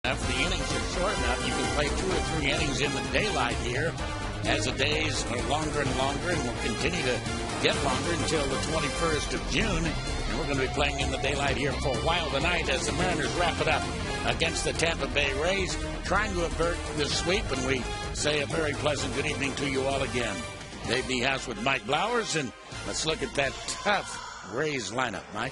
enough, the innings are short enough, you can play 2 or 3 innings in the daylight here as the days are longer and longer and will continue to get longer until the 21st of June. And we're going to be playing in the daylight here for a while tonight as the Mariners wrap it up against the Tampa Bay Rays, trying to avert the sweep. And we say a very pleasant good evening to you all again. Dave D. House with Mike Blowers, and let's look at that tough Rays lineup, Mike.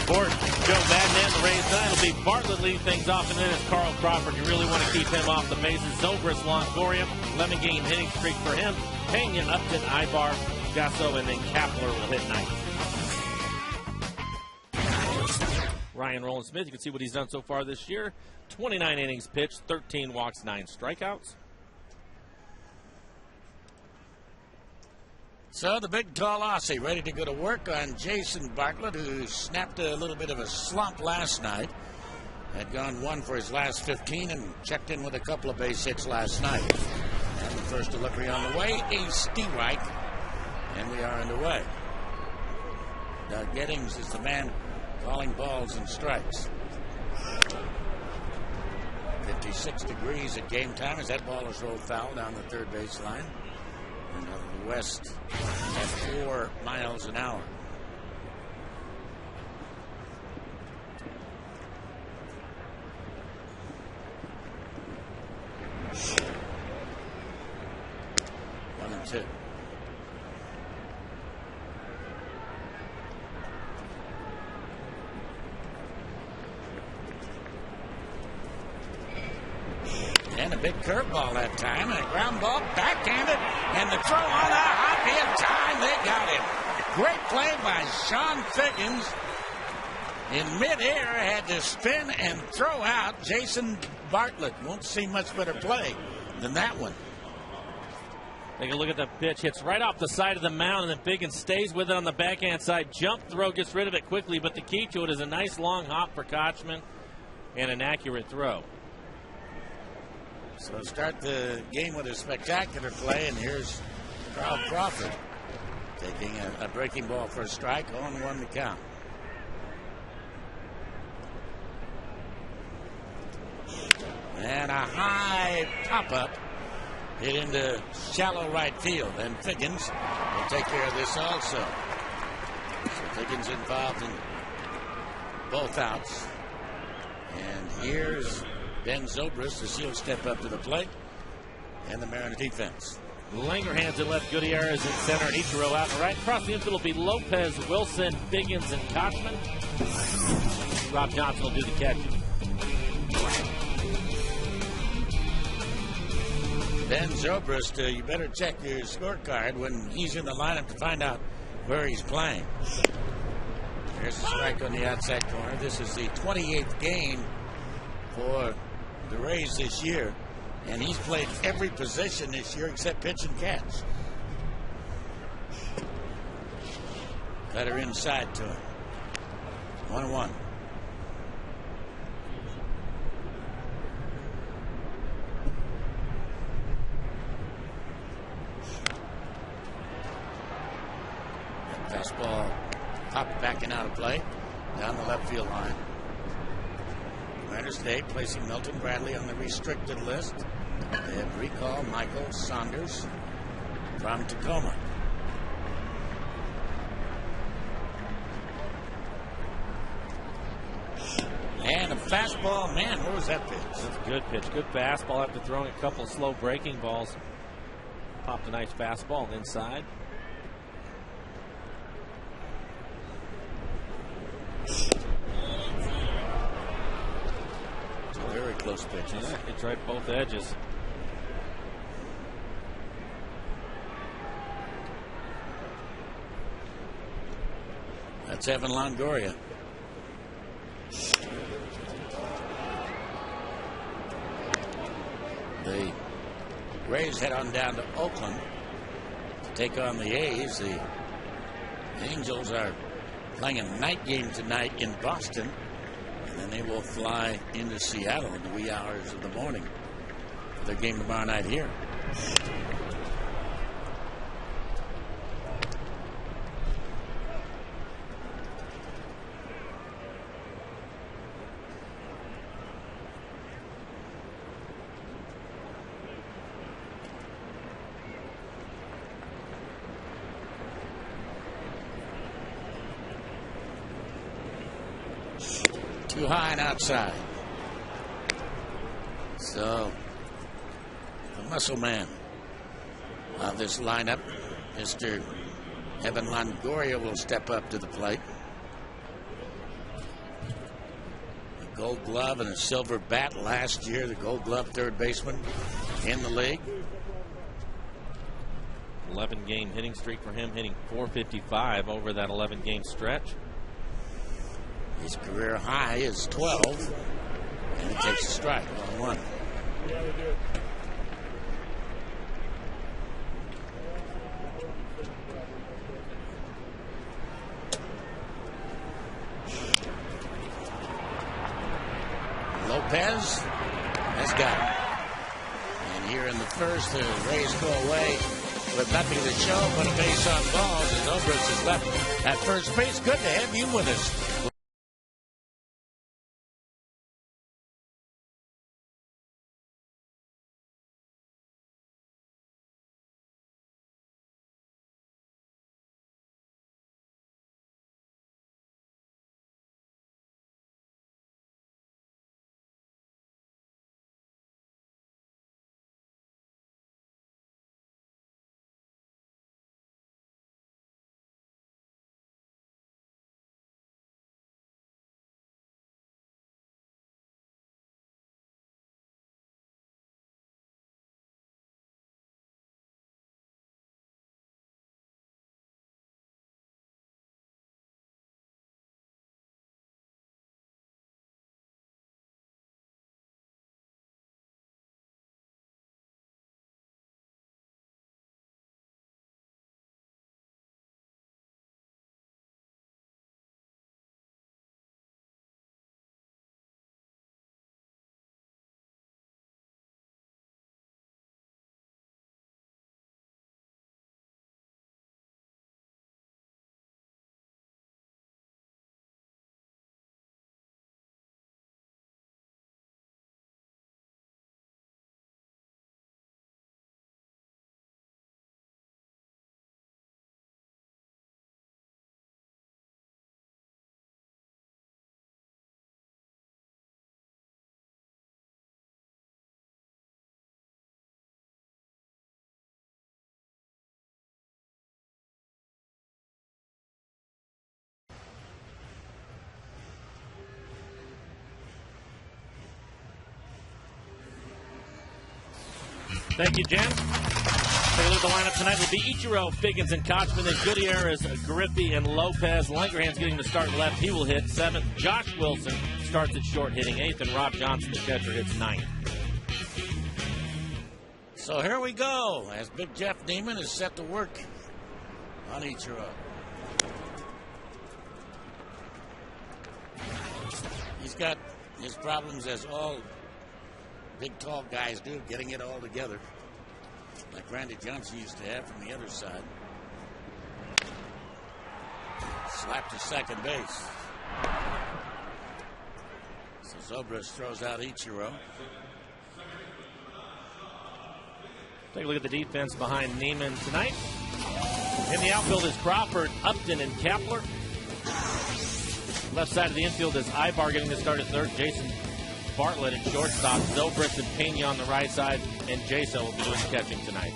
For Joe Madden and the Rays tonight, it'll be Bartlett leading things off, and then it's Carl Crawford. You really want to keep him off the bases. Zobrist, Longoria, 11-game hitting streak for him. Pena, Upton, Ibar, Gasso, and then Kapler will hit 9. Ryan Roland Smith, you can see what he's done so far this year. 29 innings pitched, 13 walks, 9 strikeouts. So the big tall Aussie ready to go to work on Jason Bartlett, who snapped a little bit of a slump last night. Had gone 1 for his last 15 and checked in with a couple of base hits last night. And the first delivery on the way, a strike, and we are underway. Doug Gettings is the man calling balls and strikes. 56 degrees at game time as that ball is rolled foul down the third base line. And the west at 4 miles an hour. One and two. And a big curveball that time, and a ground ball backhanded, and the throw on a hop in time. They got him. Great play by Sean Figgins. In midair, had to spin and throw out Jason Bartlett. Won't see much better play than that one. Take a look at the pitch. Hits right off the side of the mound, and then Figgins stays with it on the backhand side. Jump throw, gets rid of it quickly, but the key to it is a nice long hop for Kochman and an accurate throw. So start the game with a spectacular play, and here's Carl Crawford taking a breaking ball for a strike, 0-1 to count. And a high pop-up hit into shallow right field, and Figgins will take care of this also. So Figgins involved in both outs. And here's Ben Zobrist as he'll step up to the plate, and the Mariner defense. Langer hands it left. Gutierrez in center. Ichiro out and right. Across the infield will be Lopez, Wilson, Figgins, and Kochman. Rob Johnson will do the catching. Ben Zobrist, you better check your scorecard when he's in the lineup to find out where he's playing. There's a strike on the outside corner. This is the 28th game for the Rays this year, and he's played every position this year except pitch and catch. Cutter inside to him. 1-1. Fastball popped back and out of play down the left field line. Mariners today placing Milton Bradley on the restricted list. They have recall Michael Saunders from Tacoma. And a fastball, man, what was that pitch? That's a good pitch. Good fastball after throwing a couple of slow breaking balls. Popped a nice fastball inside. Very close pitches. Yeah, he tried both edges. That's Evan Longoria. The Rays head on down to Oakland to take on the A's. The Angels are playing a night game tonight in Boston. And then they will fly into Seattle in the wee hours of the morning for their game tomorrow night here. too high and outside. So the muscle man of this lineup, Mr. Evan Longoria, will step up to the plate. A gold glove and a silver bat last year. The gold glove third baseman in the league. 11-game hitting streak for him, hitting .455 over that 11-game stretch. His career high is 12, and he takes a strike on one. Lopez has got him. And here in the first, the Rays go away with nothing to show but a base on balls as Zobrist is left at first base. Good to have you with us. Thank you, Jen. Take a look at the lineup tonight will be Ichiro, Figgins, and Kochman. Then Gutierrez, Griffey, and Lopez. Langerhand's getting the start left. He will hit 7th. Josh Wilson starts at short, hitting 8th. And Rob Johnson, the catcher, hits 9th. So here we go as Big Jeff Neiman is set to work on Ichiro. He's got his problems as all big, tall guys do, getting it all together, like Randy Johnson used to have from the other side. Slap to second base. So Zobrist throws out Ichiro. Take a look at the defense behind Neiman tonight. In the outfield is Crawford, Upton, and Kepler. Left side of the infield is Ibar getting the start at third. Jason Bartlett at shortstop. Zobrist and Pena on the right side. And Jason will be doing the catching tonight.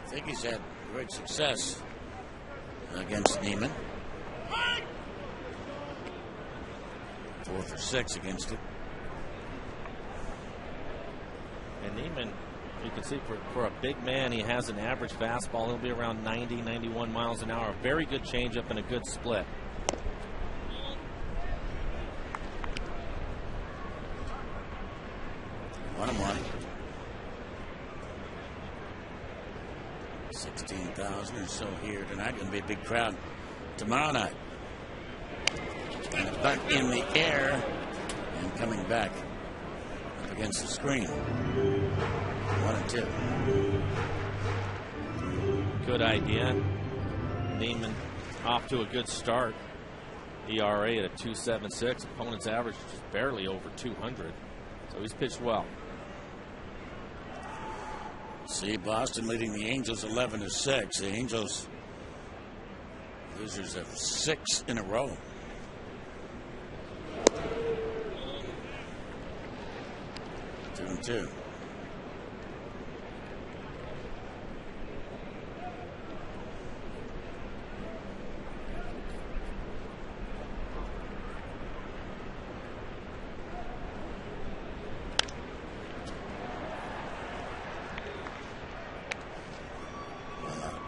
I think he's had great success against Neiman. 4 for 6 against it. And Neiman, you can see for a big man, he has an average fastball. He'll be around 90, 91 miles an hour. Very good changeup and a good split. One and one. 16,000 or so here tonight. Going to be a big crowd tomorrow night. And a bunt in the air and coming back up against the screen. 1 and 2. Good idea. Neiman off to a good start. ERA at a 2.76. Opponent's average just barely over 200. So he's pitched well. See Boston leading the Angels 11-6. The Angels Losers of 6 in a row. Two and two.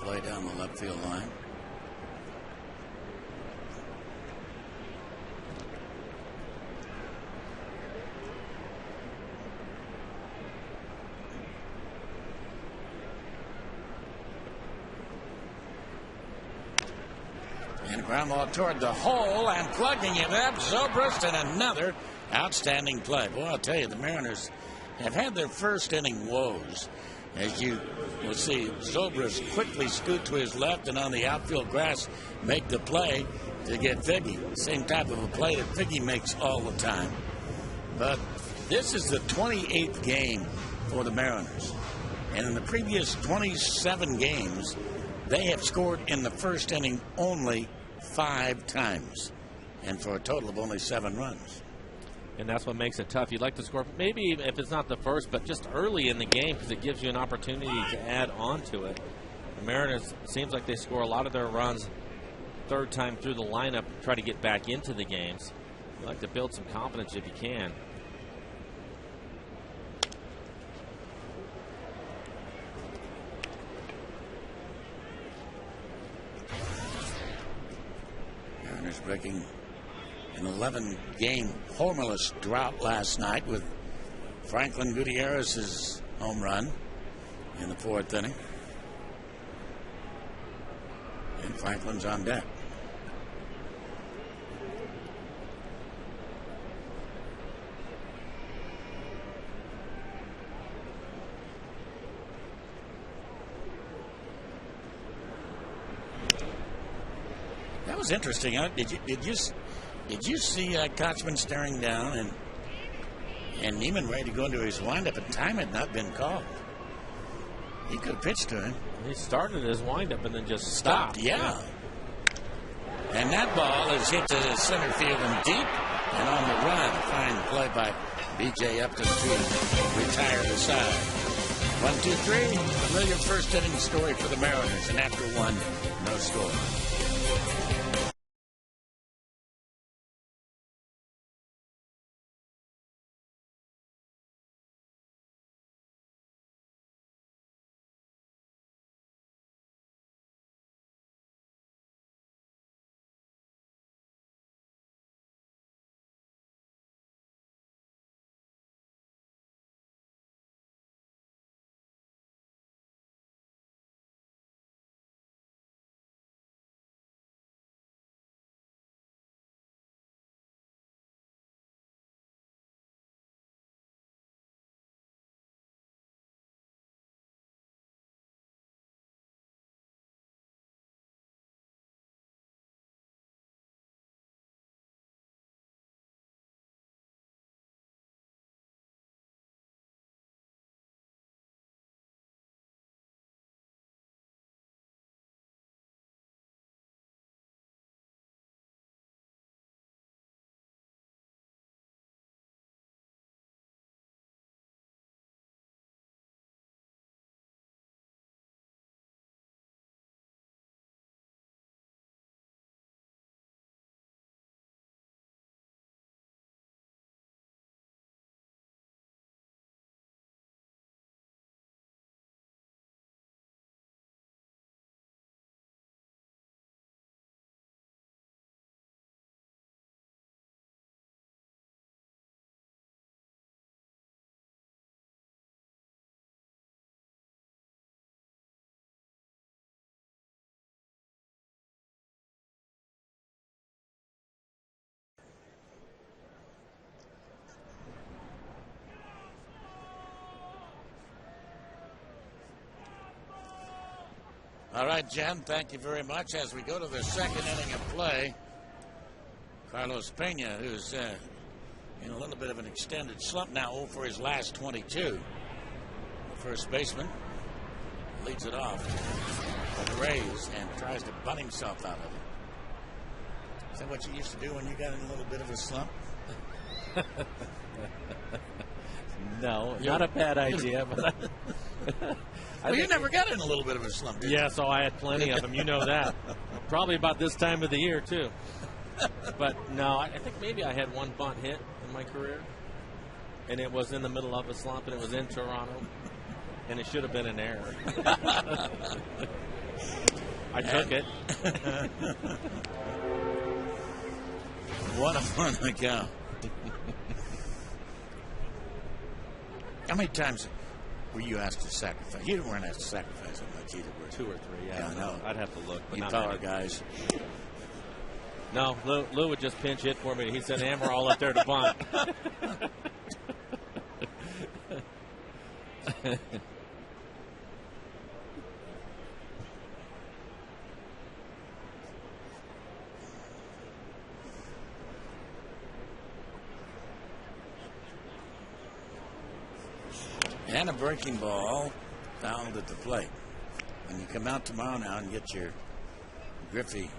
Play down the left field line. And ground ball toward the hole and plugging it up. Zobrist, and another outstanding play. Boy, I'll tell you, the Mariners have had their first inning woes. As you will see, Zobrist quickly scoot to his left and on the outfield grass make the play to get Figgy. Same type of a play that Figgy makes all the time. But this is the 28th game for the Mariners. And in the previous 27 games, they have scored in the first inning only 5 times. And for a total of only 7 runs. And that's what makes it tough. You'd like to score, maybe if it's not the first, but just early in the game, because it gives you an opportunity to add on to it. The Mariners, seems like they score a lot of their runs third time through the lineup, try to get back into the games. You like to build some confidence if you can. Mariners breaking an 11-game homerless drought last night with Franklin Gutierrez's home run in the 4th inning. And Franklin's on deck. That was interesting. Huh? Did you see Kochman staring down and Neiman ready to go into his windup, and time had not been called? He could have pitched to him. He started his windup and then just stopped. Yeah. And that ball is hit to center field and deep and on the run. A fine play by B.J. Upton to retire the side. 1, 2, 3. Familiar first inning story for the Mariners, and after 1, no score. All right, Jen, thank you very much. As we go to the second inning of play, Carlos Pena, who's in a little bit of an extended slump now, 0 for his last 22. The first baseman leads it off for the Rays and tries to bunt himself out of it. Is that what you used to do when you got in a little bit of a slump? No, not a bad idea. But well, you never got in a little bit of a slump, did you? Yeah, so I had plenty of them. You know that. Probably about this time of the year, too. But, no, I think maybe I had one bunt hit in my career. And it was in the middle of a slump, and it was in Toronto. And it should have been an error. I took it. What a fun account. How many times were you asked to sacrifice? You weren't asked to sacrifice that much either, were you? 2 or 3, yeah. I know. I'd have to look. But You not power many. guys. No, Lou would just pinch hit for me. He said, "Hammer all up there to bunt." And a breaking ball fouled at the plate. When you come out tomorrow now and get your Griffey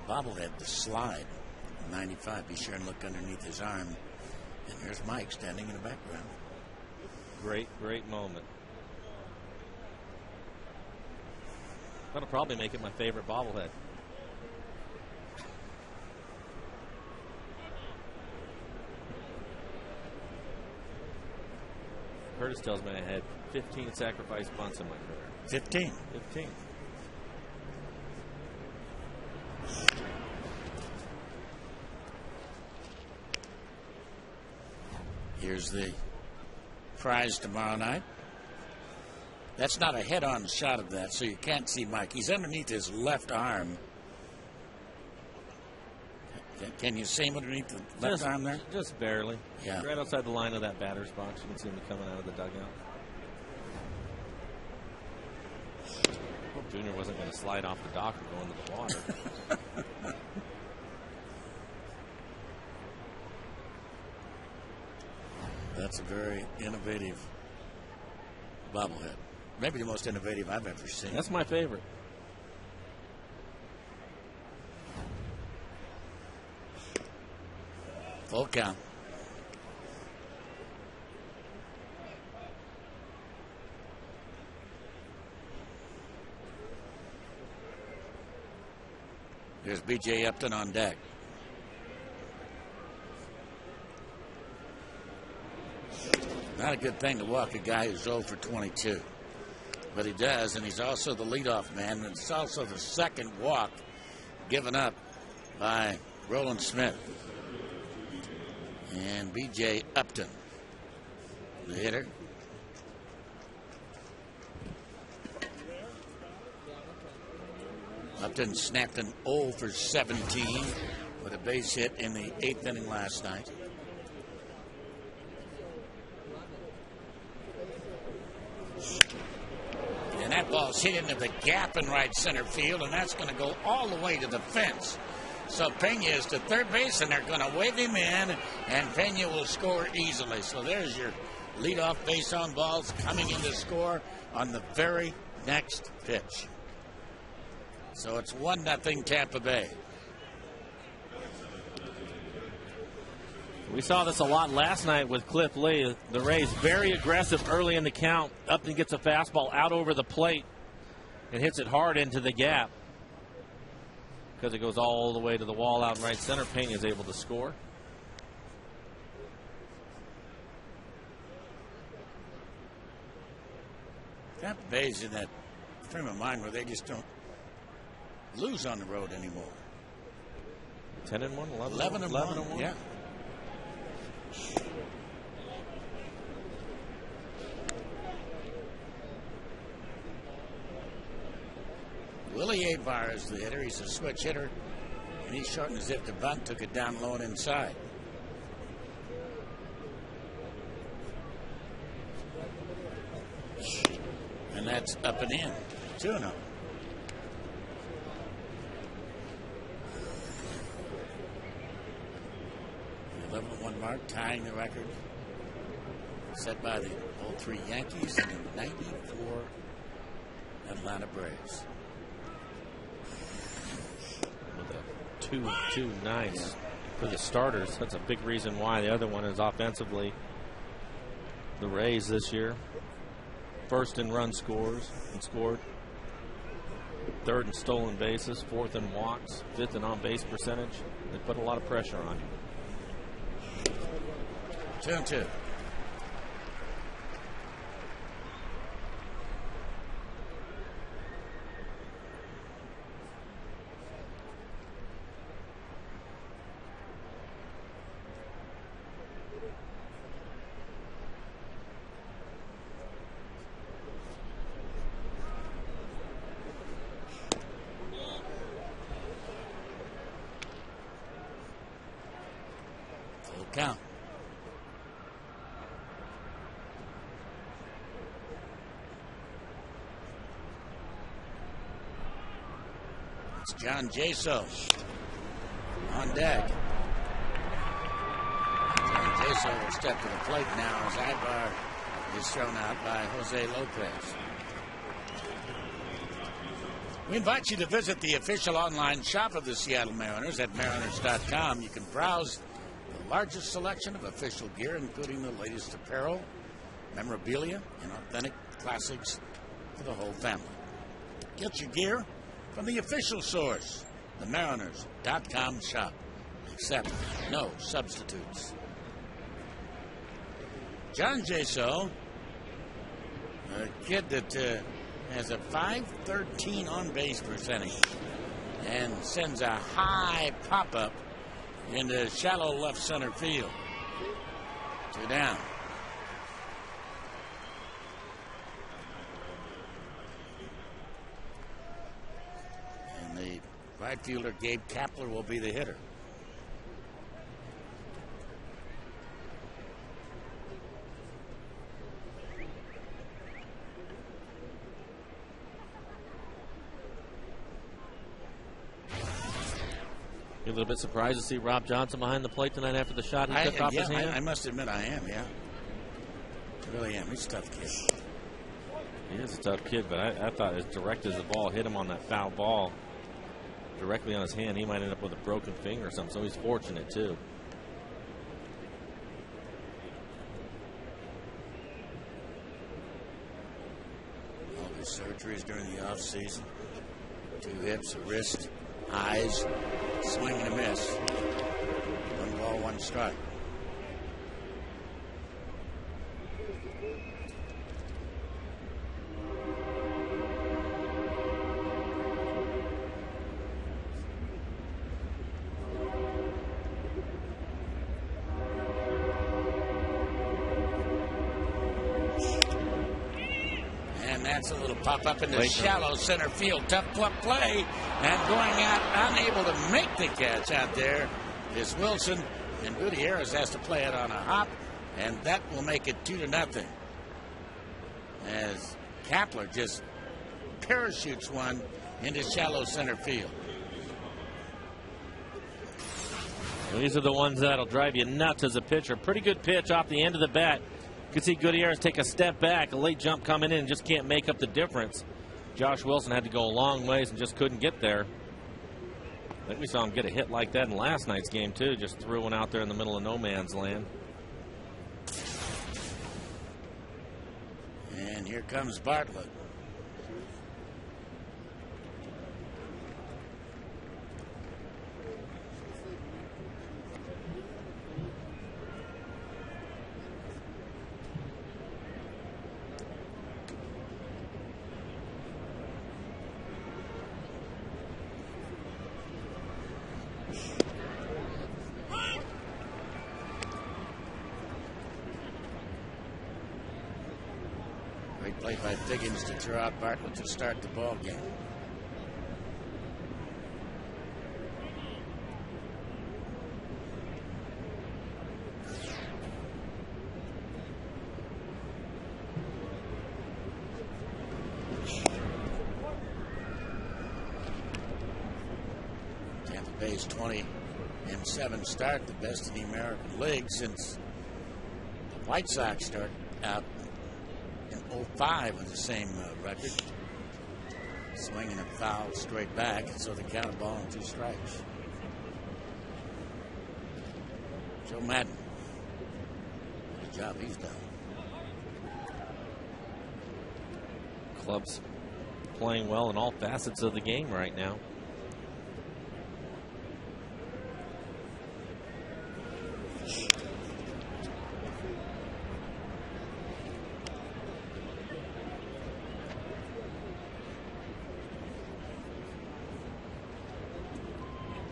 bobblehead to slide, 95, be sure and look underneath his arm. And here's Mike standing in the background. Great moment. That'll probably make it my favorite bobblehead. Curtis tells me I had 15 sacrifice bunts in my career. 15. 15. Here's the prize tomorrow night. That's not a head-on shot of that, so you can't see Mike. He's underneath his left arm. Can you see him underneath the left arm there? Just barely. Yeah. Right outside the line of that batter's box. You can see him coming out of the dugout. Hope Junior wasn't going to slide off the dock and go into the water. That's a very innovative bobblehead. Maybe the most innovative I've ever seen. That's my favorite. Full count. There's B.J. Upton on deck. Not a good thing to walk a guy who's 0 for 22. But he does, and he's also the leadoff man, and it's also the second walk given up by Roland Smith. And B.J. Upton, the hitter. Upton snapped an 0 for 17 with a base hit in the 8th inning last night. And that ball's hit into the gap in right center field, and that's going to go all the way to the fence. So Pena is to third base, and they're going to wave him in, and Pena will score easily. So there's your leadoff base on balls coming in to score on the very next pitch. So it's 1-0 Tampa Bay. We saw this a lot last night with Cliff Lee. The Rays very aggressive early in the count. Upton gets a fastball out over the plate and hits it hard into the gap. Because it goes all the way to the wall out in right center. Pena is able to score. Tampa Bay's in that frame of mind where they just don't lose on the road anymore. 10-1, 11-1. Yeah. Willie Abar is the hitter. He's a switch hitter, and he's shortened as if to bunt, took it down low and inside. And that's up and in. 2-0. The 11-1 mark, tying the record set by the old 3 Yankees and the 94 Atlanta Braves. With a 2 nights for the starters. That's a big reason why. The other one is offensively. The Rays this year, first in run scores and scored, third in stolen bases, fourth in walks, fifth in on-base percentage. They put a lot of pressure on you. 2-2. Count. It's John Jaso on deck. John Jaso will step to the plate now as Ibar is thrown out by Jose Lopez. We invite you to visit the official online shop of the Seattle Mariners at mariners.com. You can browse the largest selection of official gear, including the latest apparel, memorabilia, and authentic classics for the whole family. Get your gear from the official source, the mariners.com shop. Accept no substitutes. John Jaso, a kid that has a .513 on-base percentage and sends a high pop-up into shallow left center field. 2 down. And the right fielder, Gabe Kapler, will be the hitter. You're a little bit surprised to see Rob Johnson behind the plate tonight after the shot he took off his hand? I must admit I am, yeah. I really am. He's a tough kid. He is a tough kid, but I thought as direct as the ball hit him on that foul ball directly on his hand, he might end up with a broken finger or something, so he's fortunate too. All his surgeries during the offseason. 2 hips, a wrist, eyes, swing and a miss. 1 ball, 1 strike. And that's a little pop up into shallow center field. Tough play. And going out, unable to make the catch out there is Wilson. And Gutierrez has to play it on a hop. And that will make it 2-0. As Kapler just parachutes one into shallow center field. These are the ones that'll drive you nuts as a pitcher. Pretty good pitch off the end of the bat. You can see Gutierrez take a step back, a late jump coming in, and just can't make up the difference. Josh Wilson had to go a long ways and just couldn't get there. I think we saw him get a hit like that in last night's game, too. Just threw one out there in the middle of no man's land. And here comes Bartlett. Great play by Figgins to throw out Bartlett to start the ball game. Tampa Bay's 20-7 start, the best in the American League since the White Sox start out in 05 with the same record. Swinging a foul straight back, and so they count a ball and 2 strikes. Joe Madden. Good job he's done. Club's playing well in all facets of the game right now.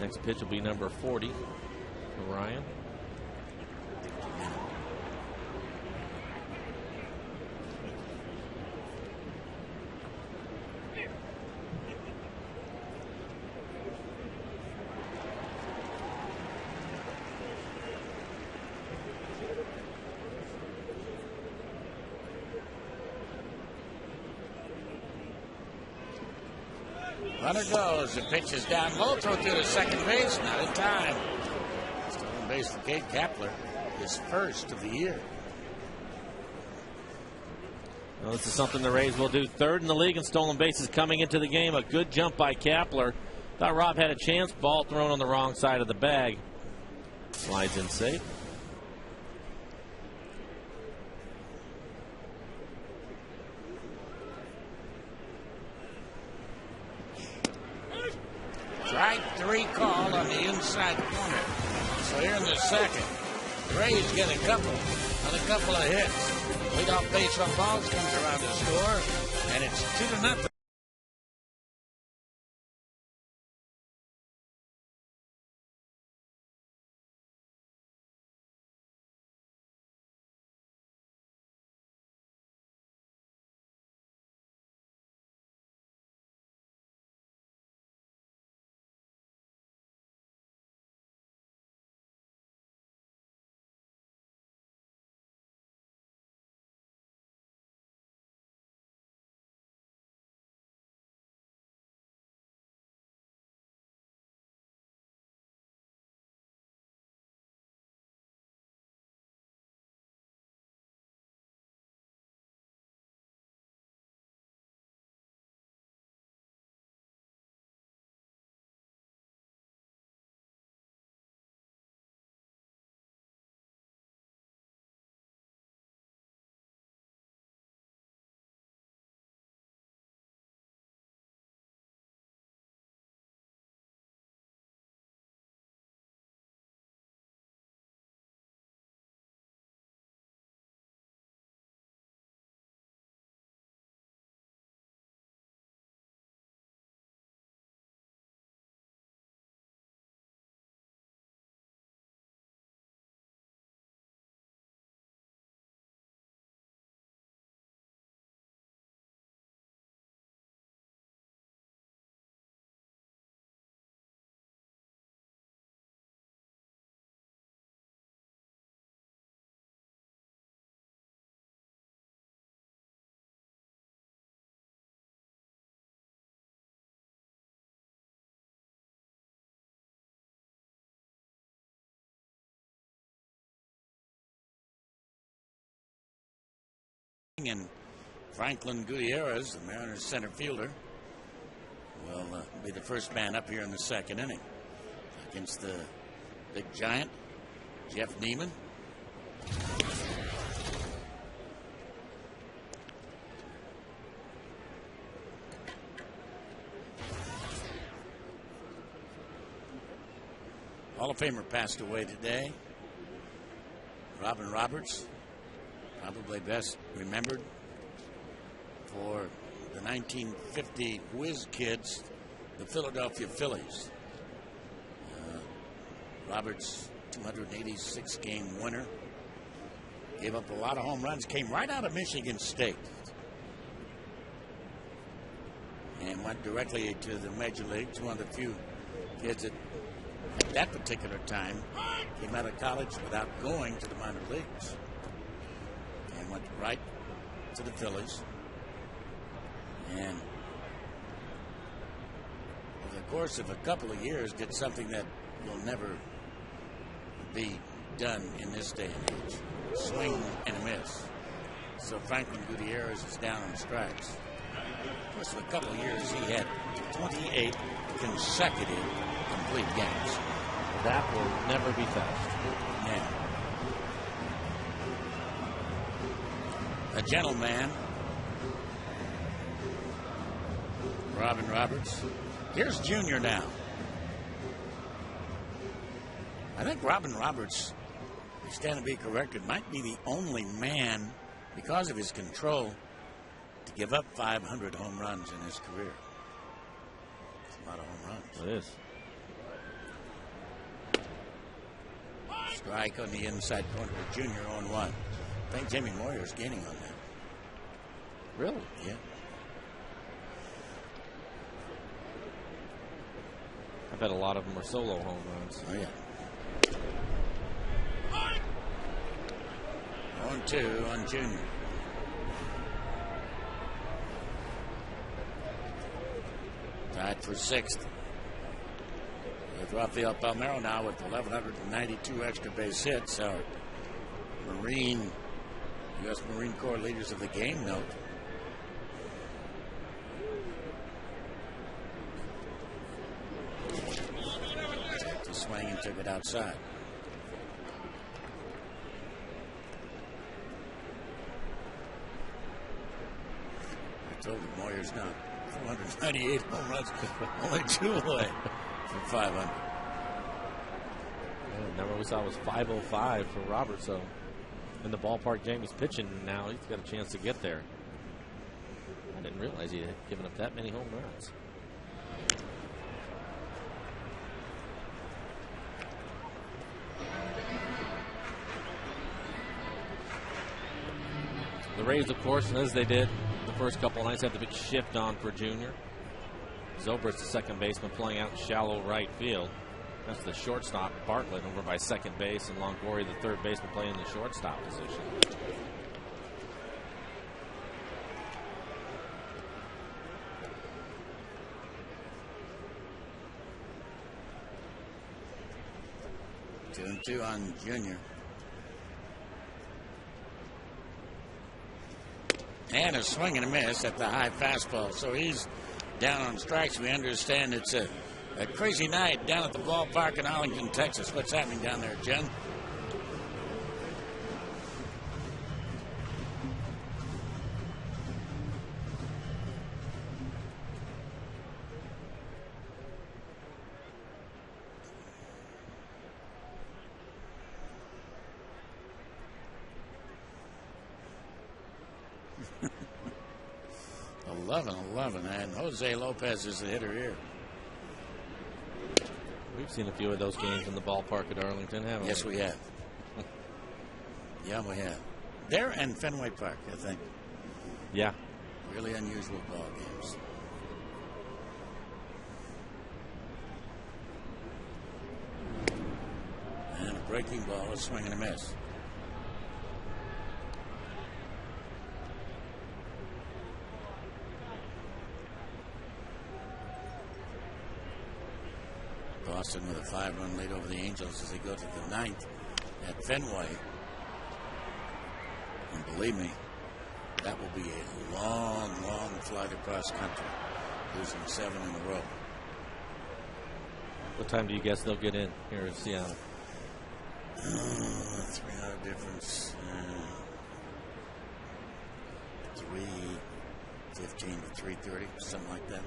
Next pitch will be number 40 for Ryan. Runner goes. The pitch is down low. Throw through to second base. Not in time. Stolen base for Kate Kapler. His first of the year. Well, this is something the Rays will do. Third in the league in stolen bases coming into the game. A good jump by Kapler. Thought Rob had a chance. Ball thrown on the wrong side of the bag. Slides in safe. Strike three call on the inside corner. So here in the second, the Rays get a couple of hits. Leadoff face-off balls comes around the score, and it's 2-0. And Franklin Gutierrez, the Mariners center fielder, will be the first man up here in the second inning against the big giant, Jeff Neiman. Hall of Famer passed away today. Robin Roberts, probably best remembered for the 1950 Whiz Kids, the Philadelphia Phillies. Roberts, 286 game winner, gave up a lot of home runs, came right out of Michigan State, and went directly to the major leagues. One of the few kids that at that particular time came out of college without going to the minor leagues, and went right to the Phillies. And over the course of a couple of years, did something that will never be done in this day and age: swing and a miss. So Franklin Gutierrez is down on strikes. Of course, for a couple of years, he had 28 consecutive complete games. That will never be touched. Yeah. the gentleman, Robin Roberts. Here's Junior now. I think Robin Roberts, I stand to be corrected, might be the only man, because of his control, to give up 500 home runs in his career. It's a lot of home runs. It is. Strike on the inside corner for Junior on 1. I think Jamie Moyer's gaining on that. Really? Yeah. I bet a lot of them are solo home runs. Oh, yeah. 1-2 on Junior. Tied for 6th. With Rafael Palmeiro now with 1,192 extra base hits. Our U.S. Marine Corps leaders of the game note. Took the swing and took it outside. I told you, Moyer's now 498 home runs, only 2 away from 500. Yeah, the number we saw was 505 for Roberts. So in the ballpark Jamie's pitching now, he's got a chance to get there. I didn't realize he had given up that many home runs. The Rays, of course, as they did the first couple of nights, had the big shift on for Junior. Zobrist, the second baseman, playing out in shallow right field. That's the shortstop, Bartlett, over by second base, and Longoria, the third baseman, playing the shortstop position. Two and 2 on Junior. And a swing and a miss at the high fastball. So he's down on strikes. We understand it's a crazy night down at the ballpark in Arlington, Texas. What's happening down there, Jen? And Jose Lopez is the hitter here. We've seen a few of those games in the ballpark at Arlington, haven't we? Yes, we have. Yeah, we have. There and Fenway Park, I think. Yeah. Really unusual ball games. And a breaking ball, a swing and a miss. Boston with a 5-run lead over the Angels as they go to the 9th at Fenway. And believe me, that will be a long, long flight across country, losing 7 in a row. What time do you guess they'll get in here in Seattle? 3-hour difference. 3:15 to 3:30, something like that.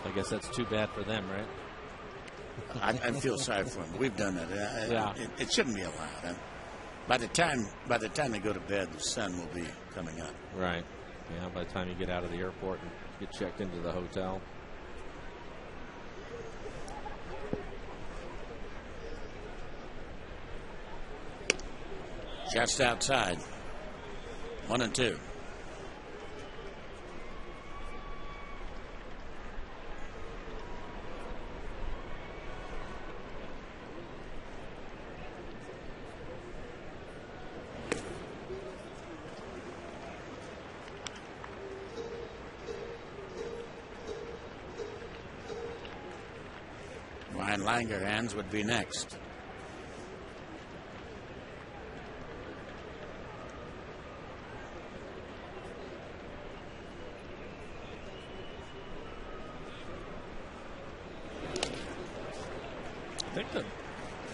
I guess that's too bad for them, right? I feel sorry for them. We've done that. Yeah. It shouldn't be allowed. By the time they go to bed, the sun will be coming up. Right. Yeah. By the time you get out of the airport and get checked into the hotel. Just outside. 1 and 2. Ryan Langerhans would be next. I think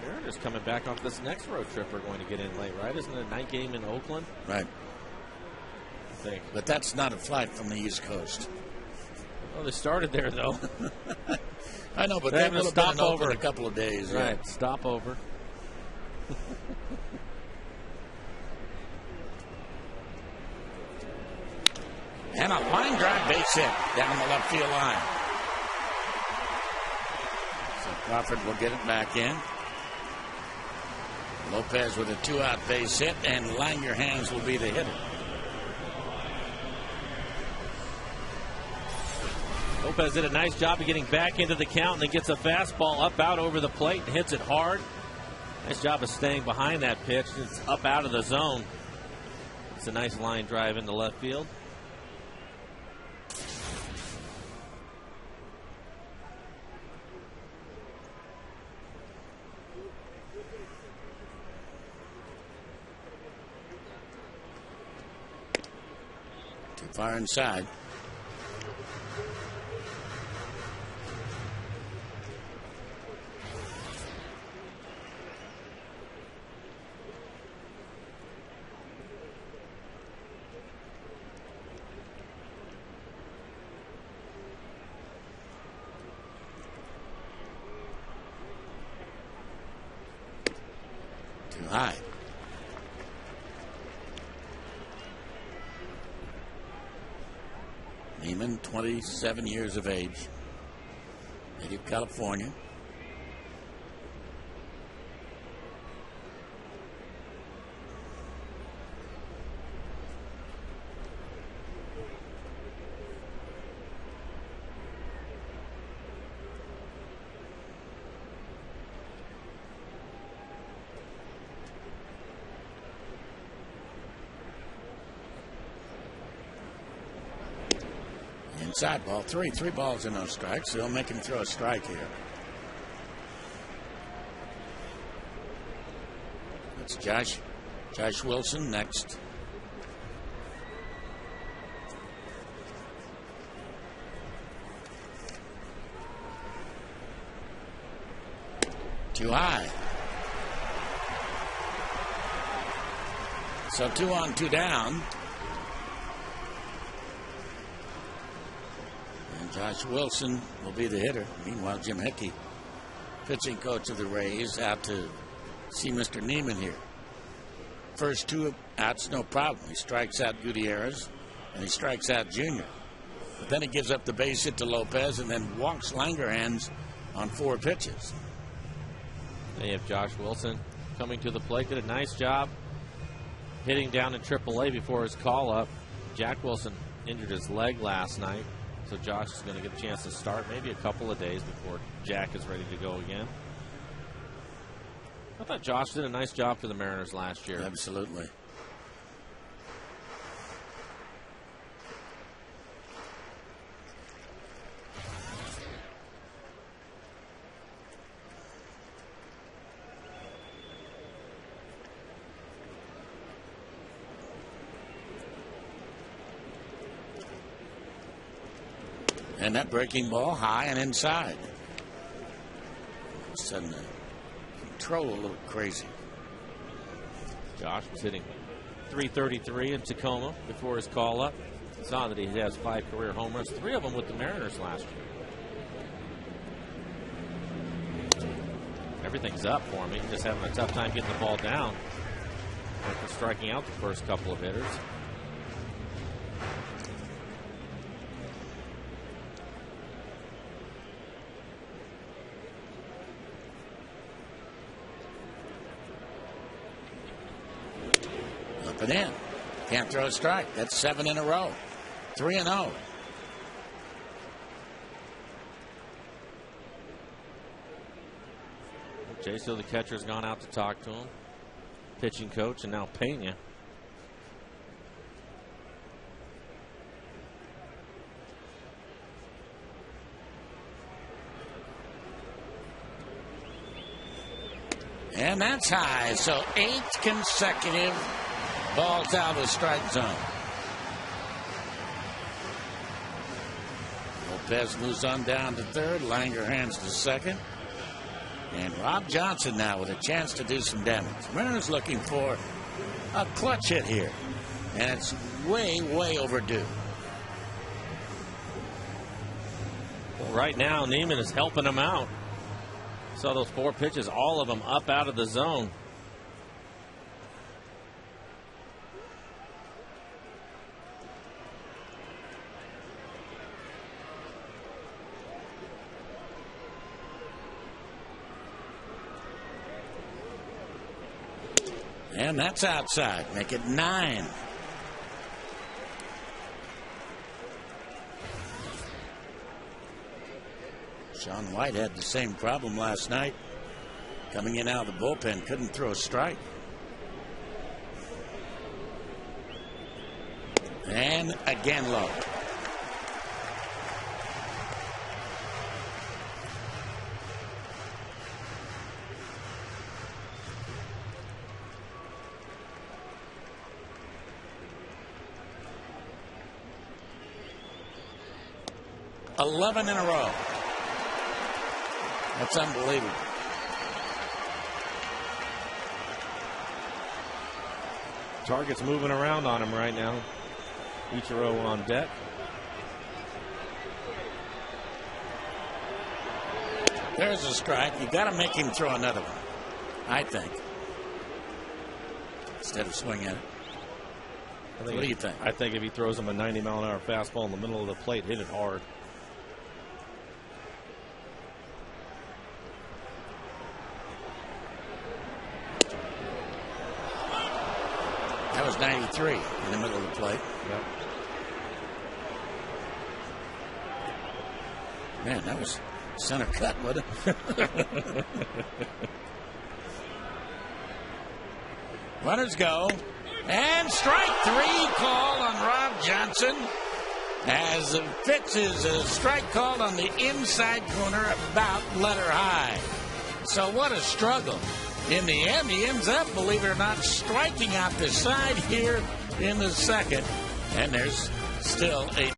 Mariners coming back off this next road trip are going to get in late, right? Isn't it a night game in Oakland? Right. I think. But that's not a flight from the East Coast. Well, they started there, though. I know, but they they have will to have stop been open over a couple of days. Right, Yeah. stop over. And a line drive base hit down the left field line. So Crawford will get it back in. Lopez with a 2-out base hit, and Langerhans will be the hitter. Lopez did a nice job of getting back into the count and then gets a fastball up out over the plate and hits it hard. Nice job of staying behind that pitch. It's up out of the zone. It's a nice line drive into left field. Too far inside. Too high. Neiman, 27 years of age, native California. Inside ball, three balls and no strikes. So they'll make him throw a strike here. That's Josh Wilson next. Too high. So 2 on, 2 down. Josh Wilson will be the hitter. Meanwhile, Jim Hickey, pitching coach of the Rays, out to see Mr. Neiman here. First 2 outs, no problem. He strikes out Gutierrez, and he strikes out Junior. But then he gives up the base hit to Lopez and then walks Langerhans on 4 pitches. They have Josh Wilson coming to the plate. Did a nice job hitting down in AAA before his call-up. Jack Wilson injured his leg last night. So Josh is going to get a chance to start maybe a couple of days before Jack is ready to go again. I thought Josh did a nice job for the Mariners last year. Absolutely. And that breaking ball high and inside. All of a sudden, the control a little crazy. Josh was hitting .333 in Tacoma before his call-up. Saw that he has 5 career home runs, 3 of them with the Mariners last year. Everything's up for him. He's just having a tough time getting the ball down after striking out the first couple of hitters. Up and in. Can't throw a strike. That's 7 in a row. 3-0. Jaso, the catcher, has gone out to talk to him. Pitching coach, and now Pena. And that's high. So 8 consecutive balls out of the strike zone. Lopez moves on down to third. Langerhans to second. And Rob Johnson now with a chance to do some damage. Mariners looking for a clutch hit here. And it's way, way overdue. Well, right now, Neiman is helping him out. Saw those 4 pitches, all of them up out of the zone. And that's outside. Make it 9. Sean White had the same problem last night. Coming in out of the bullpen, couldn't throw a strike. And again low. $11 in a row. That's unbelievable. Target's moving around on him right now. Ichiro on deck. There's a strike. You got to make him throw another one, I think, instead of swing at it. What do you think? I think if he throws him a 90-mile-an-hour fastball in the middle of the plate, hit it hard. That was 93 in the middle of the plate. Yep. Man, that was center cut, wasn't it? Runners go. And strike 3 call on Rob Johnson. As Fitz is a strike called on the inside corner about letter high. So what a struggle. In the end, he ends up, believe it or not, striking out the side here in the second. And there's still a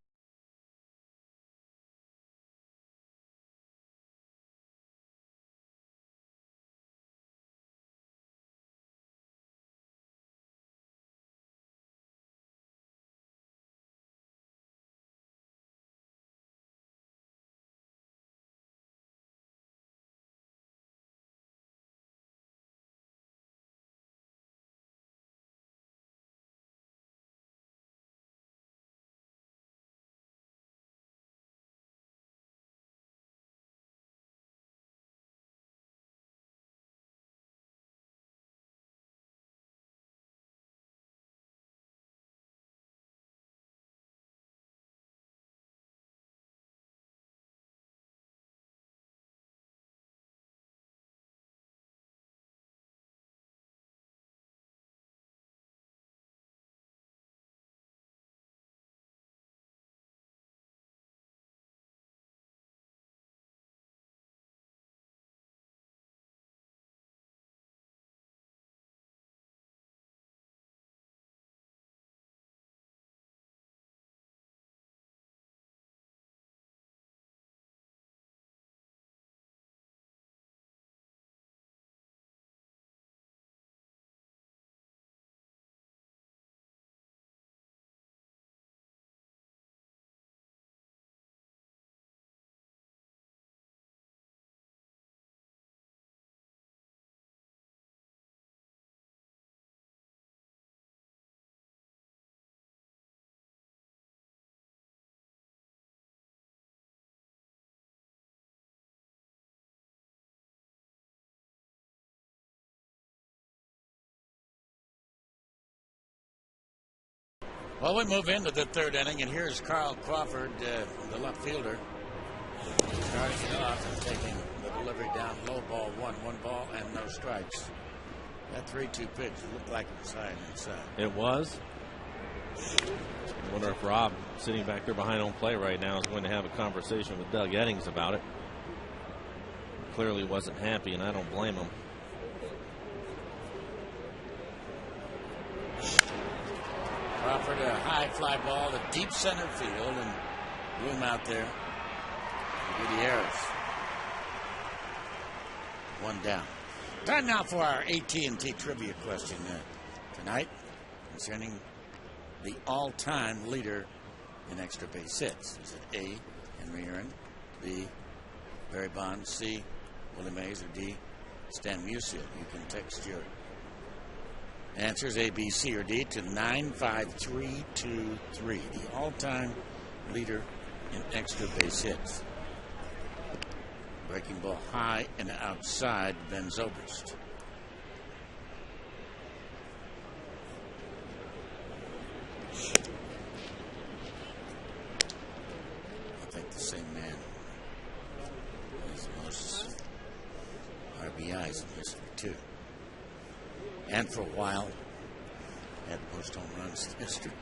Well, we move into the third inning, and here's Carl Crawford, the left fielder, starting it off and taking the delivery down low ball one ball and no strikes. That 3-2 pitch looked like it was high and inside. It was. I wonder if Rob, sitting back there behind home plate right now, is going to have a conversation with Doug Eddings about it. Clearly wasn't happy, and I don't blame him. Crawford, a high fly ball to deep center field, and room out there. Gutierrez. one down. Time now for our AT&T trivia question tonight concerning the all-time leader in extra base hits. Is it A, Henry Aaron, B, Barry Bonds, C, Willie Mays, or D, Stan Musial? You can text your answers A, B, C, or D to 95323. The all-time leader in extra base hits. Breaking ball high and outside, Ben Zobrist. I think the same man has the most RBIs in history, too. And for a while, had the most home runs in history.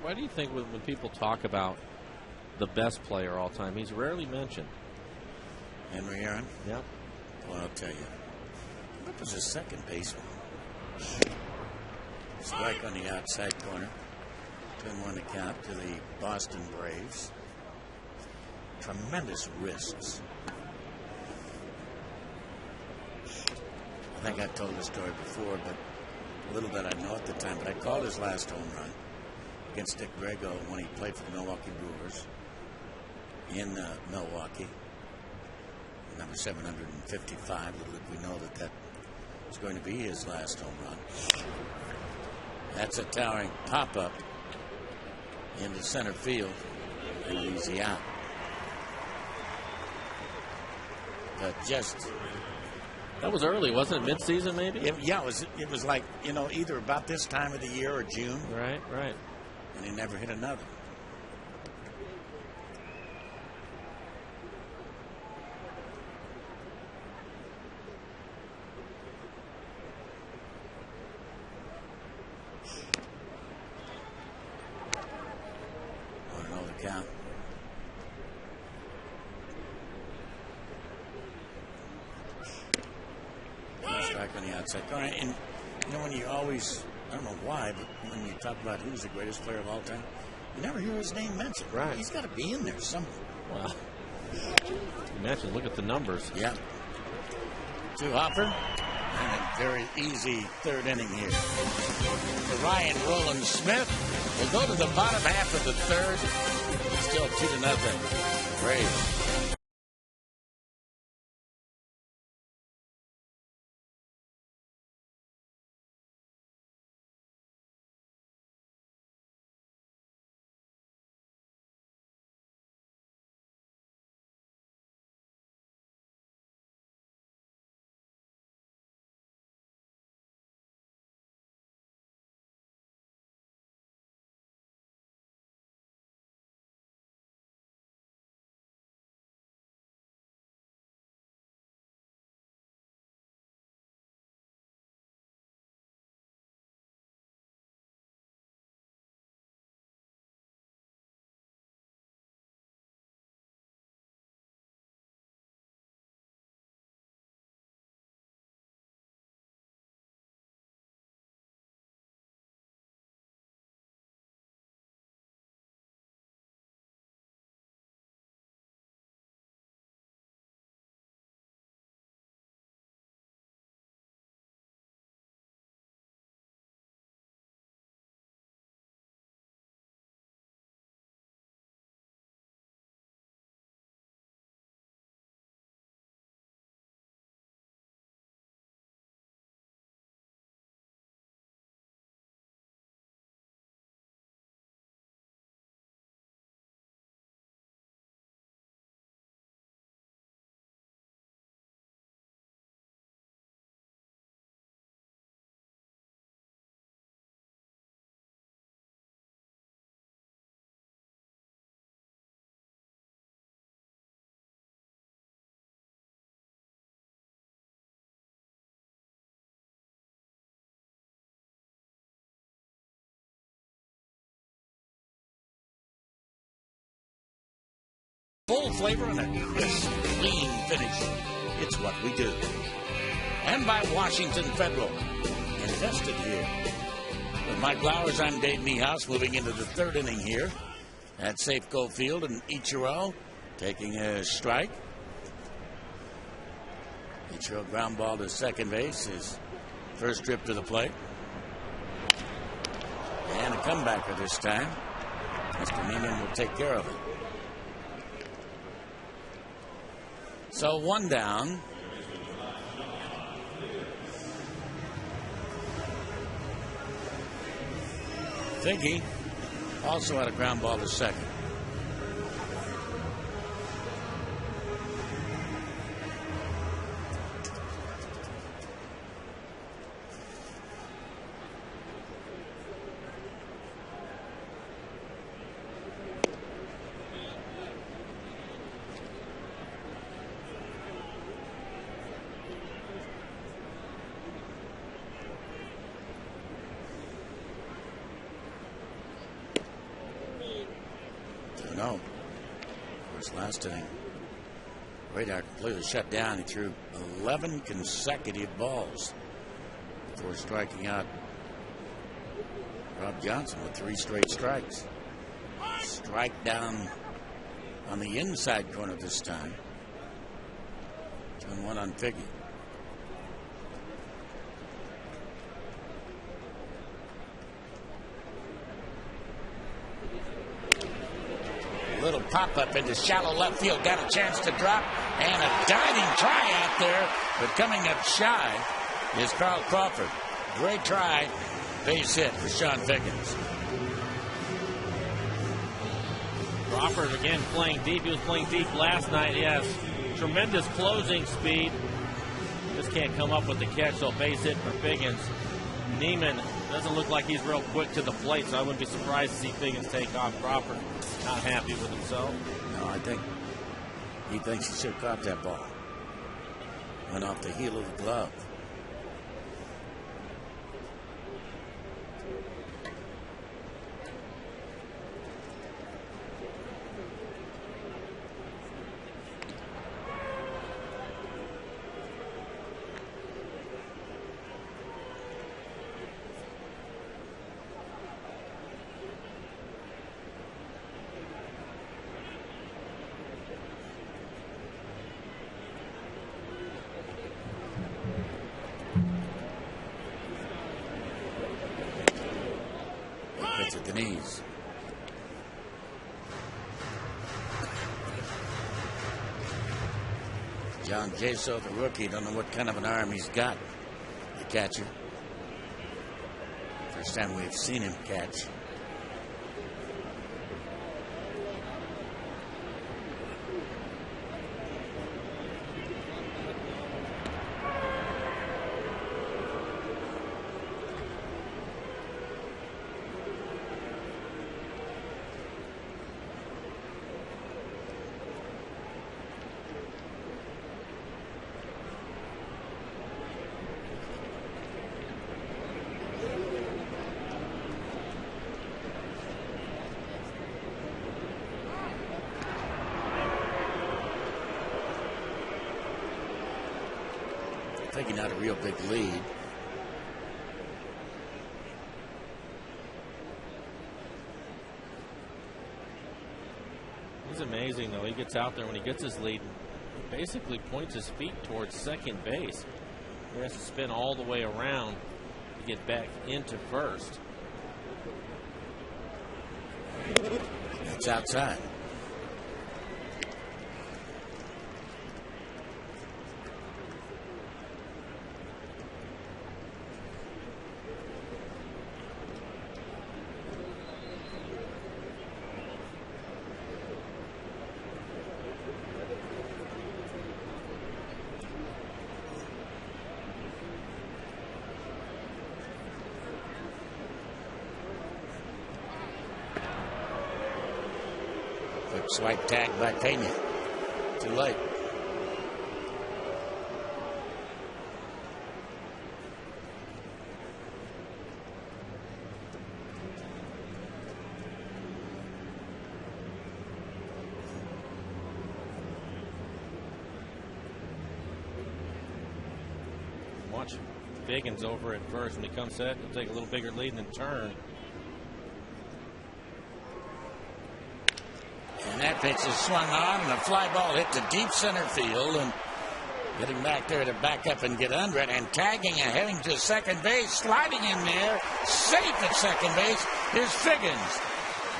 Why do you think when people talk about the best player all time, he's rarely mentioned? Henry Aaron? Yep. Well, I'll tell you. That was his second baseman. Strike on the outside corner. 2-1 to count to the Boston Braves. Tremendous risks. I think I've told this story before, but little did I know at the time. But I called his last home run against Dick Grego when he played for the Milwaukee Brewers in Milwaukee. Number 755. Little did we know that was going to be his last home run. That's a towering pop-up into center field and easy out. But just... That was early, wasn't it? Mid-season, maybe? Yeah, it was like, either about this time of the year or June. Right. And he never hit another. Want to know the count? Strike on the outside corner. And, when you always, I don't know why, but when you talk about who's the greatest player of all time, you never hear his name mentioned. Right. He's got to be in there somewhere. Wow. Imagine, look at the numbers. Yeah. To Hopper. And a very easy third inning here. For Ryan Roland Smith. We'll go to the bottom half of the third. Still 2-0. Braves. Full flavor and a crisp, clean finish. It's what we do. And by Washington Federal. Invested here. With Mike Flowers, I'm Dave Niehaus, moving into the third inning here at Safeco Field, and Ichiro taking a strike. He threw a ground ball to second base, his first trip to the plate. And a comebacker this time. Mr. Neiman will take care of it. So one down. Figgy also had a ground ball to second. No. Of course, last inning, radar completely shut down. He threw 11 consecutive balls before striking out Rob Johnson with 3 straight strikes. Strike down on the inside corner this time. 2-1 on Figgy. Little pop-up into shallow left field. Got a chance to drop. And a diving try out there. But coming up shy is Carl Crawford. Great try. Base hit for Sean Figgins. Crawford again playing deep. He was playing deep last night. He has tremendous closing speed. Just can't come up with the catch. So base hit for Figgins. Neiman doesn't look like he's real quick to the plate, so I wouldn't be surprised to see Figgins take off. Crawford not happy with himself. No, I think he thinks he should have caught that ball. Went off the heel of the glove. At the knees. John Jaso, the rookie, don't know what kind of an arm he's got, the catcher. First time we've seen him catch. Taking out a real big lead. He's amazing, though. He gets out there when he gets his lead. He basically points his feet towards second base. He has to spin all the way around to get back into first. It's outside. Swipe tag by Pena. Too late. Watch Figgins over at first. When he comes set, he'll take a little bigger lead and then turn. And that pitch is swung on, and a fly ball hit to deep center field, and Getting back there to back up and get under it, and tagging and heading to second base, sliding in there, safe at second base, is Figgins.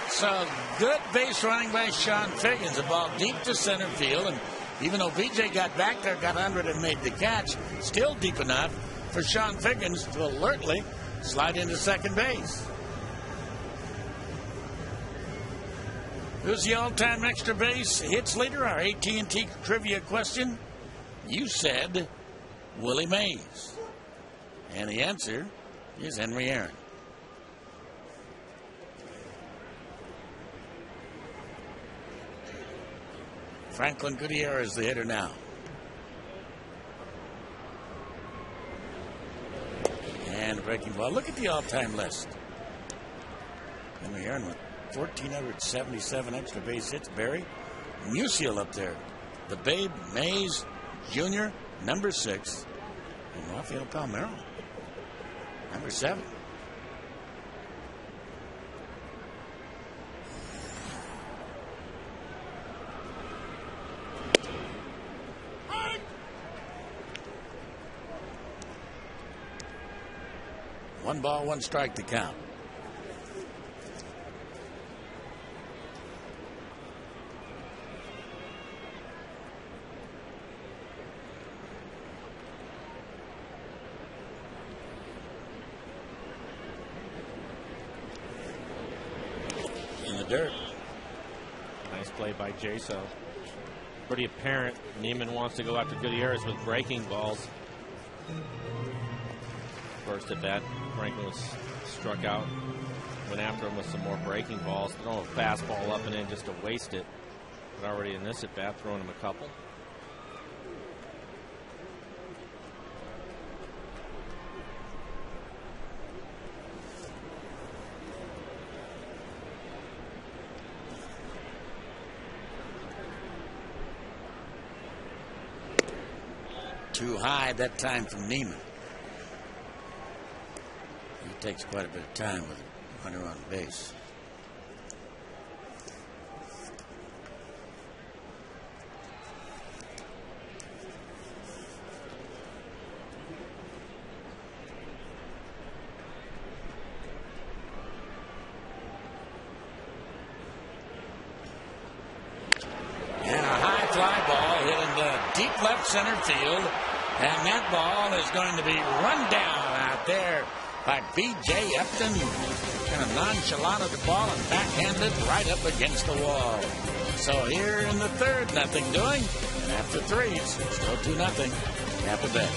So good base running by Sean Figgins. The ball deep to center field, and even though BJ got back there, got under it and made the catch, still deep enough for Sean Figgins to alertly slide into second base. Who's the all-time extra base hits leader? Our AT&T trivia question. You said Willie Mays. And the answer is Henry Aaron. Franklin Gutierrez is the hitter now. And a breaking ball. Look at the all-time list. Henry Aaron with 1,477 extra base hits. Barry Musial up there. The Babe Mays Jr., number 6. And Rafael Palmeiro, number 7. One ball, one strike to count. In the dirt. Nice play by Jaso. Pretty apparent Neiman wants to go after Gutierrez with breaking balls. First at bat, Franklin was struck out. Went after him with some more breaking balls. Throw a fastball up and in just to waste it. But already in this at bat, throwing him a couple. Too high that time from Neiman. He takes quite a bit of time with a runner on base. And a high fly ball hit into deep left center field. And that ball is going to be run down out there by B.J. Upton. Kind of nonchalant of the ball and backhanded right up against the wall. So here in the third, nothing doing. And after 3, it's still 2-0. Tampa Bay.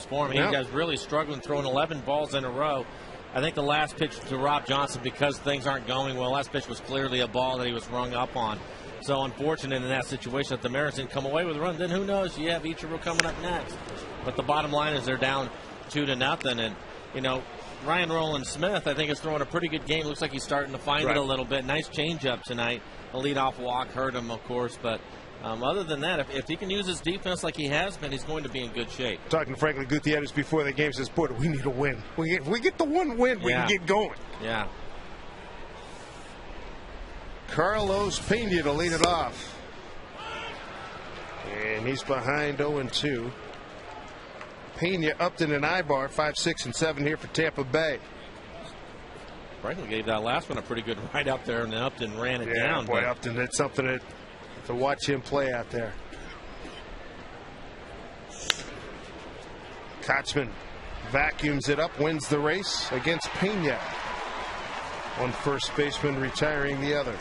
for him. He was really struggling, throwing 11 balls in a row. I think the last pitch to Rob Johnson, because things aren't going well, last pitch was clearly a ball that he was rung up on. So unfortunate in that situation that the Mariners didn't come away with a run. Then who knows? You have Ichiro coming up next. But the bottom line is they're down 2-0. And, you know, Ryan Rowland-Smith, I think, is throwing a pretty good game. Looks like he's starting to find it a little bit. Nice changeup tonight. A leadoff walk hurt him, of course. But other than that, if he can use his defense like he has been, he's going to be in good shape. Talking to Franklin Gutierrez before the game, says, boy, we need a win. If we get the one win, we can get going. Yeah. Carlos Pena to lead it off. And he's behind 0-2. Pena, Upton, and Ibar, 5, 6, and 7 here for Tampa Bay. Franklin gave that last one a pretty good ride up there, and then Upton ran it down. Boy, Upton did something to watch him play out there. Kochman vacuums it up, wins the race against Pena. One first baseman retiring the other.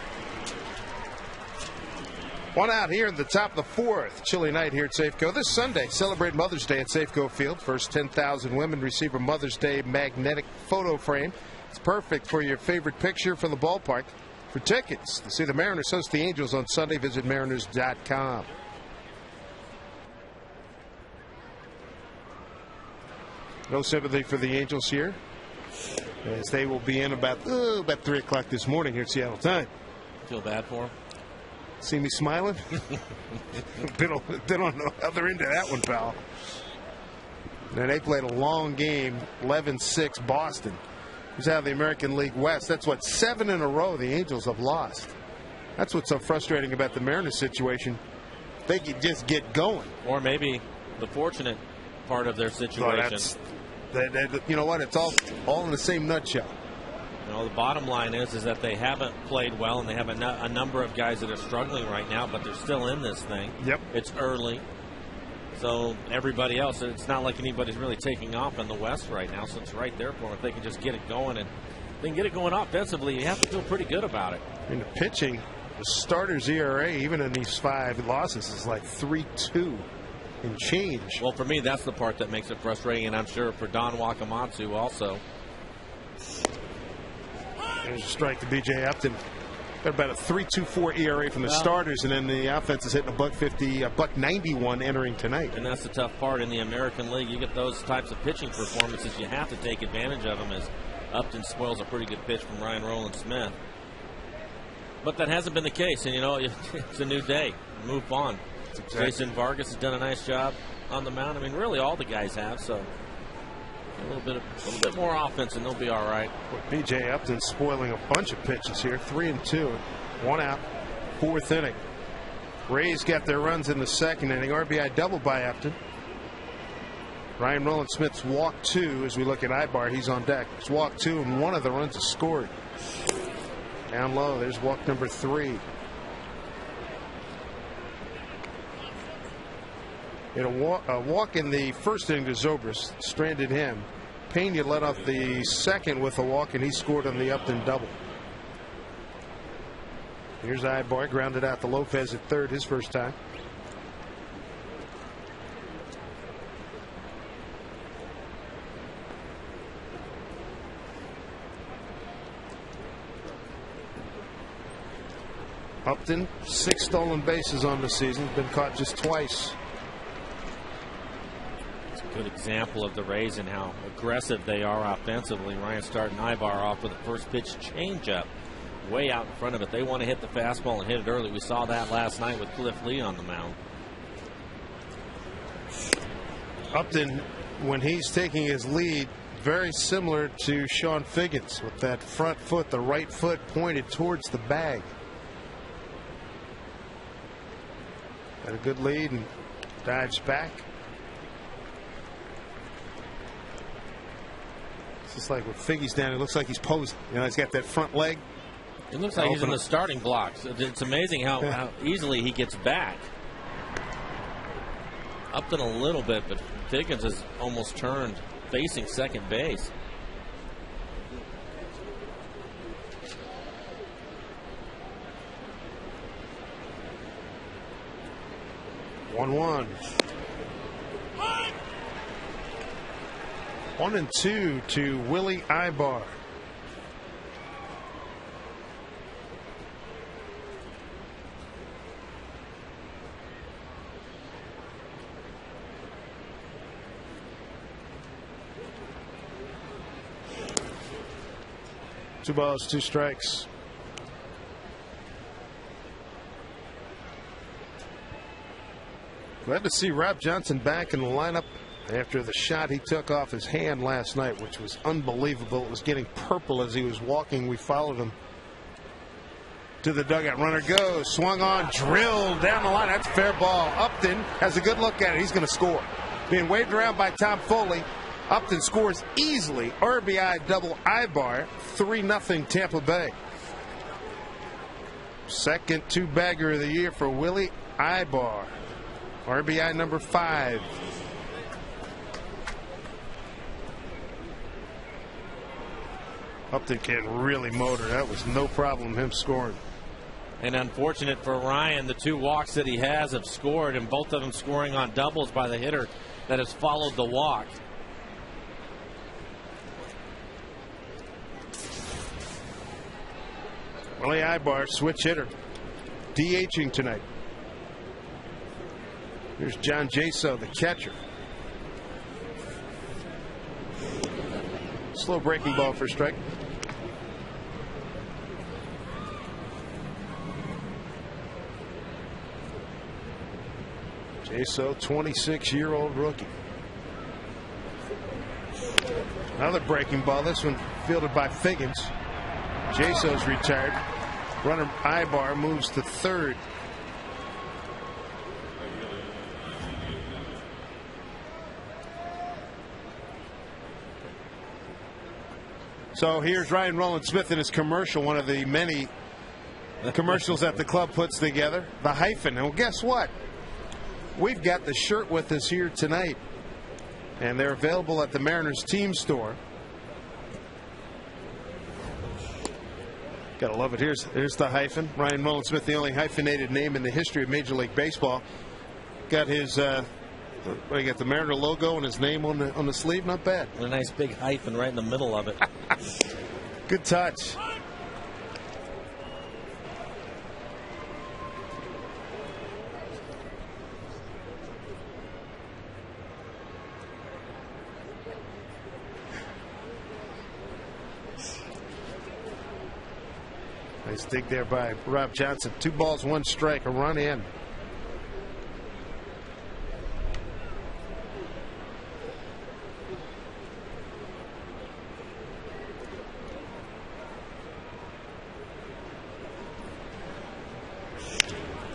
One out here in the top of the fourth. Chilly night here at Safeco. This Sunday, celebrate Mother's Day at Safeco Field. First 10,000 women receive a Mother's Day magnetic photo frame. It's perfect for your favorite picture from the ballpark. For tickets to see the Mariners host the Angels on Sunday, visit mariners.com. No sympathy for the Angels here, as they will be in about 3 o'clock this morning here at Seattle time. Feel bad for them. See me smiling? they don't know how they're into that one, pal. Now, they played a long game, 11-6 Boston. Who's out of the American League West. That's what, 7 in a row the Angels have lost. That's what's so frustrating about the Mariners situation. They could just get going. Or maybe the fortunate part of their situation. You know what? It's all in the same nutshell. You know, the bottom line is that they haven't played well, and they have a number of guys that are struggling right now, but they're still in this thing. Yep. It's early. So everybody else, it's not like anybody's really taking off in the West right now, so it's right there for them. If they can just get it going, and they can get it going offensively, you have to feel pretty good about it. In the pitching, the starters ERA, even in these 5 losses, is like 3.2 and change. Well, for me, that's the part that makes it frustrating, and I'm sure for Don Wakamatsu also. There's a strike to B.J. Upton. Got about a 3.24 ERA from the starters, and then the offense is hitting a .50, a .91 entering tonight. And that's the tough part in the American League. You get those types of pitching performances, you have to take advantage of them, as Upton spoils a pretty good pitch from Ryan Rowland-Smith. But that hasn't been the case, and you know, it's a new day. Move on. Exactly. Jason Vargas has done a nice job on the mound. I mean, really all the guys have, so a little bit more offense and they'll be all right. B.J. Upton spoiling a bunch of pitches here. 3-2, 1 out, 4th inning. Rays got their runs in the 2nd inning. RBI double by Upton. Ryan Rowland-Smith's walk 2. As we look at Ibar, he's on deck. It's walk 2, and one of the runs is scored. Down low, there's walk number 3. A walk in the 1st inning to Zobrist, stranded him. Pena led off the 2nd with a walk, and he scored on the Upton double. Here's Ibar, grounded out to Lopez at 3rd, his first time. Upton, 6 stolen bases on the season, been caught just twice. Good example of the Rays and how aggressive they are offensively. Ryan starting Ibar off with a first pitch changeup way out in front of it. They want to hit the fastball and hit it early. We saw that last night with Cliff Lee on the mound. Upton, when he's taking his lead, very similar to Sean Figgins with that front foot, the right foot pointed towards the bag. Got a good lead and dives back. Just like with Figgy's down, it looks like he's posing. You know, he's got that front leg. It looks like he's in the starting blocks. It's amazing how easily he gets back. Upton a little bit, but Figgins has almost turned facing second base. 1-2 to Willie Ibar. Two balls, two strikes. Glad to see Rob Johnson back in the lineup after the shot he took off his hand last night, which was unbelievable. It was getting purple as he was walking. We followed him to the dugout. Runner goes, swung on, drilled down the line. That's a fair ball. Upton has a good look at it. He's going to score. Being waved around by Tom Foley. Upton scores easily. RBI double Ibar. 3-0 Tampa Bay. Second two-bagger of the year for Willie Ibar. RBI number 5. Upton can really motor. That was no problem him scoring. And unfortunate for Ryan, the 2 walks that he has have scored, and both of them scoring on doubles by the hitter that has followed the walk. Willie Ibar, switch hitter, DHing tonight. Here's John Jaso, the catcher. Slow breaking ball for strike. Jaso, 26-year-old rookie. Another breaking ball. This one fielded by Figgins. Jaso's retired. Runner Ibar moves to third. So here's Ryan Rowland-Smith in his commercial, one of the many commercials that the club puts together. The hyphen. And well, guess what? We've got the shirt with us here tonight. And they're available at the Mariners team store. Gotta love it. Here's the hyphen. Ryan Rowland-Smith, the only hyphenated name in the history of Major League Baseball. Got his he got the Mariner logo and his name on the sleeve. Not bad. And a nice big hyphen right in the middle of it. Good touch. Nice dig there by Rob Johnson. 2 balls, 1 strike, a run in.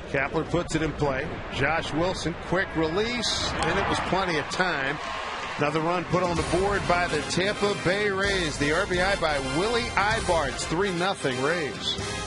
Kapler puts it in play. Josh Wilson, quick release, and it was plenty of time. Another run put on the board by the Tampa Bay Rays. The RBI by Willie Ibar. It's 3-0 Rays.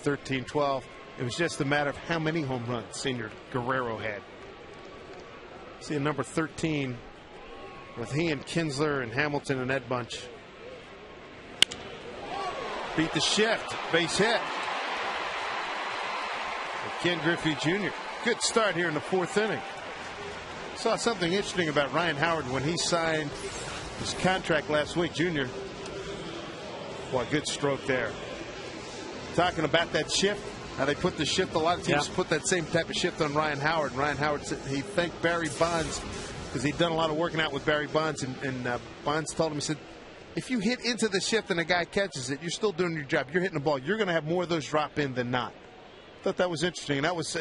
13-12. It was just a matter of how many home runs Senior Guerrero had. See, number 13 with he and Kinsler and Hamilton and that bunch. Beat the shift. Base hit. Ken Griffey Jr. Good start here in the 4th inning. Saw something interesting about Ryan Howard when he signed his contract last week, Junior. Boy, good stroke there. Talking about that shift, how they put the shift. A lot of teams put that same type of shift on Ryan Howard. Ryan Howard said he thanked Barry Bonds because he'd done a lot of working out with Barry Bonds, and Bonds told him, he said, if you hit into the shift and a guy catches it, you're still doing your job. You're hitting the ball. You're going to have more of those drop in than not. Thought that was interesting. And that was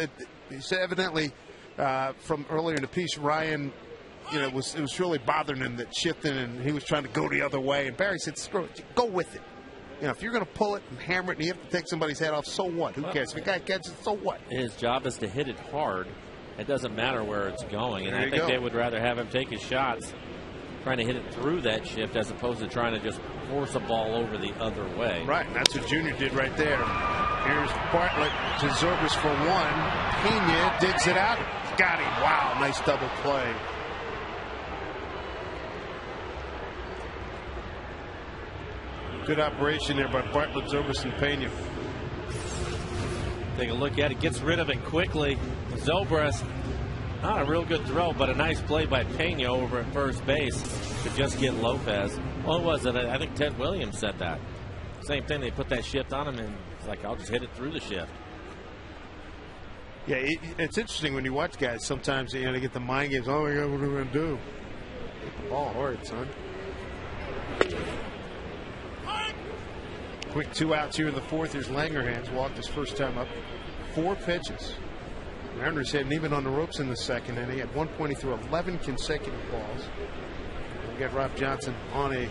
he said evidently from earlier in the piece, Ryan, it was really bothering him that shifting, and he was trying to go the other way. And Barry said, screw it, go with it. If you're going to pull it and hammer it and you have to take somebody's head off, so what? Who cares? If a guy catches it, so what? His job is to hit it hard. It doesn't matter where it's going. And I think they would rather have him take his shots trying to hit it through that shift as opposed to trying to just force a ball over the other way. Right, and that's what Junior did right there. Here's Bartlett to Zobrist for 1. Pena digs it out. Got him. Wow, nice double play. Good operation there by Bartlett, Zobrist, and Pena. Take a look at it. Gets rid of it quickly. Zobrist, not a real good throw, but a nice play by Pena over at first base to just get Lopez. What was it? I think Ted Williams said that. Same thing. They put that shift on him, and it's like, I'll just hit it through the shift. Yeah, it's interesting when you watch guys. Sometimes they get the mind games. Oh my God, what are we going to do? Hit the ball hard, son. Quick 2 outs here in the 4th. Here's Langerhans, walked his first time up. 4 pitches. Mariners hadn't even on the ropes in the 2nd inning. At one point, he threw 11 consecutive balls. We got Rob Johnson on a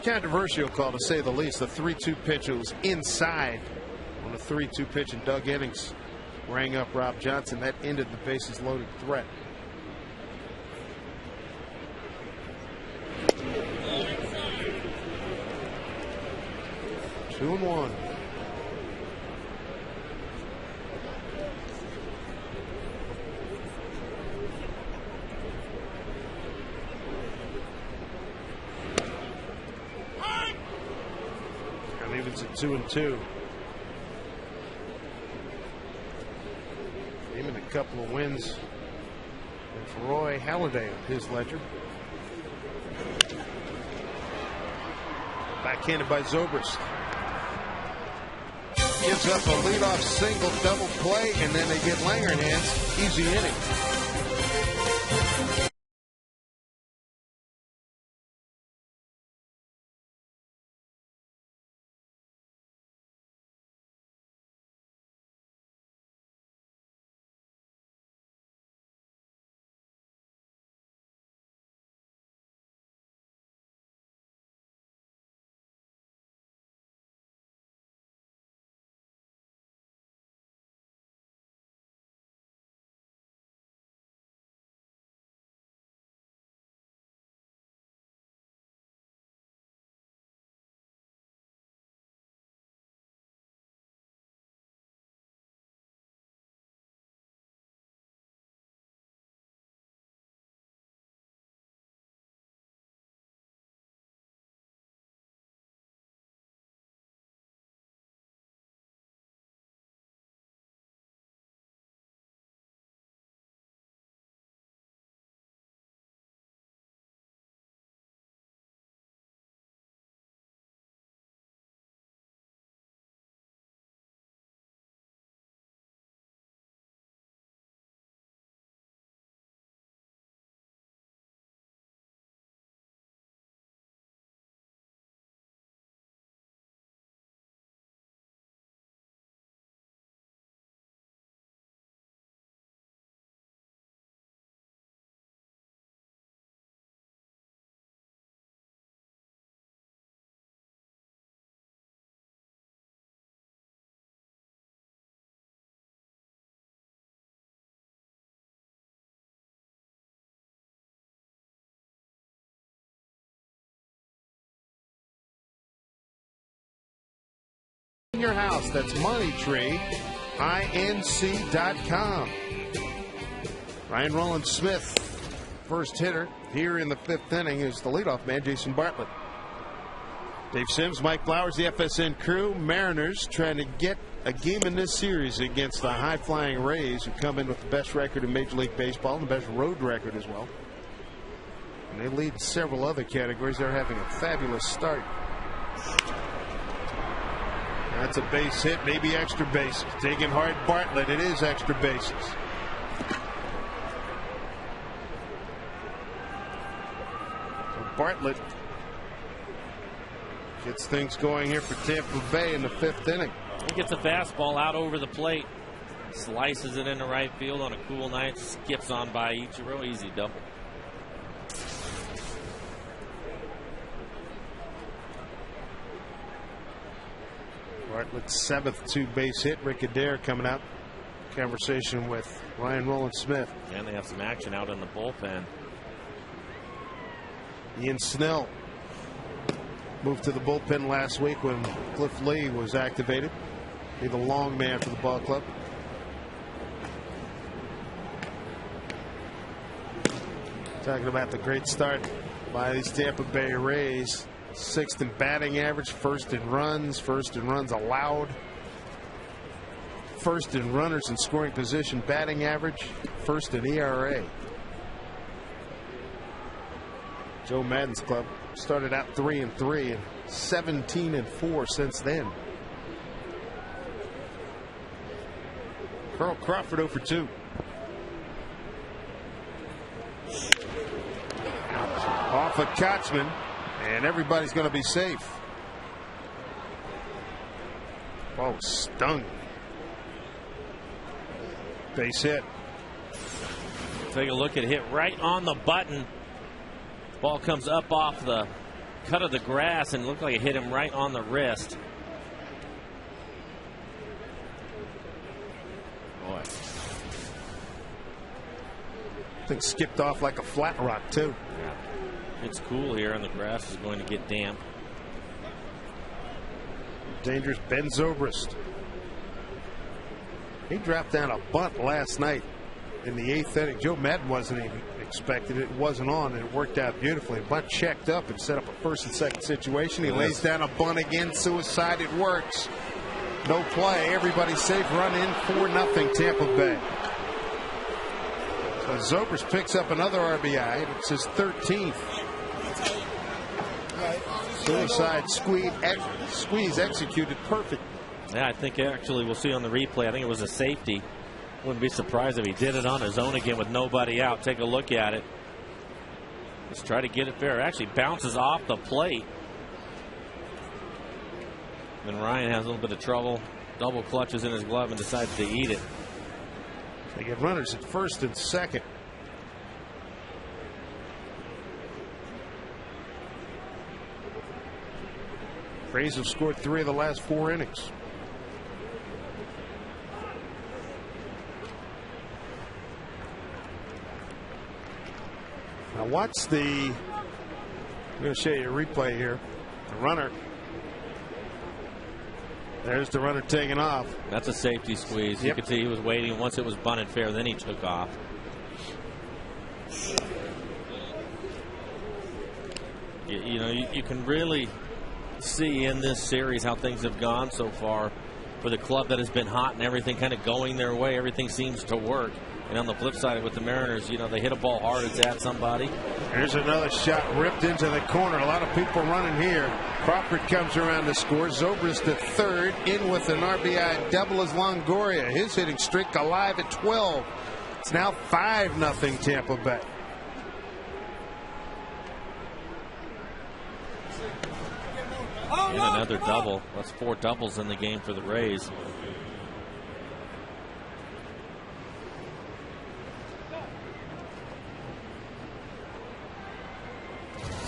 controversial call, to say the least. The 3-2 pitch, it was inside on a 3-2 pitch, and Doug Innings rang up Rob Johnson. That ended the bases loaded threat. Two and one. And evens at 2-2. Even a couple of wins. And for Roy Halladay on his ledger. Backhanded by Zobrist. Gives up a leadoff single, double play, and then they get Langerhans. Easy inning. your house. That's moneytree.inc.com. Ryan Roland Smith, first hitter here in the 5th inning, is the leadoff man, Jason Bartlett. Dave Sims, Mike Flowers, the FSN crew. Mariners trying to get a game in this series against the high-flying Rays, who come in with the best record in Major League Baseball and the best road record as well. And they lead several other categories. They're having a fabulous start. That's a base hit, maybe extra bases. Taking hard Bartlett. It is extra bases. So Bartlett gets things going here for Tampa Bay in the 5th inning. He gets a fastball out over the plate, slices it into right field on a cool night, skips on by Ichiro, easy double. Bartlett's 7th 2-base hit. Rick Adair coming out. Conversation with Ryan Roland Smith. And they have some action out in the bullpen. Ian Snell moved to the bullpen last week when Cliff Lee was activated. Be the long man for the ball club. Talking about the great start by these Tampa Bay Rays. 6th in batting average, 1st in runs, 1st in runs allowed, 1st in runners in scoring position batting average, 1st in ERA. Joe Madden's club started out 3-3 and 17-4 since then. Carl Crawford 0 for 2. Off of Kochman, and everybody's going to be safe. Oh, stung. Base hit. Take a look at it. Hit right on the button. Ball comes up off the cut of the grass and looked like it hit him right on the wrist. Boy. I think skipped off like a flat rock, too. Yeah. It's cool here, and the grass is going to get damp. Dangerous Ben Zobrist. He dropped down a bunt last night in the 8th inning. Joe Madden wasn't even expected. It wasn't on, and it worked out beautifully. Bunt checked up and set up a 1st and 2nd situation. He lays down a bunt again. Suicide. It works. No play. Everybody's safe. Run in 4-0 Tampa Bay. So Zobrist picks up another RBI. It's his 13th. Suicide squeeze executed perfect. Yeah, I think actually we'll see on the replay. I think it was a safety. Wouldn't be surprised if he did it on his own again with nobody out. Take a look at it. Let's try to get it fair. It actually bounces off the plate. Then Ryan has a little bit of trouble. Double clutches in his glove and decides to eat it. They get runners at 1st and 2nd. Rays have scored 3 of the last 4 innings. Now watch the, I'm going to show you a replay here. The runner. There's the runner taking off. That's a safety squeeze. You could see he was waiting. Once it was bunted fair, then he took off. You know, you can really see in this series how things have gone so far for the club that has been hot and everything kind of going their way. Everything seems to work. And on the flip side with the Mariners, you know, they hit a ball hard, it's at somebody. Here's another shot ripped into the corner. A lot of people running here. Crawford comes around to score. Zobrist at 3rd, in with an RBI double as Longoria. His hitting streak alive at 12. It's now 5-0 Tampa Bay. And another double. That's 4 doubles in the game for the Rays.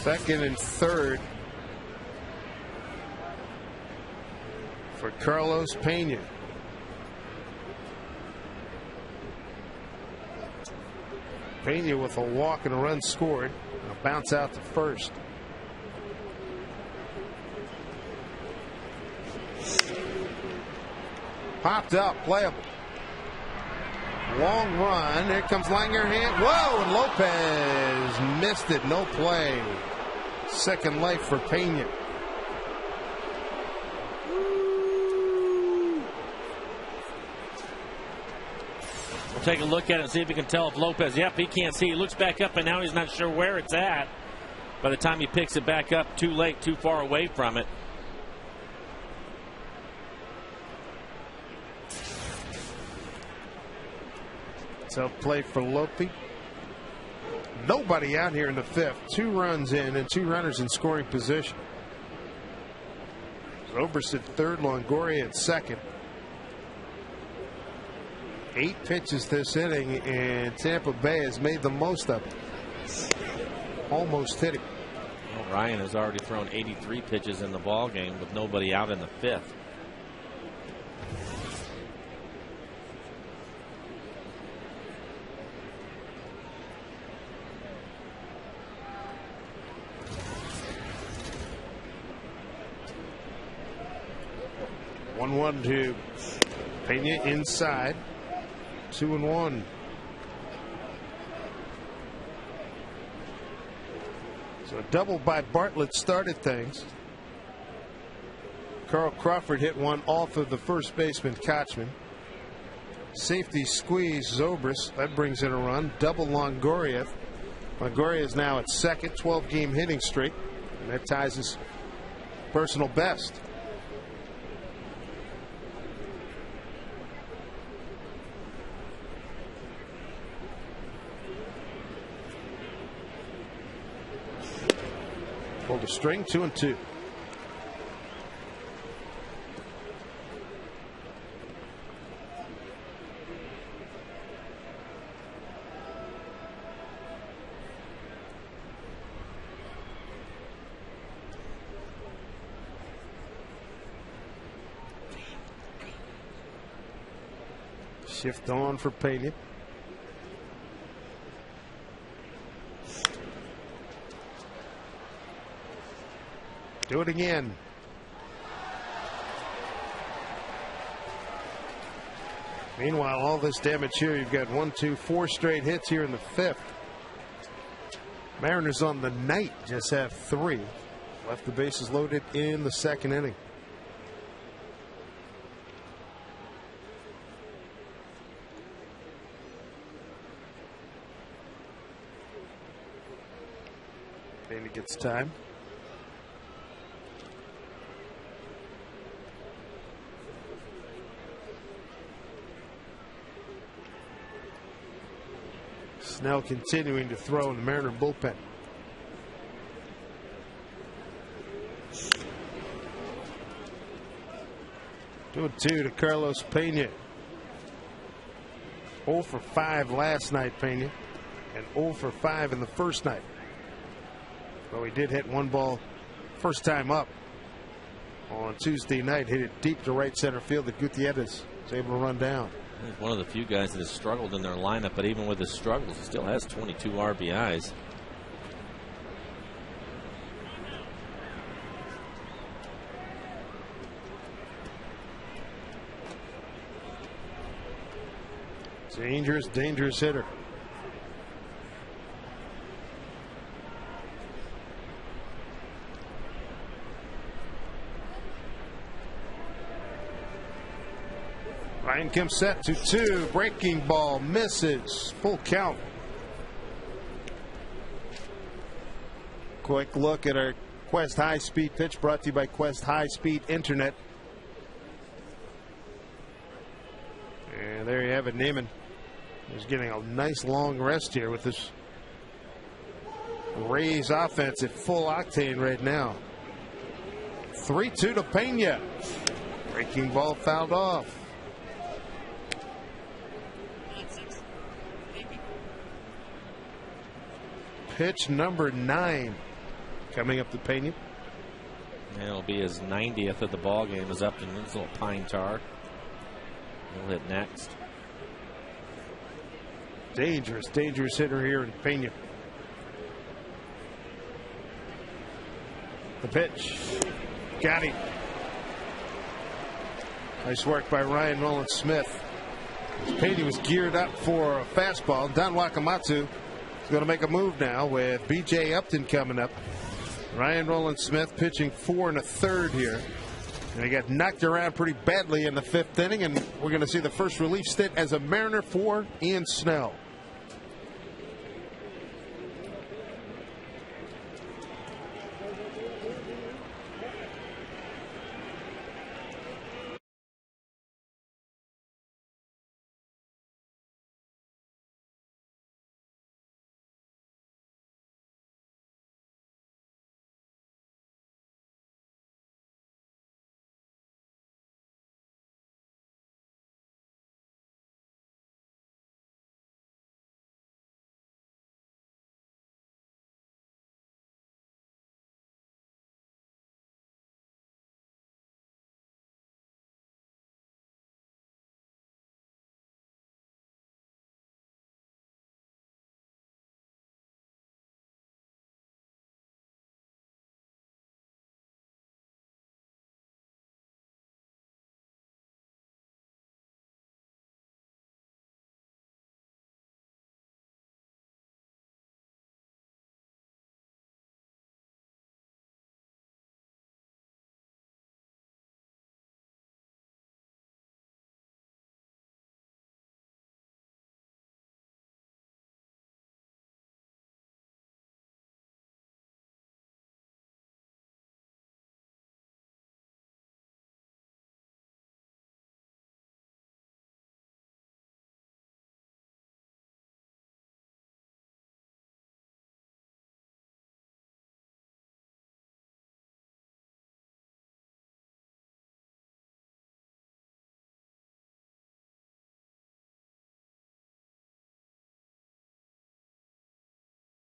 Second and 3rd for Carlos Pena. Pena with a walk and a run scored. And a bounce out to 1st. Popped up, playable. Long run. Here comes Langer. Whoa, and Lopez missed it. No play. Second life for Pena. We'll take a look at it and see if we can tell if Lopez, yep, he can't see. He looks back up, and now he's not sure where it's at. By the time he picks it back up, too late, too far away from it. Tough play for Lope. Nobody out here in the fifth. 2 runs in and 2 runners in scoring position. Zobrist at third, Longoria at second. 8 pitches this inning, and Tampa Bay has made the most of it. Almost hit it. Well, Ryan has already thrown 83 pitches in the ball game with nobody out in the fifth. One to Pena inside. 2-1. So a double by Bartlett started things. Carl Crawford hit one off of the first baseman Kochman. Safety squeeze Zobrist. That brings in a run. Double Longoria. Longoria is now at second, 12-game hitting streak. And that ties his personal best. Pulled a string, 2-2. Shift on for Pena. Do it again. Meanwhile, all this damage here, you've got 1, 2, 4 straight hits here in the fifth. Mariners on the night just have 3. Left the bases loaded in the second inning. Pena gets time. Snell continuing to throw in the Mariner bullpen. Two to Carlos Pena. 0 for 5 last night, Pena, and 0 for 5 in the first night. Well, he did hit one ball first time up on Tuesday night. Hit it deep to right center field that Gutierrez was able to run down. He's one of the few guys that has struggled in their lineup, but even with his struggles, he still has 22 RBIs. Dangerous hitter. Ryan Kemp set to 2. Breaking ball misses. Full count. Quick look at our Quest High Speed pitch brought to you by Quest High Speed Internet. And there you have it. Neiman is getting a nice long rest here with this Rays offense at full octane right now. 3-2 to Pena. Breaking ball fouled off. Pitch number 9 coming up to Pena. And it'll be his 90th of the ball game. Is up in this little pine tar. He'll hit next. Dangerous hitter here in Pena. The pitch. Got him. Nice work by Ryan Rowland-Smith. Patey was geared up for a fastball. Don Wakamatsu is going to make a move now with B.J. Upton coming up. Ryan Rowland-Smith pitching 4 1/3 here. And he got knocked around pretty badly in the 5th inning, and we're going to see the first relief stint as a Mariner for Ian Snell.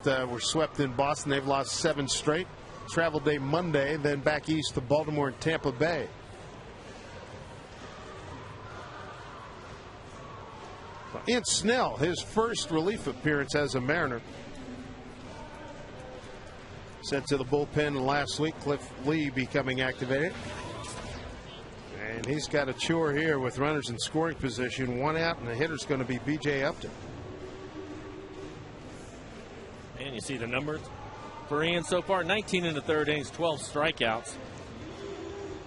Were swept in Boston. They've lost 7 straight. Travel day Monday, then back east to Baltimore and Tampa Bay. Ian Snell, his first relief appearance as a Mariner. Sent to the bullpen last week. Cliff Lee becoming activated. And he's got a chore here with runners in scoring position. 1 out, and the hitter's going to be B.J. Upton. And you see the numbers for Ian so far: 19 in the 3rd innings, 12 strikeouts.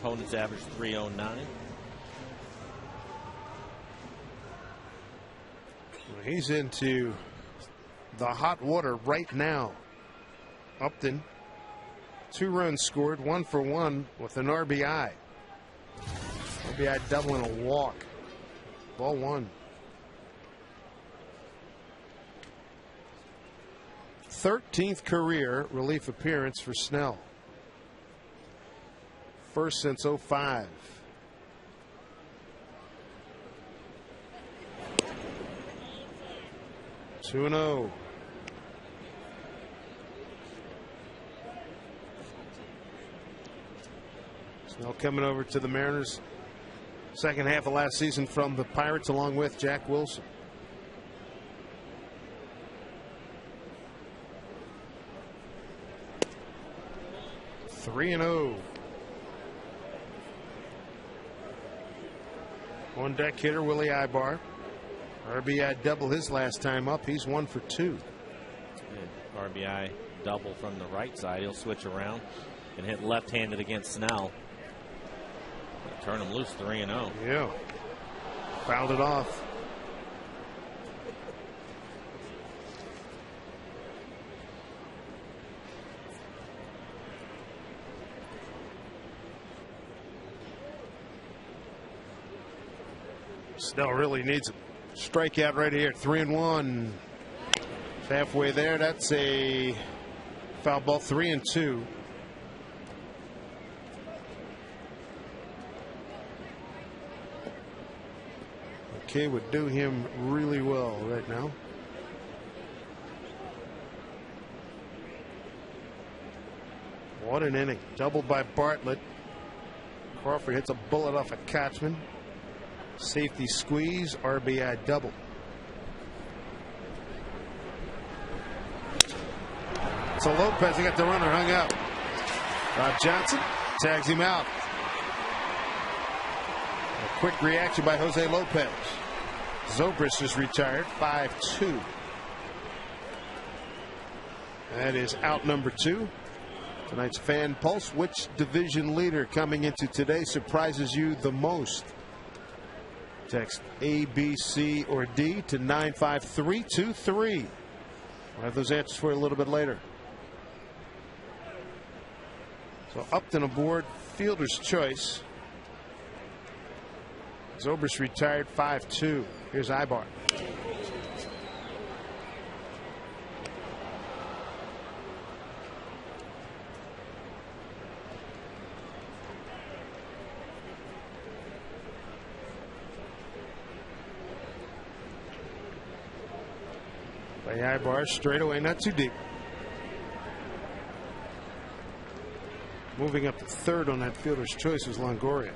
Opponents average 309. He's into the hot water right now. Upton, 2 runs scored, 1 for 1 with an RBI. RBI double and a walk. Ball 1. 13th career relief appearance for Snell. First since 05. Two 2-0. Snell coming over to the Mariners second half of last season from the Pirates along with Jack Wilson. Three 3-0. On deck hitter Willie Ibar. RBI double his last time up. He's 1 for 2. RBI double from the right side. He'll switch around and hit left-handed against Snell. Turn him loose. 3-0. Yeah. Fouled it off. Snell really needs a strikeout right here. 3-1. Halfway there. That's a foul ball. 3-2. Okay, would do him really well right now. What an inning. Doubled by Bartlett. Crawford hits a bullet off a Kotchman. Safety squeeze, RBI double. So Lopez, he got the runner hung up. Rob Johnson tags him out. A quick reaction by Jose Lopez. Zobrist is retired, 5-2. That is out number 2. Tonight's Fan Pulse. Which division leader coming into today surprises you the most? Text A, B, C, or D to 95323. We'll have those answers for you a little bit later. So Upton aboard, fielder's choice. Zobrist retired, 5-2. Here's Ibar. By Ibar, straight away, not too deep. Moving up to third on that fielder's choice is Longoria.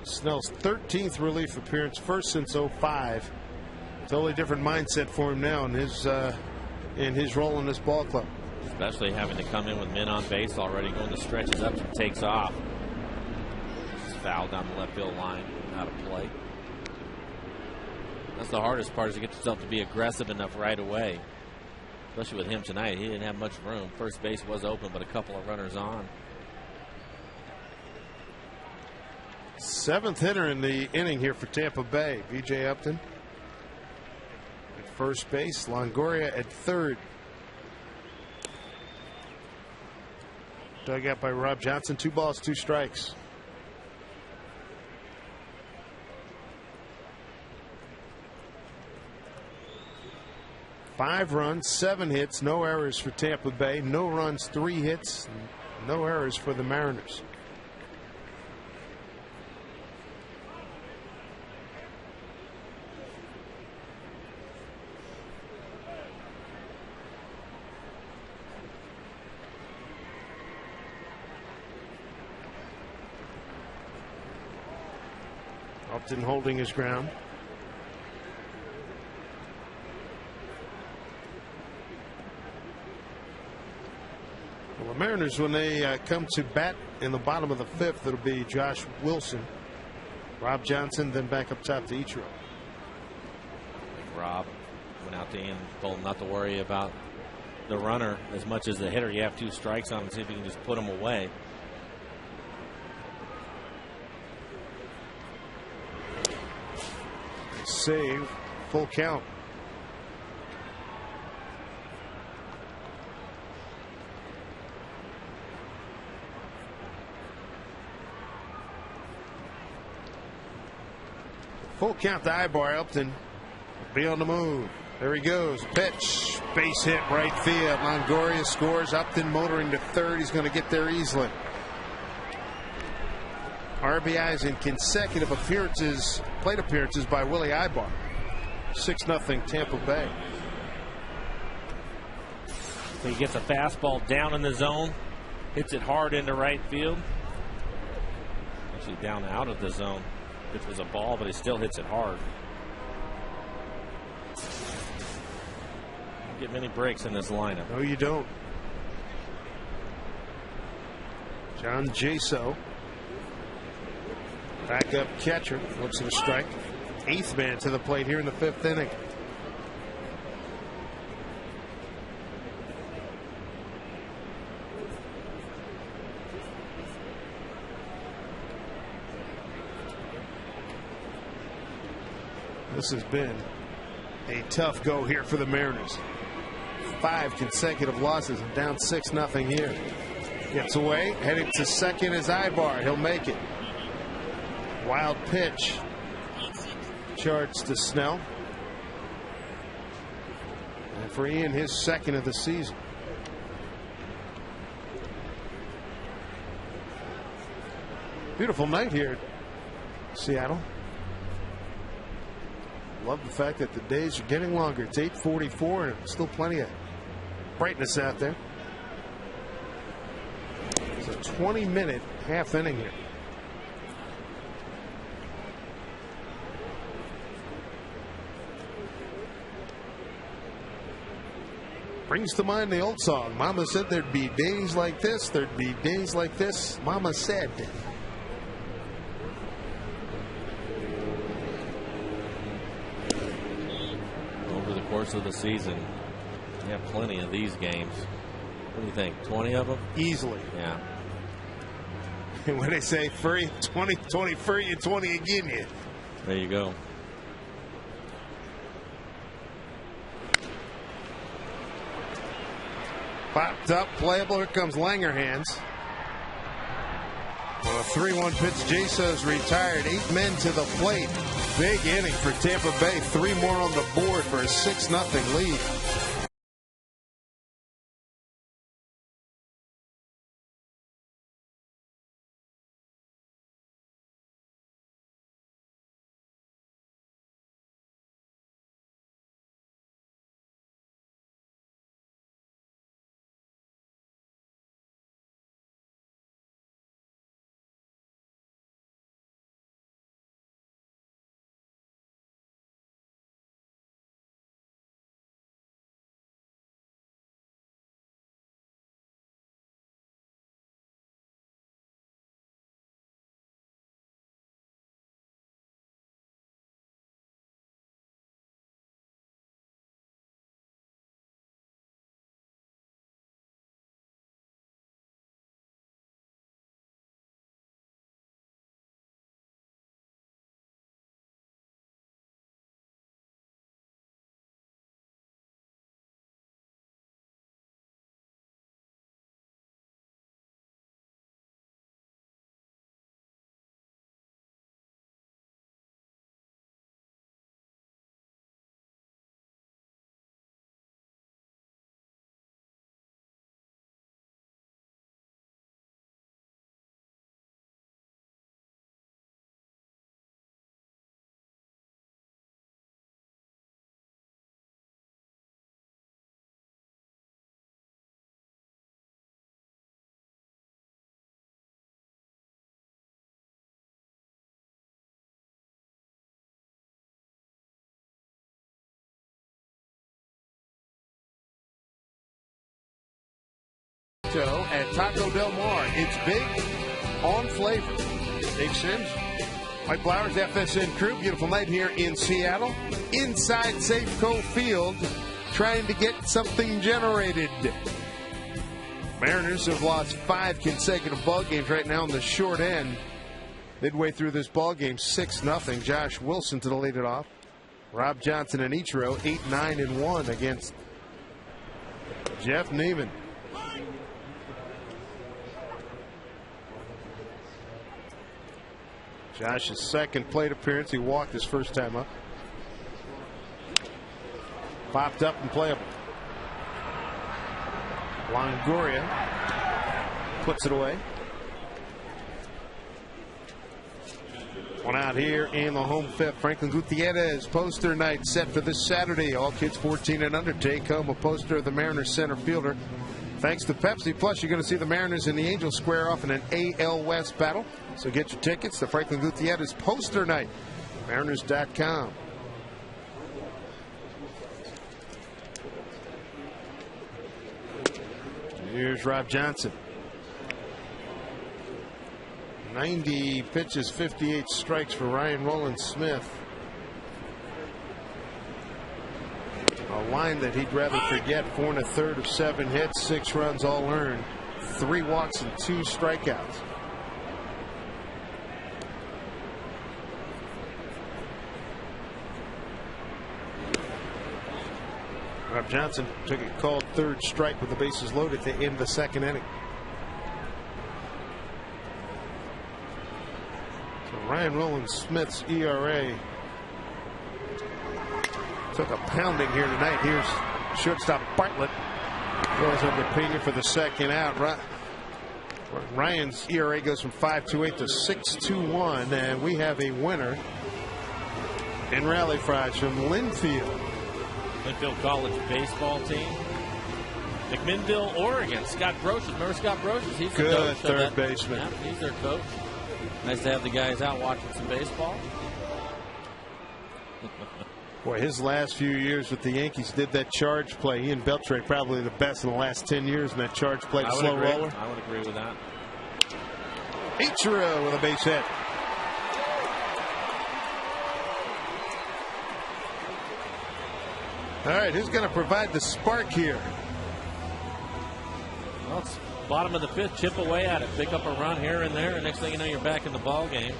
Snell's 13th relief appearance, first since 05. Totally different mindset for him now in his role in this ball club. Especially having to come in with men on base already, going the stretches up and takes off. Just foul down the left field line, out of play. That's the hardest part, is to get yourself to be aggressive enough right away. Especially with him tonight, he didn't have much room. First base was open, but a couple of runners on. 7th hitter in the inning here for Tampa Bay. B.J. Upton at first base. Longoria at third. Dug out by Rob Johnson. 2 balls, 2 strikes. Five runs, 7 hits, no errors for Tampa Bay. No runs, 3 hits, no errors for the Mariners. Upton holding his ground. Well, the Mariners, when they come to bat in the bottom of the 5th, it'll be Josh Wilson, Rob Johnson, then back up top to Ichiro. Rob went out to Ian, told him not to worry about the runner as much as the hitter. You have 2 strikes on him, see if you can just put him away. Save, full count. Full count to Ibar. Upton will be on the move. There he goes. Pitch. Base hit right field. Longoria scores. Upton motoring to third. He's going to get there easily. RBIs in consecutive appearances, plate appearances by Willie Ibar. 6-0 Tampa Bay. He gets a fastball down in the zone, hits it hard into right field. Actually down out of the zone. It was a ball, but he still hits it hard. Don't get many breaks in this lineup. No, you don't. John Jaso, backup catcher, looks at a strike. 8th man to the plate here in the 5th inning. This has been a tough go here for the Mariners. 5 consecutive losses and down 6-0 here. Gets away, heading to second is Ibar. He'll make it. Wild pitch. Charge to Snell. And for Ian, his 2nd of the season. Beautiful night here in Seattle. Love the fact that the days are getting longer. It's 8:44 and still plenty of brightness out there. It's a 20-minute half inning here. Brings to mind the old song. Mama said there'd be days like this, there'd be days like this. Mama said. Over the course of the season, you have plenty of these games. What do you think? 20 of them? Easily. Yeah. And when they say furry, 20, 20 furry, 20 again, yeah. There you go. Popped up, playable. Here comes Langerhans. Well, a 3-1 pitch. Jaso's retired. 8 men to the plate. Big inning for Tampa Bay. 3 more on the board for a 6-0 lead. At Taco Del Mar. It's big on flavor. Dave Sims, Mike Flowers, FSN crew. Beautiful night here in Seattle. Inside Safeco Field, trying to get something generated. Mariners have lost 5 consecutive ball games right now on the short end. Midway through this ball game, 6-0. Josh Wilson to lead it off. Rob Johnson and Ichiro, 8-9-1 against Jeff Neiman. Josh's second plate appearance. He walked his first time up. Popped up and playable. Longoria puts it away. One out here in the home fifth. Franklin Gutierrez poster night set for this Saturday. All kids 14 and under take home a poster of the Mariners center fielder. Thanks to Pepsi. Plus, you're going to see the Mariners and the Angels square off in an AL West battle. So get your tickets to Franklin Gutierrez poster night. Mariners.com. Here's Rob Johnson. 90 pitches, 58 strikes for Ryan Rowland-Smith. A line that he'd rather forget. 4 1/3 of 7 hits, 6 runs all earned, 3 walks and 2 strikeouts. Rob Johnson took a called third strike with the bases loaded to end the second inning. So Ryan Rowland-Smith's ERA took a pounding here tonight. Here's shortstop Bartlett. Throws over Pena for the second out. Ryan's ERA goes from 5.28 to 6.21, and we have a winner in Rally Fries from Linfield. Linfield College baseball team. McMinnville, Oregon. Scott Brocious. Remember Scott Brocious? He's the good coach. third baseman. Yeah, he's their coach. Nice to have the guys out watching some baseball. Boy, his last few years with the Yankees did that charge play. He and Beltre probably the best in the last 10 years in that charge play to slow roller. I would agree with that. Ichiro with a base hit. All right, who's going to provide the spark here? Well, it's bottom of the fifth, chip away at it, pick up a run here and there, and next thing you know, you're back in the ball game.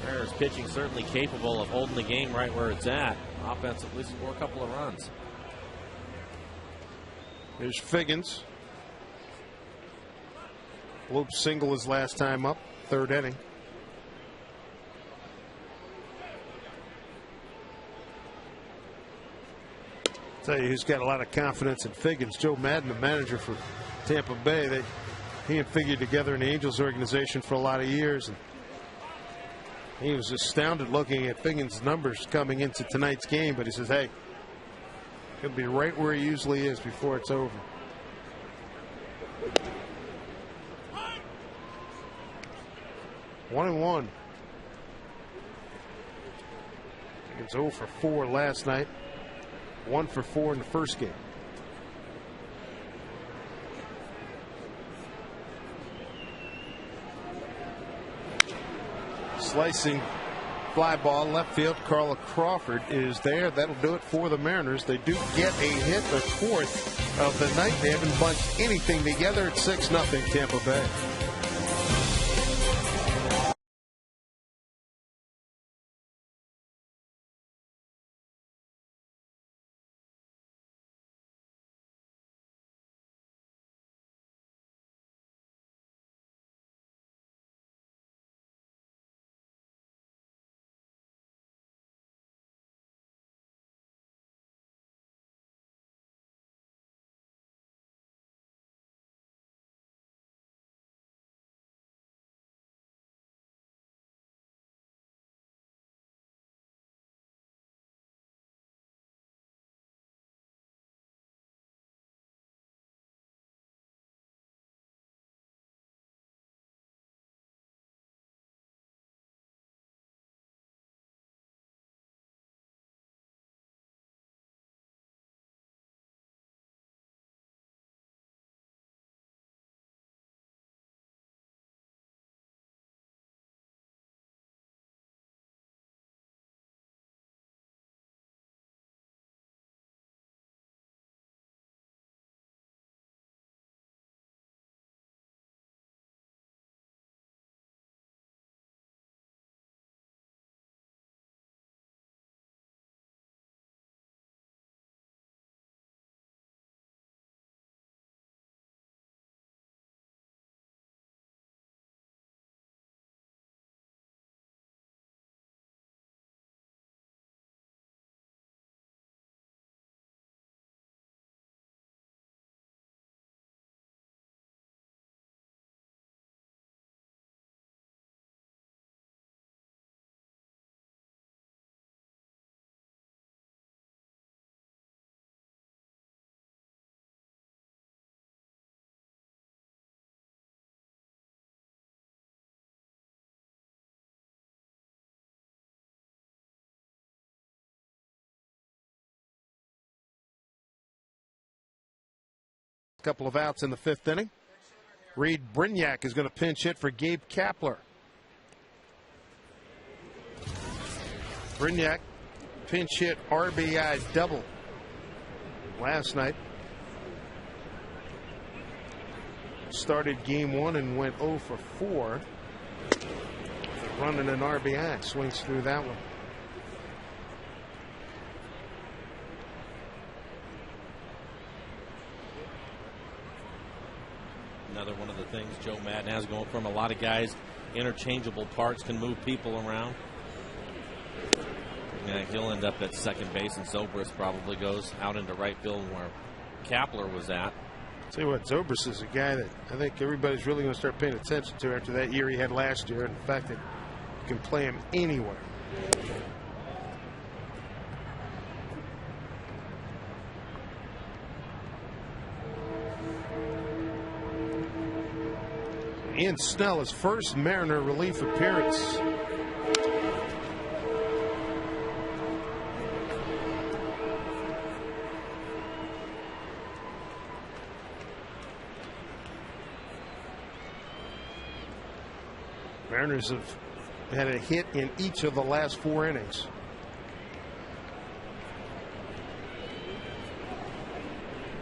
Mariners pitching certainly capable of holding the game right where it's at. Offense at least score a couple of runs. Here's Figgins. Bloop single his last time up, third inning. Tell you who's got a lot of confidence in Figgins. Joe Madden, the manager for Tampa Bay. He and Figgy together in the Angels organization for a lot of years. And he was astounded looking at Figgins' numbers coming into tonight's game, but he says, hey, he'll be right where he usually is before it's over. One and one. Figgins 0 for 4 last night. 1 for 4 in the first game. Slicing fly ball left field. Carla Crawford is there. That'll do it for the Mariners. They do get a hit, the fourth of the night. They haven't bunched anything together. It's 6-0 Tampa Bay. Couple of outs in the fifth inning. Reed Brignac is going to pinch hit for Gabe Kapler. Brignac pinch hit RBI double last night. Started game 1 and went 0 for 4. Running an RBI, swings through that one. Another one of the things Joe Madden has going for him. A lot of guys, interchangeable parts, can move people around. Yeah, he'll end up at second base, and Zobrist probably goes out into right field where Kapler was at. Tell you what, Zobrist is a guy that I think everybody's really going to start paying attention to after that year he had last year, and the fact that you can play him anywhere. Ian Snell, his first Mariner relief appearance. Mariners have had a hit in each of the last 4 innings.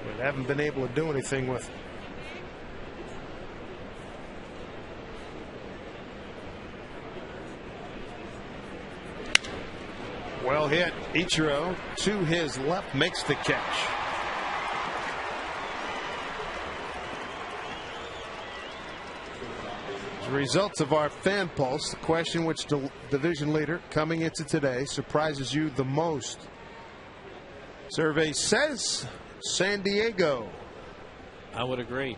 But haven't been able to do anything with it. Well hit. Ichiro to his left makes the catch. As a result of our fan pulse, the question: which division leader coming into today surprises you the most? Survey says San Diego. I would agree.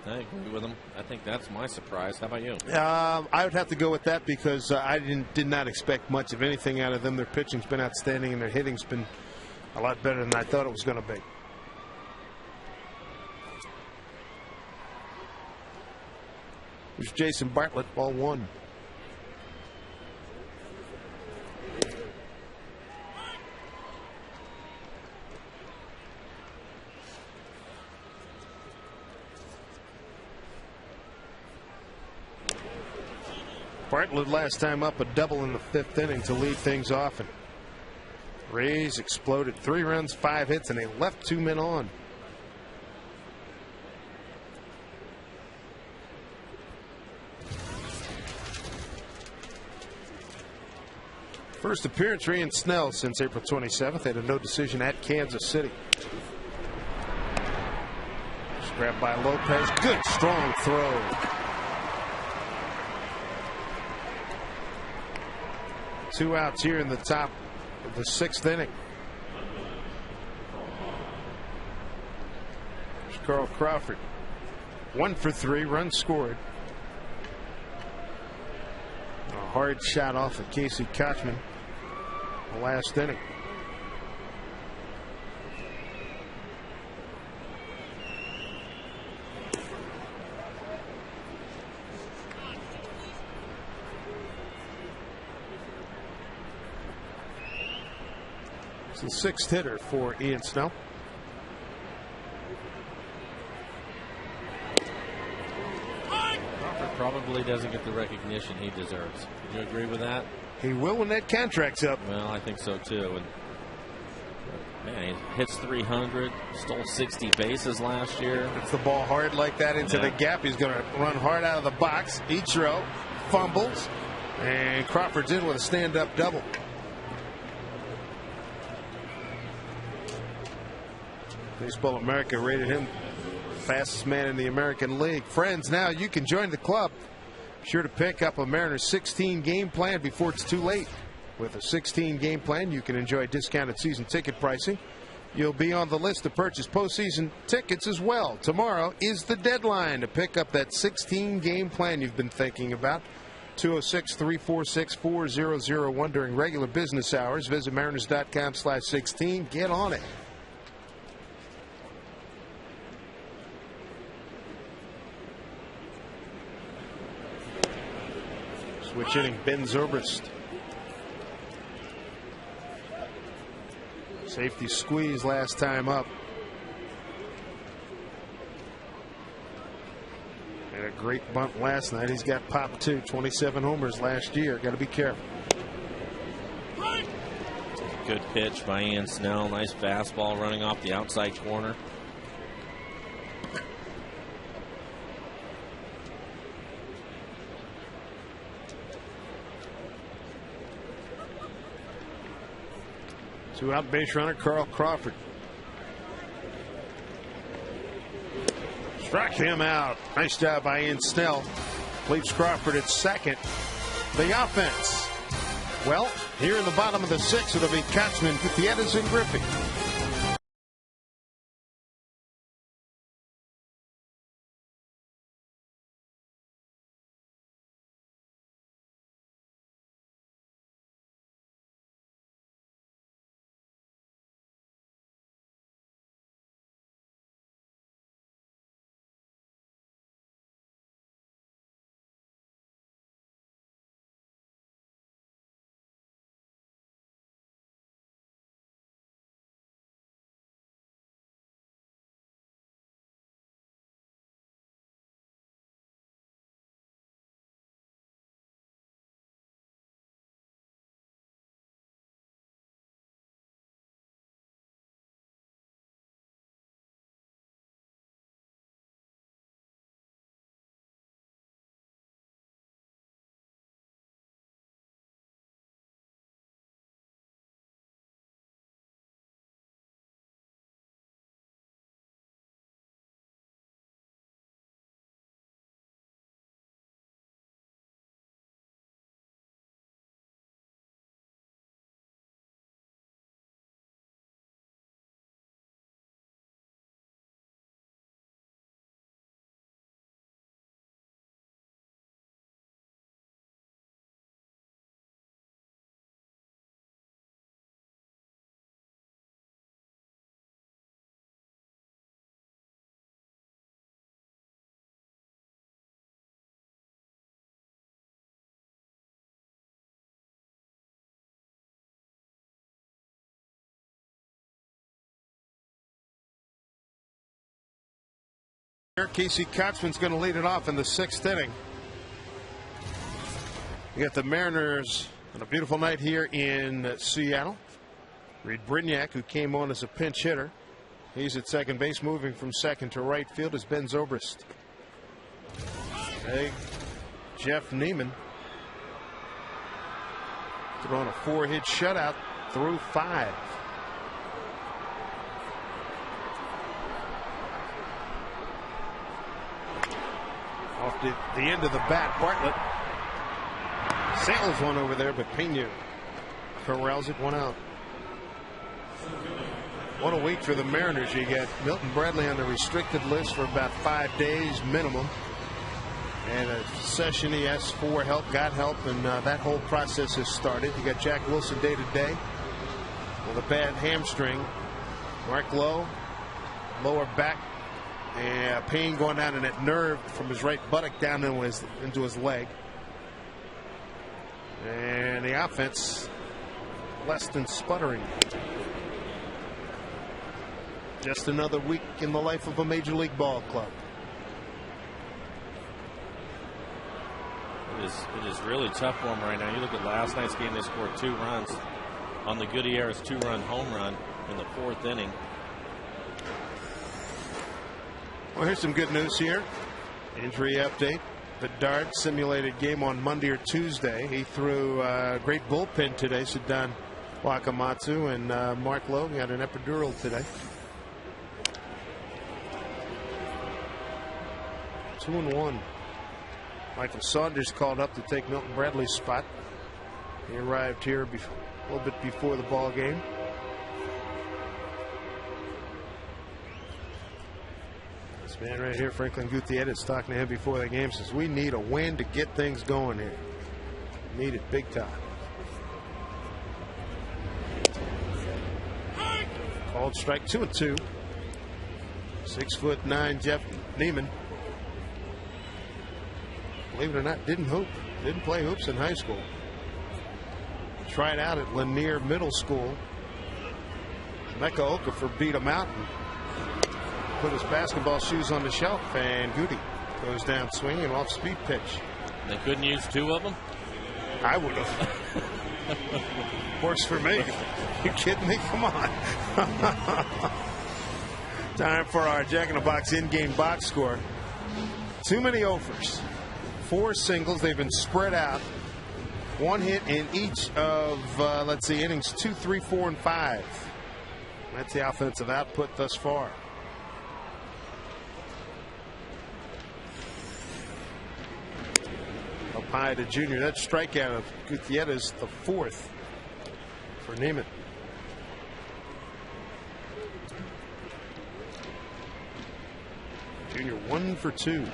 I agree with him. I think that's my surprise. How about you? I would have to go with that because I did not expect much of anything out of them. Their pitching's been outstanding and their hitting's been a lot better than I thought it was going to be. Here's Jason Bartlett, ball 1. Bartlett last time up a double in the 5th inning to lead things off, and Rays exploded. 3 runs, 5 hits, and they left 2 men on. First appearance for Ian Snell since April 27th. Had a no decision at Kansas City. Just grabbed by Lopez. Good strong throw. Two outs here in the top of the 6th inning. There's Carl Crawford. 1 for 3, runs scored. A hard shot off of Casey Kochman the last inning. It's the 6th hitter for Ian Snell. Crawford probably doesn't get the recognition he deserves. Do you agree with that? He will when that contract's up. Well, I think so too. And man, he hits 300, stole 60 bases last year. Hits the ball hard like that into the gap. He's going to run hard out of the box. Ichiro fumbles, and Crawford's in with a stand-up double. Baseball America rated him fastest man in the American League. Friends, now you can join the club. Be sure to pick up a Mariners 16 game plan before it's too late. With a 16 game plan, you can enjoy discounted season ticket pricing. You'll be on the list to purchase postseason tickets as well. Tomorrow is the deadline to pick up that 16 game plan you've been thinking about. 206-346-4001 during regular business hours. Visit mariners.com/16. Get on it. Switch inning, Ben Zobrist. Safety squeeze last time up. Had a great bunt last night. He's got popped too. 27 homers last year. Got to be careful. Good pitch by Ian Snell. Nice fastball running off the outside corner. Two-out base runner, Carl Crawford. Struck him out. Nice job by Ian Snell. Leaves Crawford at second. The offense. Well, here in the bottom of the 6th, it'll be Kochman, Gutierrez, and Griffey. Casey Kotzman's going to lead it off in the 6th inning. You got the Mariners on a beautiful night here in Seattle. Reed Brignac, who came on as a pinch hitter. He's at second base. Moving from second to right field is Ben Zobrist. Hey, Jeff Neiman throwing a 4-hit shutout through 5. Off the end of the bat, Bartlett sails one over there, but Pena corrals it, 1 out. What a week for the Mariners. You got Milton Bradley on the restricted list for about 5 days minimum. And a session he asked for help, got help, and that whole process has started. You got Jack Wilson day to day with a bad hamstring. Mark Lowe, lower back, and pain going down in that nerve from his right buttock down into his leg. And the offense less than sputtering. Just another week in the life of a major league ball club. It is really tough for them right now. You look at last night's game, they scored 2 runs on the Gutierrez 2-run home run in the 4th inning. Well, here's some good news here. Injury update. Bedard simulated game on Monday or Tuesday. He threw a great bullpen today. Sudan Wakamatsu and Mark Lowe got an epidural today. 2-1. Michael Saunders called up to take Milton Bradley's spot. He arrived here a little bit before the ball game. This man right here, Franklin Gutierrez, talking to him before the game, says we need a win to get things going here. Need it big time. Called strike 2-2. 6'9" Jeff Neiman. Believe it or not, didn't play hoops in high school. Tried out at Lanier Middle School. Mecca Okafor beat him out and put his basketball shoes on the shelf, and Goody goes down swinging off speed pitch. They couldn't use 2 of them? I would have. Works for me. You kidding me? Come on. Time for our Jack in the Box in-game box score. Too many offers. 4 singles. They've been spread out. 1 hit in each of, let's see, innings 2, 3, 4, and 5. That's the offensive output thus far. Up high to Junior. That strikeout of Gutierrez, the 4th for Neiman. Junior 1 for 2.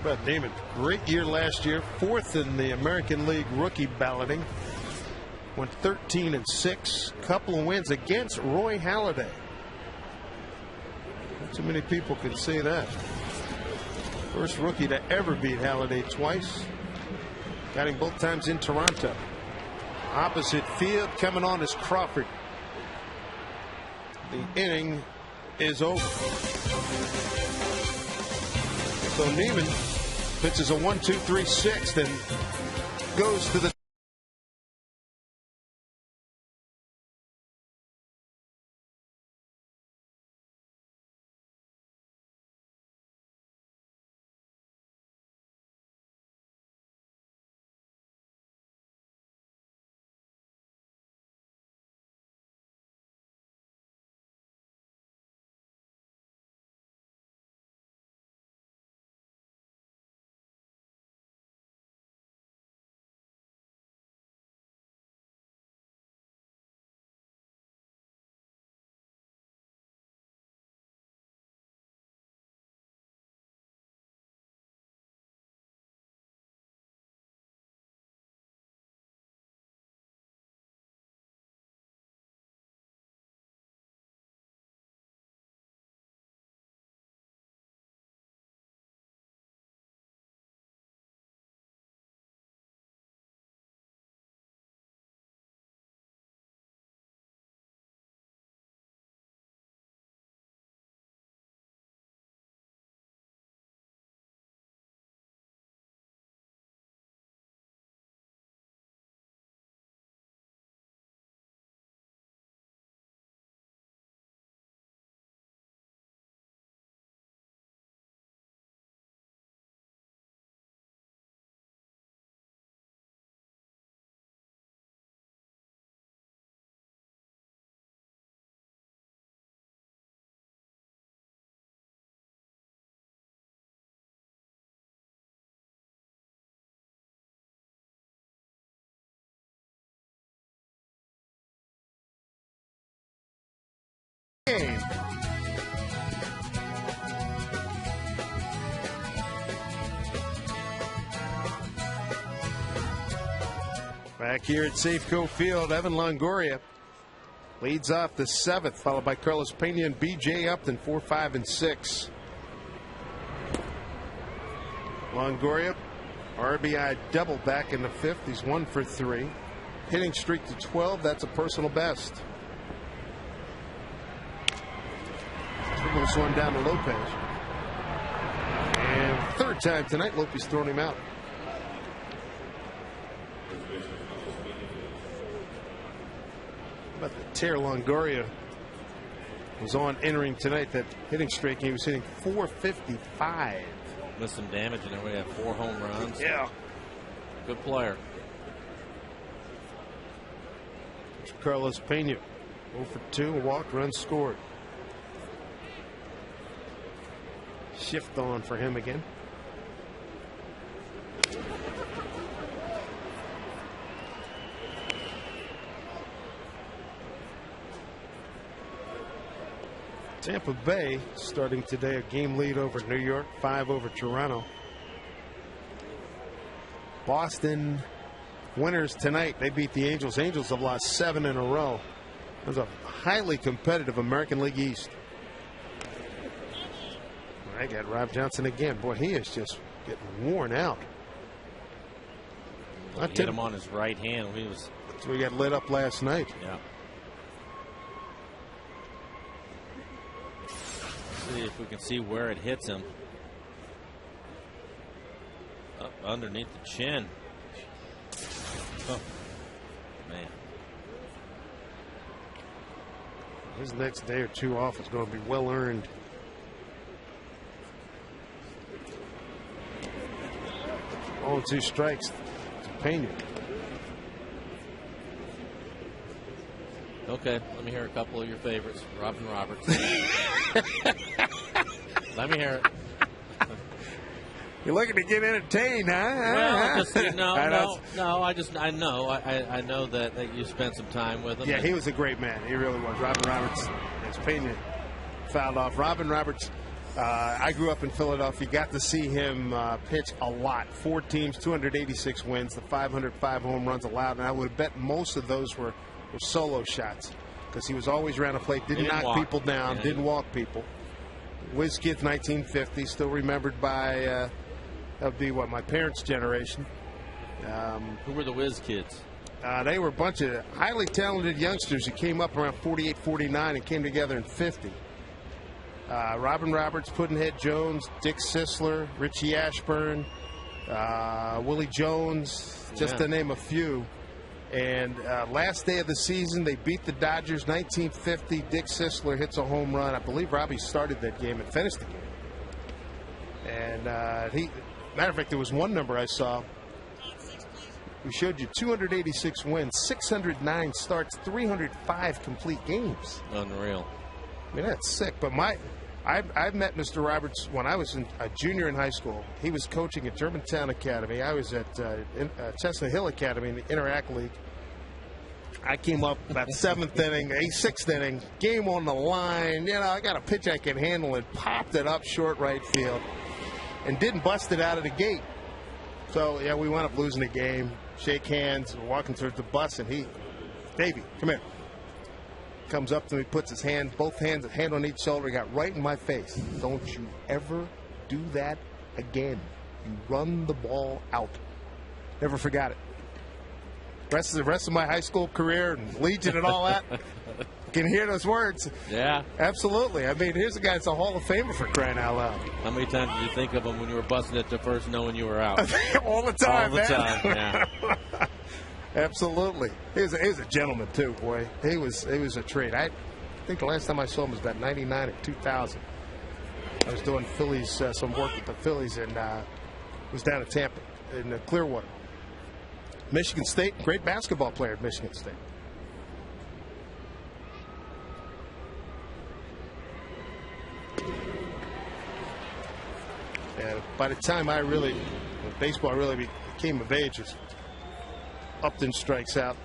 But Neiman, great year last year, 4th in the American League rookie balloting. Went 13-6. Couple of wins against Roy Halladay. Not too many people can say that. First rookie to ever beat Halladay twice. Got him both times in Toronto. Opposite field, coming on is Crawford. The inning is over. So Neiman pitches a 1-2-3 6th and goes to the Back here at Safeco Field, Evan Longoria leads off the 7th, followed by Carlos Pena and B.J. Upton, 4, 5, and 6. Longoria, RBI double back in the 5th. He's 1 for 3. Hitting streak to 12. That's a personal best. Triple this one down to Lopez. And third time tonight, Lopez throwing him out. But the tear Longoria was on entering tonight. That hitting streak, he was hitting 455. With some damage in there. We have 4 home runs. Yeah. Good player. Carlos Pena, 0 for 2, walked, run scored. Shift on for him again. Tampa Bay starting today a game lead over New York, 5 over Toronto. Boston winners tonight. They beat the Angels. Angels have lost 7 in a row. It was a highly competitive American League East. I got Rob Johnson again. Boy, he is just getting worn out. I hit him on his right hand. So he got lit up last night. Yeah. See if we can see where it hits him. Up underneath the chin. Oh, man. His next day or 2 off is going to be well earned. All 2 strikes to Pena. Okay, let me hear a couple of your favorites. Robin Roberts. Let me hear it. You're looking to get entertained, huh? Well, just, I know that you spent some time with him. Yeah, he was a great man. He really was. Robin Roberts, as Pena fouled off. Robin Roberts, I grew up in Philadelphia. Got to see him pitch a lot. 4 teams, 286 wins, the 505 home runs allowed. And I would bet most of those were solo shots because he was always around the plate. Didn't knock people down, didn't walk people. Whiz Kids 1950, still remembered by, that would be what, my parents' generation. Who were the Whiz Kids? They were a bunch of highly talented youngsters who came up around 48, 49 and came together in 50. Robin Roberts, Pudd'nhead Jones, Dick Sisler, Richie Ashburn, Willie Jones, just to name a few. And last day of the season, they beat the Dodgers 1950. Dick Sisler hits a home run. I believe Robbie started that game and finished the game. And matter of fact, there was one number I saw. We showed you 286 wins, 609 starts, 305 complete games. Unreal. I mean, that's sick. But I've met Mr. Roberts when I was a junior in high school. He was coaching at Germantown Academy. I was at Chestnut Hill Academy in the Interact League. I came up about 7th inning, 6th inning, game on the line. You know, I got a pitch I can handle and popped it up short right field and didn't bust it out of the gate. So, yeah, we wound up losing the game. Shake hands, walking towards the bus, and Davey, come here. Comes up to me, puts his hand, both hands, a hand on each shoulder. He got right in my face. Don't you ever do that again. You run the ball out. Never forgot it. The rest of my high school career and Legion and all that. Can hear those words. Yeah. Absolutely. I mean, here's a guy that's a Hall of Famer for crying out loud. How many times did you think of him when you were busting it to first knowing you were out? All the time, All the time, yeah. Absolutely. He was a gentleman, too, boy. He was a treat. I think the last time I saw him was about 99 or 2000. I was doing Phillies, some work with the Phillies, and was down in Tampa, in Clearwater. Michigan State, great basketball player at Michigan State. And by the time baseball really became of age, Upton strikes out,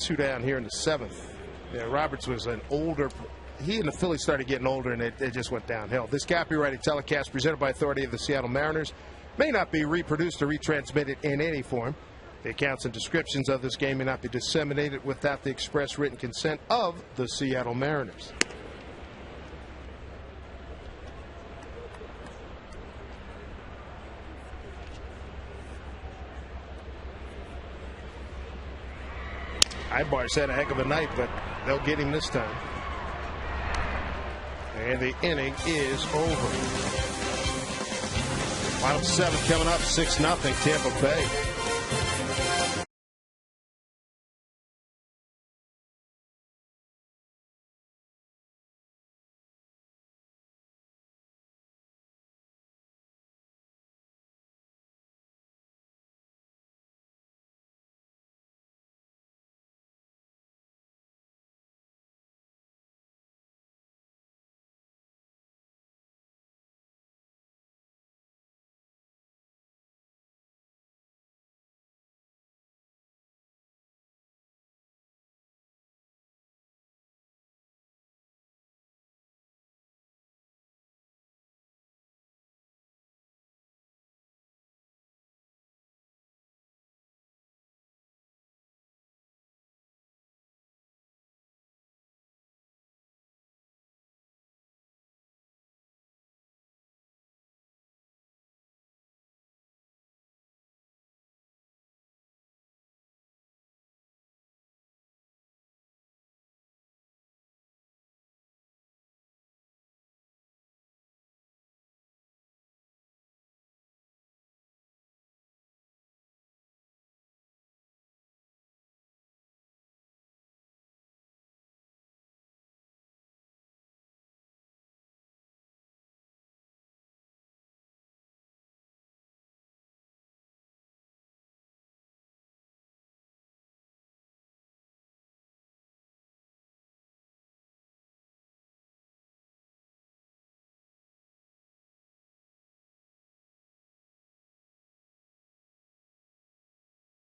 2 down here in the 7th. Yeah, Roberts was an older. He and the Phillies started getting older, and it just went downhill. This copyrighted telecast presented by authority of the Seattle Mariners may not be reproduced or retransmitted in any form The accounts and descriptions of this game may not be disseminated without the express written consent of the Seattle Mariners. Ibar's had a heck of a night, but they'll get him this time. And the inning is over. Final 7 coming up, 6-0 Tampa Bay.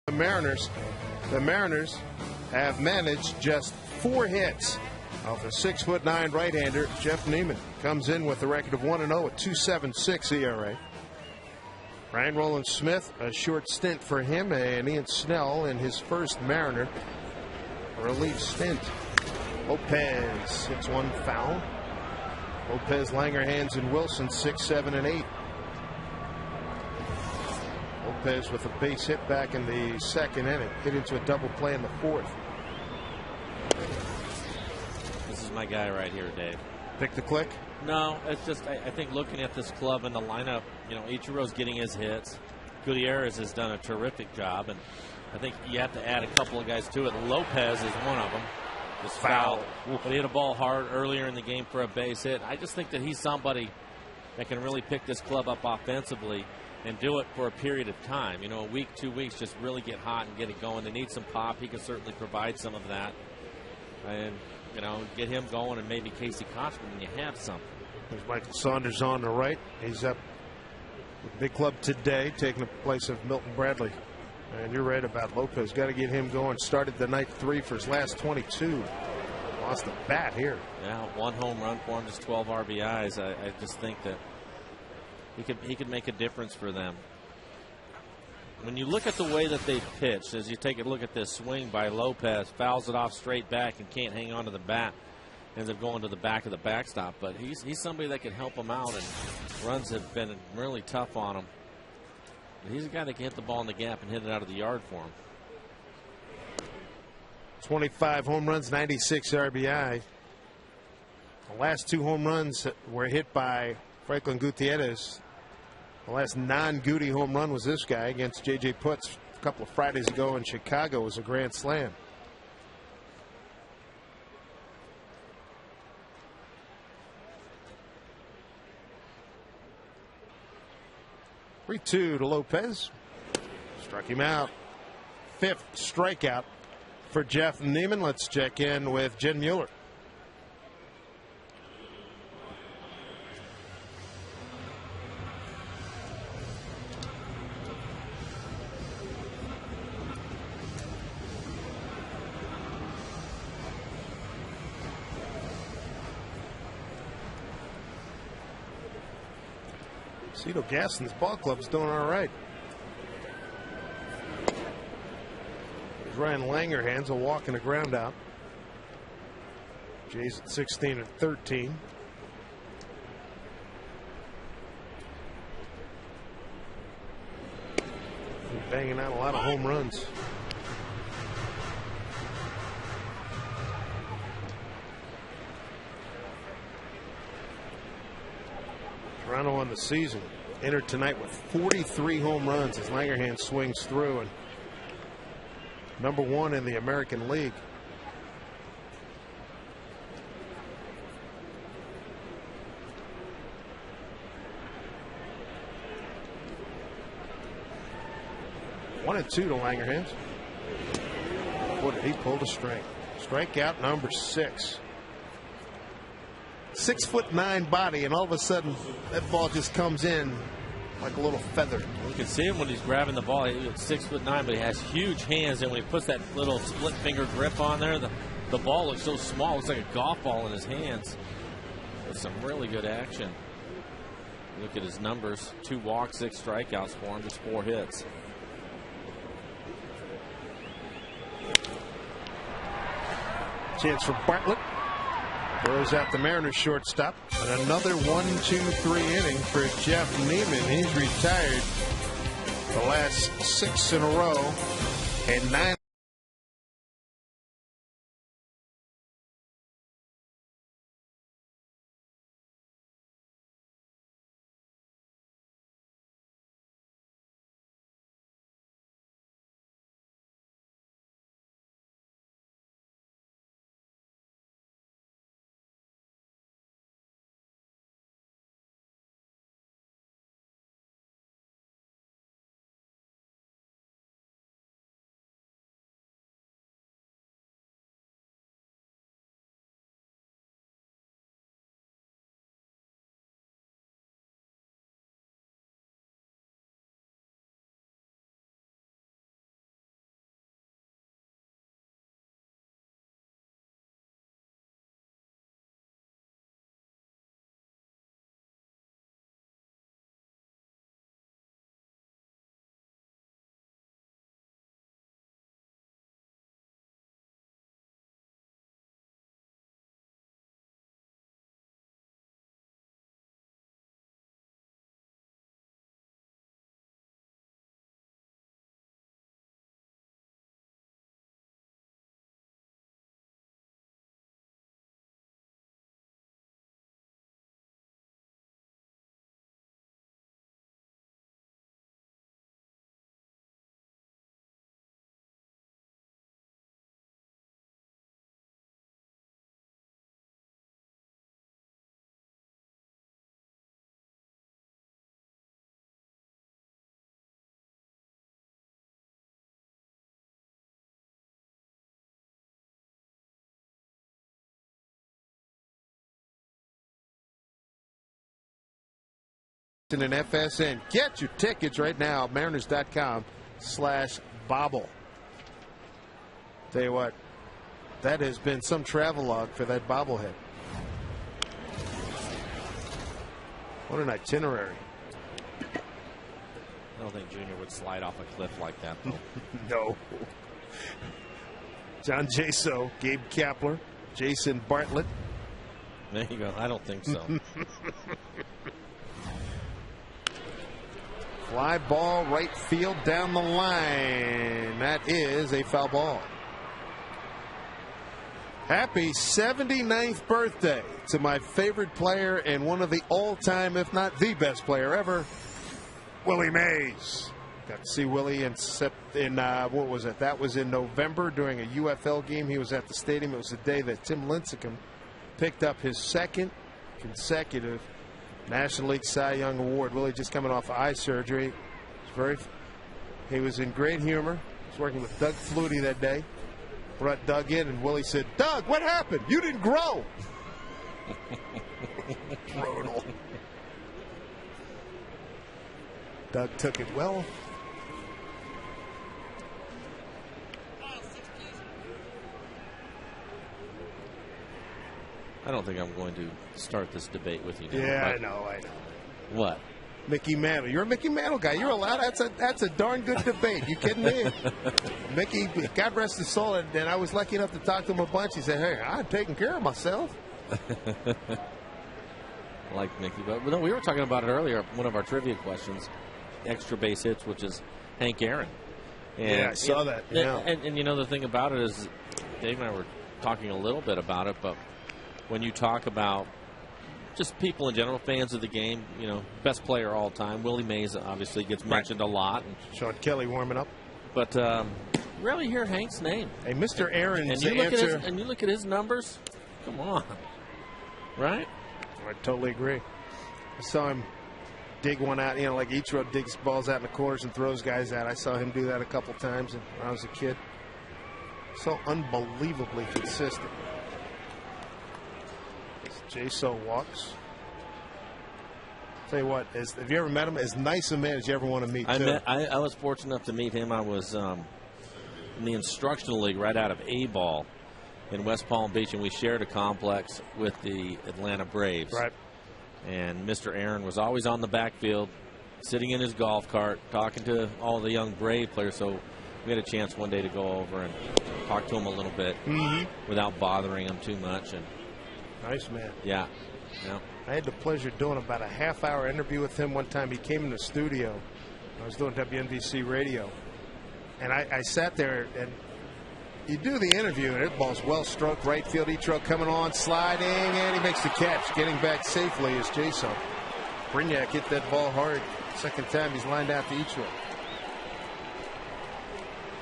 The Mariners have managed just 4 hits off a 6'9" right-hander. Jeff Neiman comes in with a record of 1-0, a 2.76 ERA. Ryan Roland Smith, a short stint for him, and Ian Snell in his first Mariner relief stint. Lopez hits one foul. Lopez, Langerhans, and Wilson 6, 7, and 8. Lopez with a base hit back in the second inning, hit into a double play in the fourth. This is my guy right here, Dave. Pick the click? No, it's just I think looking at this club and the lineup, Ichiro's getting his hits. Gutierrez has done a terrific job, and I think you have to add a couple of guys to it. Lopez is one of them. Just fouled. But he hit a ball hard earlier in the game for a base hit. I just think that he's somebody that can really pick this club up offensively and do it for a period of time. A week, 2 weeks, just really get hot and get it going. They need some pop. He can certainly provide some of that. And, get him going, and maybe Casey Kochman when you have something. There's Michael Saunders on the right. He's up with the big club today, taking the place of Milton Bradley. And you're right about Lopez. Got to get him going. Started the night 3 for his last 22. Lost the bat here. Yeah, 1 home run for him, just 12 RBIs. I just think that he could make a difference for them. When you look at the way that they've pitched, as you take a look at this swing by Lopez, fouls it off straight back and can't hang on to the bat, ends up going to the back of the backstop. But he's somebody that can help him out, and runs have been really tough on him. But he's a guy that can hit the ball in the gap and hit it out of the yard for him. 25 home runs, 96 RBI. The last 2 home runs were hit by Franklin Gutierrez. The last non-Goody home run was this guy against J.J. Putz a couple of Fridays ago in Chicago. It was a grand slam. (3-2) to Lopez. Struck him out. 5th strikeout for Jeff Neiman. Let's check in with Jen Mueller. Cito Gaston's ball club's doing all right. Ryan Langerhans, a walk and a ground out. Jays at 16 and 13. Banging out a lot of home runs. Toronto on the season entered tonight with 43 home runs as Langerhans swings through, and #1 in the American League. One and 2 to Langerhans. Boy, did he pull the string. Strikeout number 6. 6'9" body, and all of a sudden that ball just comes in like a little feather. You can see him when he's grabbing the ball. He's 6'9", but he has huge hands, and when he puts that little split finger grip on there, the ball looks so small. It looks like a golf ball in his hands. With some really good action. Look at his numbers: 2 walks, 6 strikeouts for him, just 4 hits. Chance for Bartlett. Throws out the Mariners shortstop. And another 1-2-3 inning for Jeff Neiman. He's retired the last 6 in a row and 9. And FSN. Get your tickets right now. Mariners.com/bobble. Tell you what, that has been some travelogue for that bobblehead. What an itinerary. I don't think Junior would slide off a cliff like that, though. No. John Jaso, Gabe Kapler, Jason Bartlett. There you go. I don't think so. Fly ball right field down the line. That is a foul ball. Happy 79th birthday to my favorite player and one of the all-time, if not the best player ever, Willie Mays. Got to see Willie in what was it? That was in November during a UFL game. He was at the stadium. It was the day that Tim Lincecum picked up his 2nd consecutive National League Cy Young Award. Willie just coming off eye surgery. He was in great humor. He was working with Doug Flutie that day. Brought Doug in, and Willie said, "Doug, what happened? You didn't grow." Brutal. Doug took it well. I don't think I'm going to start this debate with you now. Yeah, I know. What? Mickey Mantle. You're a Mickey Mantle guy. You're allowed. That's a darn good debate. You kidding me? Mickey, God rest his soul, and I was lucky enough to talk to him a bunch. He said, "Hey, I'm taking care of myself." I like Mickey, but no, we were talking about it earlier. One of our trivia questions, extra base hits, which is Hank Aaron. And, yeah, I saw that. Yeah. And you know, the thing about it is, Dave and I were talking a little bit about it, but when you talk about just people in general, fans of the game, you know, best player all time, Willie Mays obviously gets mentioned a lot. Sean Kelly warming up. But rarely hear Hank's name. Hey, Mr. Aaron's and answer. And you look at his numbers, come on. Right? I totally agree. I saw him dig one out, you know, like Ichiro digs balls out in the corners and throws guys out. I saw him do that a couple times when I was a kid. So unbelievably consistent. J-So walks. Tell you what, have you ever met him? As nice a man as you ever want to meet, too. I was fortunate enough to meet him. I was in the instructional league right out of A-ball in West Palm Beach, and we shared a complex with the Atlanta Braves. Right. And Mr. Aaron was always on the backfield, sitting in his golf cart, talking to all the young Brave players. So we had a chance one day to go over and talk to him a little bit without bothering him too much. And nice man. Yeah. I had the pleasure of doing about a half-hour interview with him one time. He came in the studio. I was doing WNBC radio. And I sat there, and you do the interview, and it ball's well-stroked, right field. Ichiro coming on, sliding, and he makes the catch. Getting back safely is J-So. Brignac hit that ball hard. Second time he's lined out to Ichiro.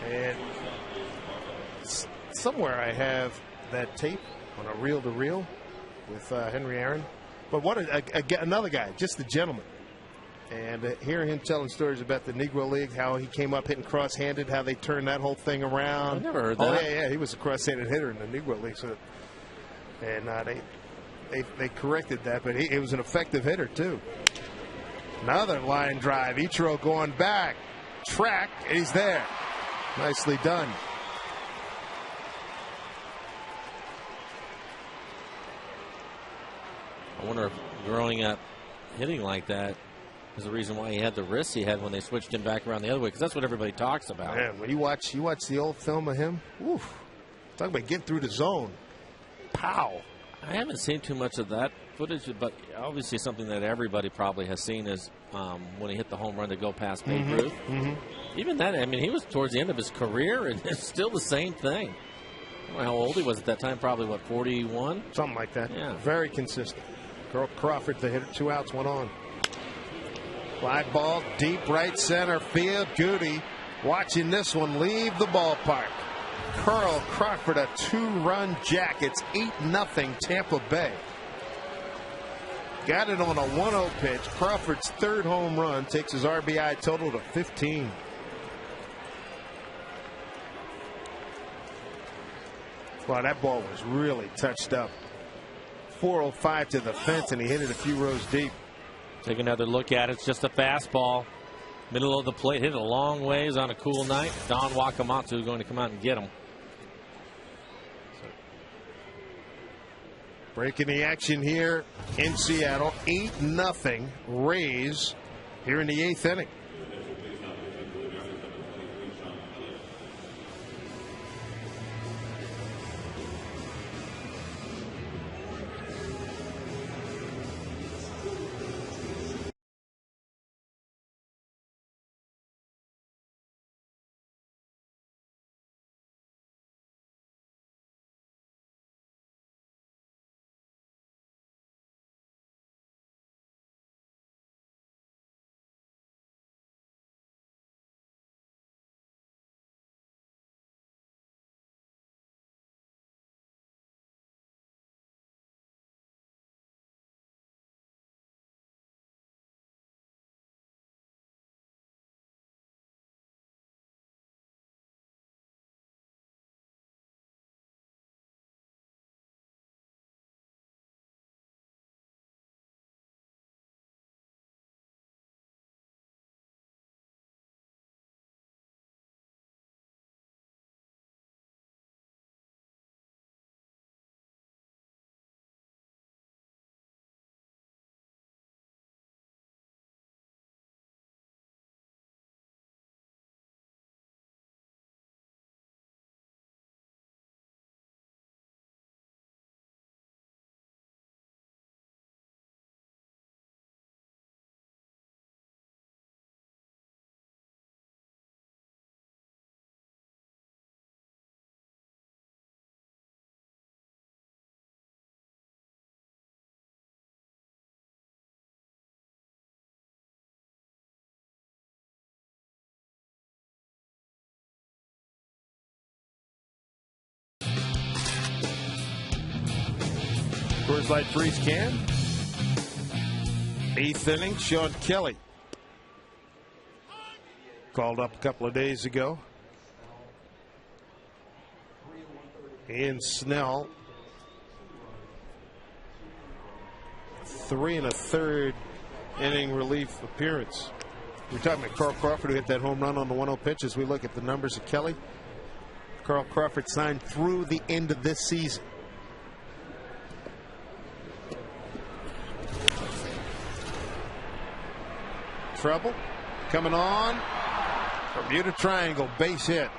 And somewhere I have that tape on a reel-to-reel with Henry Aaron. But what another guy, just a gentleman. And hearing him telling stories about the Negro League, how he came up hitting cross-handed, how they turned that whole thing around. I never heard that. Oh, yeah, he was a cross-handed hitter in the Negro League. So, and they corrected that, but he was an effective hitter, too. Another line drive. Ichiro going back. Track, and he's there. Nicely done. I wonder if growing up hitting like that is the reason why he had the wrists he had when they switched him back around the other way, because that's what everybody talks about. Man, when you watch the old film of him, oof, talk about getting through the zone. Pow. I haven't seen too much of that footage, but obviously something that everybody probably has seen is when he hit the home run to go past Babe Ruth. Even that, I mean, he was towards the end of his career, and it's still the same thing. I don't know how old he was at that time, probably, 41? Something like that. Yeah. Very consistent. Crawford, the hitter, 2 outs, 1 on. Fly ball, deep right center field. Goody watching this one leave the ballpark. Carl Crawford, a 2-run jack. It's 8-0 Tampa Bay. Got it on a 1-0 pitch. Crawford's 3rd home run takes his RBI total to 15. Wow, that ball was really touched up. 405 to the fence, and he hit it a few rows deep. Take another look at it. It's just a fastball. Middle of the plate. Hit it a long ways on a cool night. Don Wakamatsu is going to come out and get him. Breaking the action here in Seattle. 8-0 Rays here in the 8th inning. Coors Light Freeze can. 8th inning, Sean Kelly called up a couple of days ago. Ian Snell, 3 1/3 inning relief appearance. We're talking about Carl Crawford, who hit that home run on the 1-0 pitch. As we look at the numbers of Kelly, Carl Crawford signed through the end of this season. Trouble coming on. Bermuda Triangle, base hit.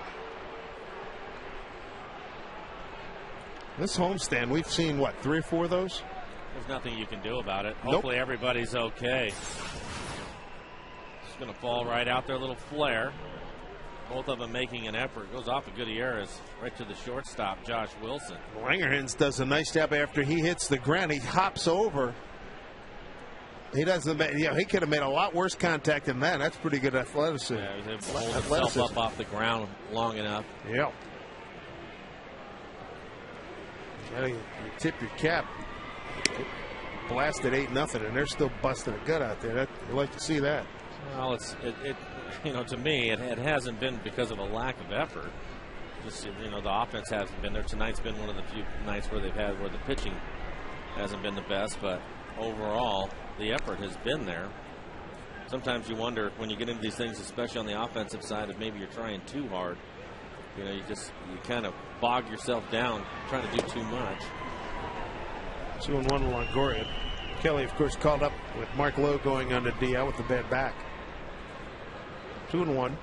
This homestand, we've seen, what, 3 or 4 of those? There's nothing you can do about it. Nope. Hopefully everybody's okay. It's going to fall right out there, a little flare. Both of them making an effort. Goes off of Gutierrez right to the shortstop, Josh Wilson. Langerhans does a nice job after he hits the ground. He hops over. He doesn't. He could have made a lot worse contact than that. That's pretty good athleticism. Yeah, he was able to hold himself up off the ground long enough. Yeah. You tip your cap. Blasted 8-0, and they're still busting a gut out there. You like to see that. Well, to me, it hasn't been because of a lack of effort. Just the offense hasn't been there. Tonight's been one of the few nights where the pitching hasn't been the best, but overall, the effort has been there. Sometimes you wonder when you get into these things, especially on the offensive side, if maybe you're trying too hard. You kind of bog yourself down trying to do too much. 2-1 to Longoria. Kelly, of course, called up with Mark Lowe going on the DL with the bad back. 2-1.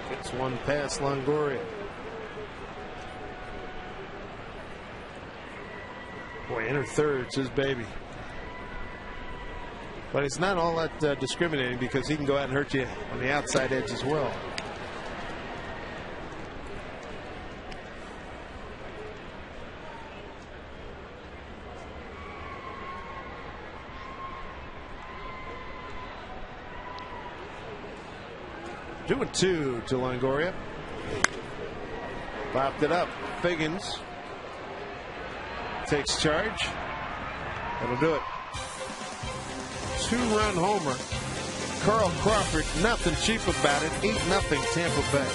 Gets one past Longoria. Boy, enter thirds his baby. But it's not all that discriminating, because he can go out and hurt you on the outside edge as well. Doing 2 to Longoria. Popped it up. Figgins takes charge. That'll do it. 2-run homer. Carl Crawford, nothing cheap about it. 8-0 Tampa Bay.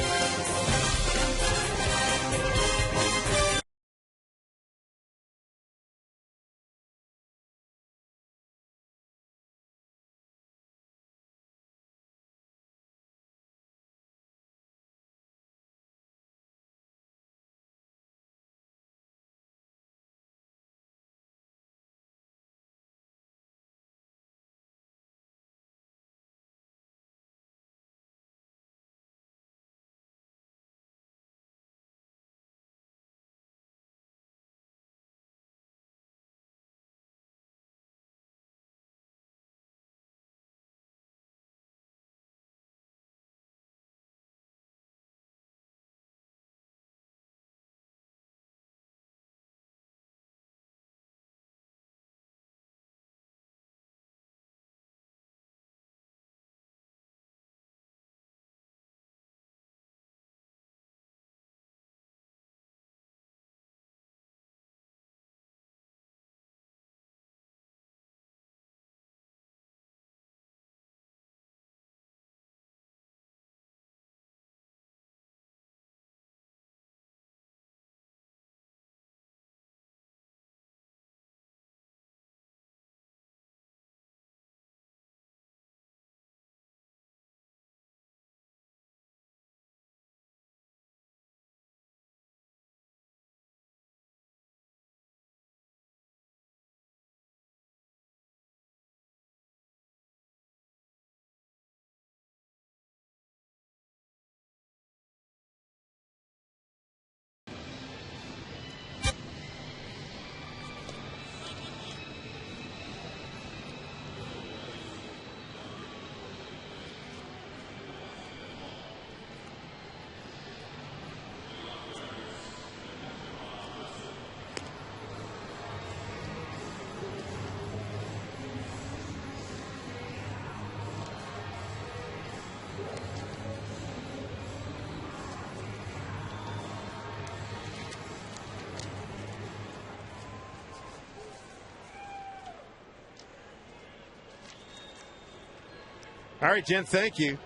All right, Jen, thank you.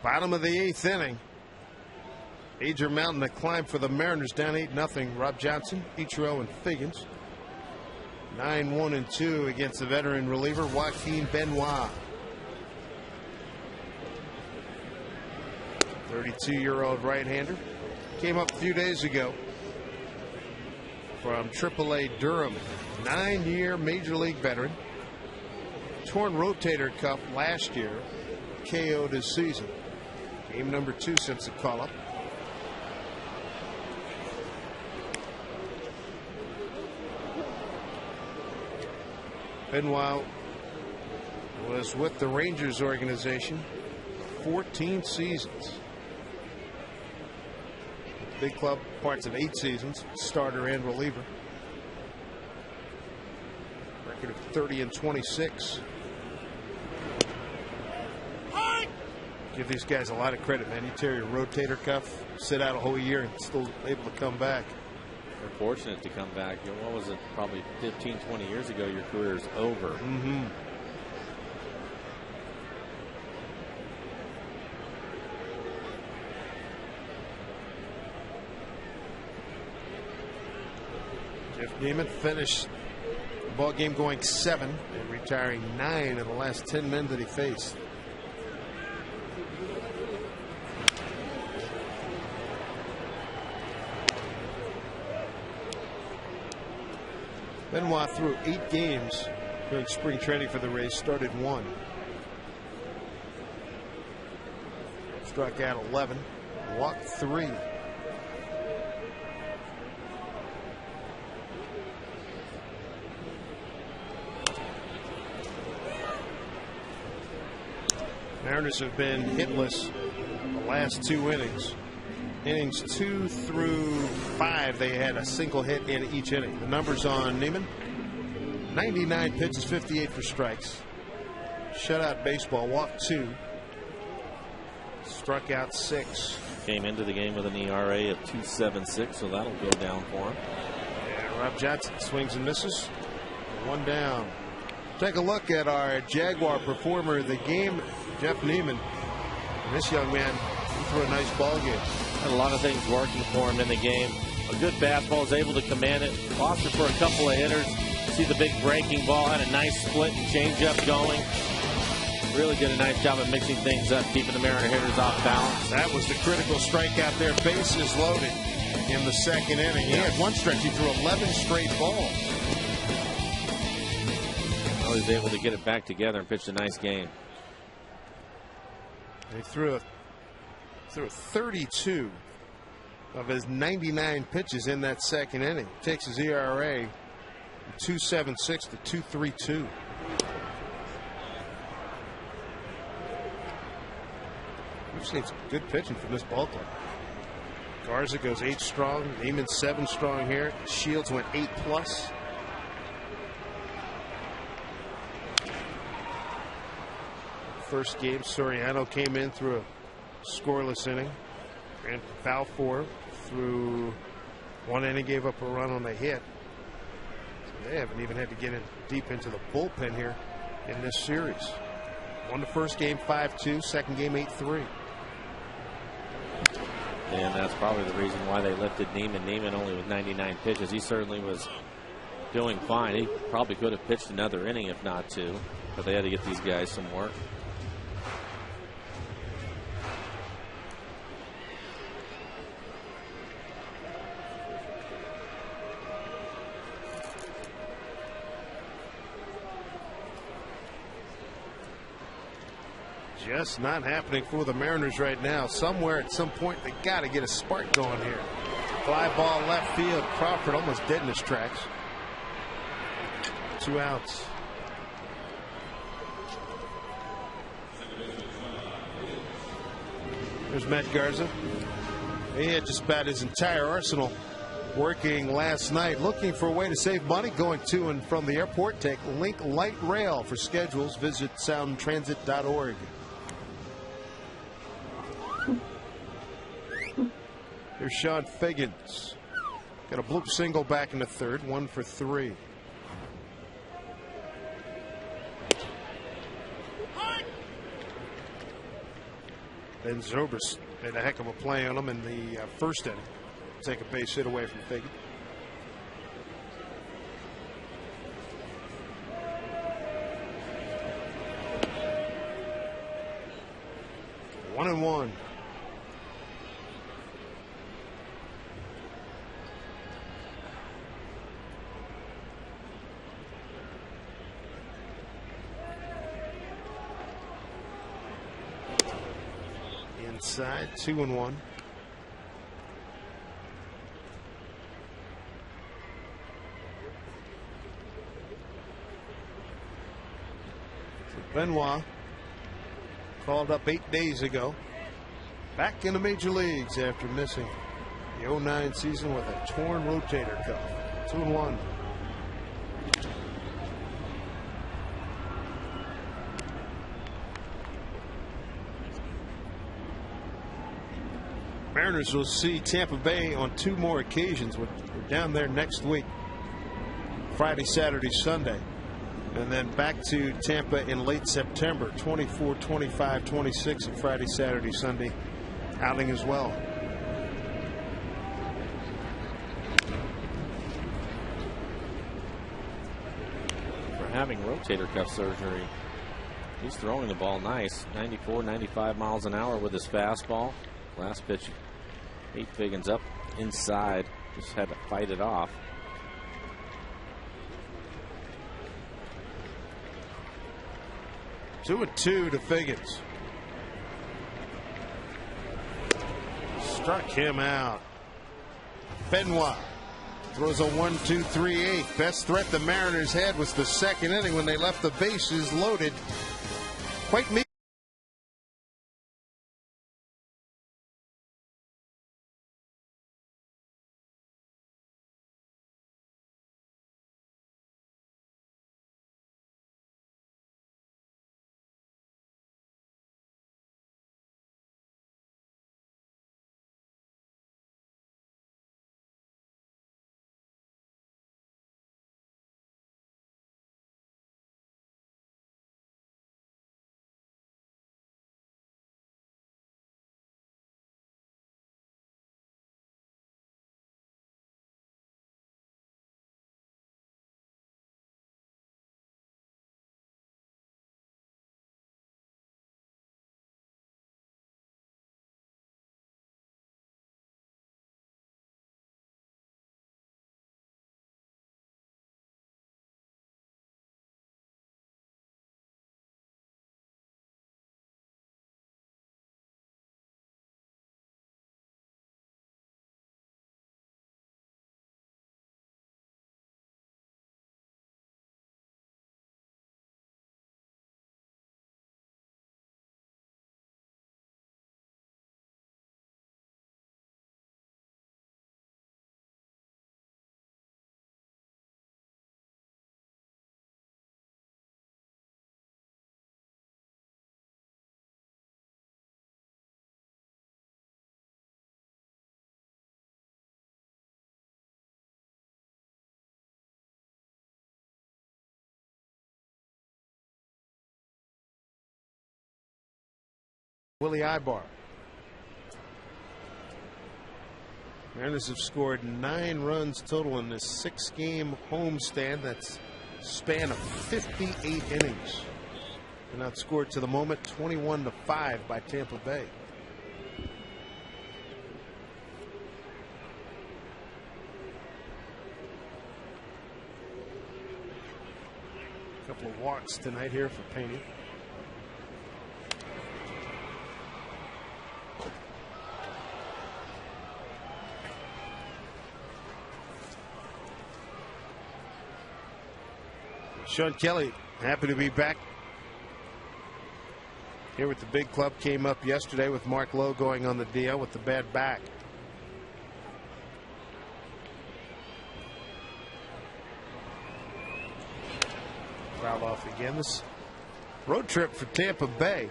Bottom of the 8th inning. Major mountain to climb for the Mariners, down 8-0. Rob Johnson, Ichiro, and Figgins. 9-1-2 against the veteran reliever Joaquin Benoit. 32-year-old right-hander. Came up a few days ago from AAA Durham. 9-year Major League veteran. Torn rotator cuff last year. KO'd his season. Game number 2 since the call-up. Benoit was with the Rangers organization 14 seasons. Big club, parts of 8 seasons, starter and reliever. Record of 30-26. Give these guys a lot of credit, man. You tear your rotator cuff, sit out a whole year, and still able to come back. They're fortunate to come back. What was it? Probably 15, 20 years ago, your career is over. Mm-hmm. Jeff Neiman finished the ball game going 7 and retiring 9 of the last 10 men that he faced. Benoit threw 8 games during spring training for the Rays, started 1. Struck out 11, walked 3. Mariners have been hitless the last 2 innings. Innings 2 through 5, they had a single hit in each inning. The numbers on Neiman: 99 pitches, 58 for strikes. Shutout baseball, walked 2, struck out 6. Came into the game with an ERA of 2.76, so that'll go down for him. Yeah, Rob Johnson swings and misses. 1 down. Take a look at our Jaguar performer of the game, Jeff Neiman. And this young man, he threw a nice ball game. Had a lot of things working for him in the game. A good fastball, is able to command it. Lost it for a couple of hitters. See the big breaking ball, had a nice split and changeup going. Really did a nice job of mixing things up, keeping the Mariner hitters off balance. That was the critical strikeout there. Bases loaded in the 2nd inning. He had one stretch. He threw 11 straight balls. Well, he was able to get it back together and pitched a nice game. He threw 32 of his 99 pitches in that 2nd inning. Takes his ERA from 2.76 to 2.32. We've seen some good pitching from this ball club. Garza goes 8 strong. Neiman 7 strong here. Shields went 8+. First game, Soriano came in through a scoreless inning. Ran foul 4 through 1 inning, gave up a run on a hit. So they haven't even had to get in deep into the bullpen here in this series. Won the first game 5-2, second game 8-3. And that's probably the reason why they lifted Neiman. Neiman only with 99 pitches. He certainly was doing fine. He probably could have pitched another inning if not 2, but they had to get these guys some work. Just not happening for the Mariners right now. Somewhere at some point they got to get a spark going here. Fly ball left field. Crawford almost dead in his tracks. 2 outs. There's Matt Garza. He had just about his entire arsenal working last night, looking for a way to save money going to and from the airport. Take Link Light Rail. For schedules, visit soundtransit.org. Here's Sean Figgins. Got a bloop single back in the 3rd, 1 for 3. Then Zobrist made a heck of a play on him in the first inning. Take a base hit away from Fagan. One and one. Inside, 2-1. Benoit called up 8 days ago. Back in the major leagues after missing the 2009 season with a torn rotator cuff. 2-1. Mariners will see Tampa Bay on 2 more occasions. We're down there next week. Friday, Saturday, Sunday. And then back to Tampa in late September. 24, 25, 26 of Friday, Saturday, Sunday outing as well. For having rotator cuff surgery, he's throwing the ball nice. 94, 95 miles an hour with his fastball. Last pitch, Pete Figgins up inside. Just had to fight it off. Two and two to Figgins. Struck him out. Benoit throws a 1-2-3-8. Best threat the Mariners had was the second inning when they left the bases loaded. Quite mean. Willie Ibar. Mariners have scored 9 runs total in this 6-game homestand. That's a span of 58 innings. And outscored to the moment 21-5 by Tampa Bay. A couple of walks tonight here for Pena. Sean Kelly happy to be back here with the big club. Came up yesterday with Mark Lowe going on the DL with the bad back. Foul off again. This road trip for Tampa Bay.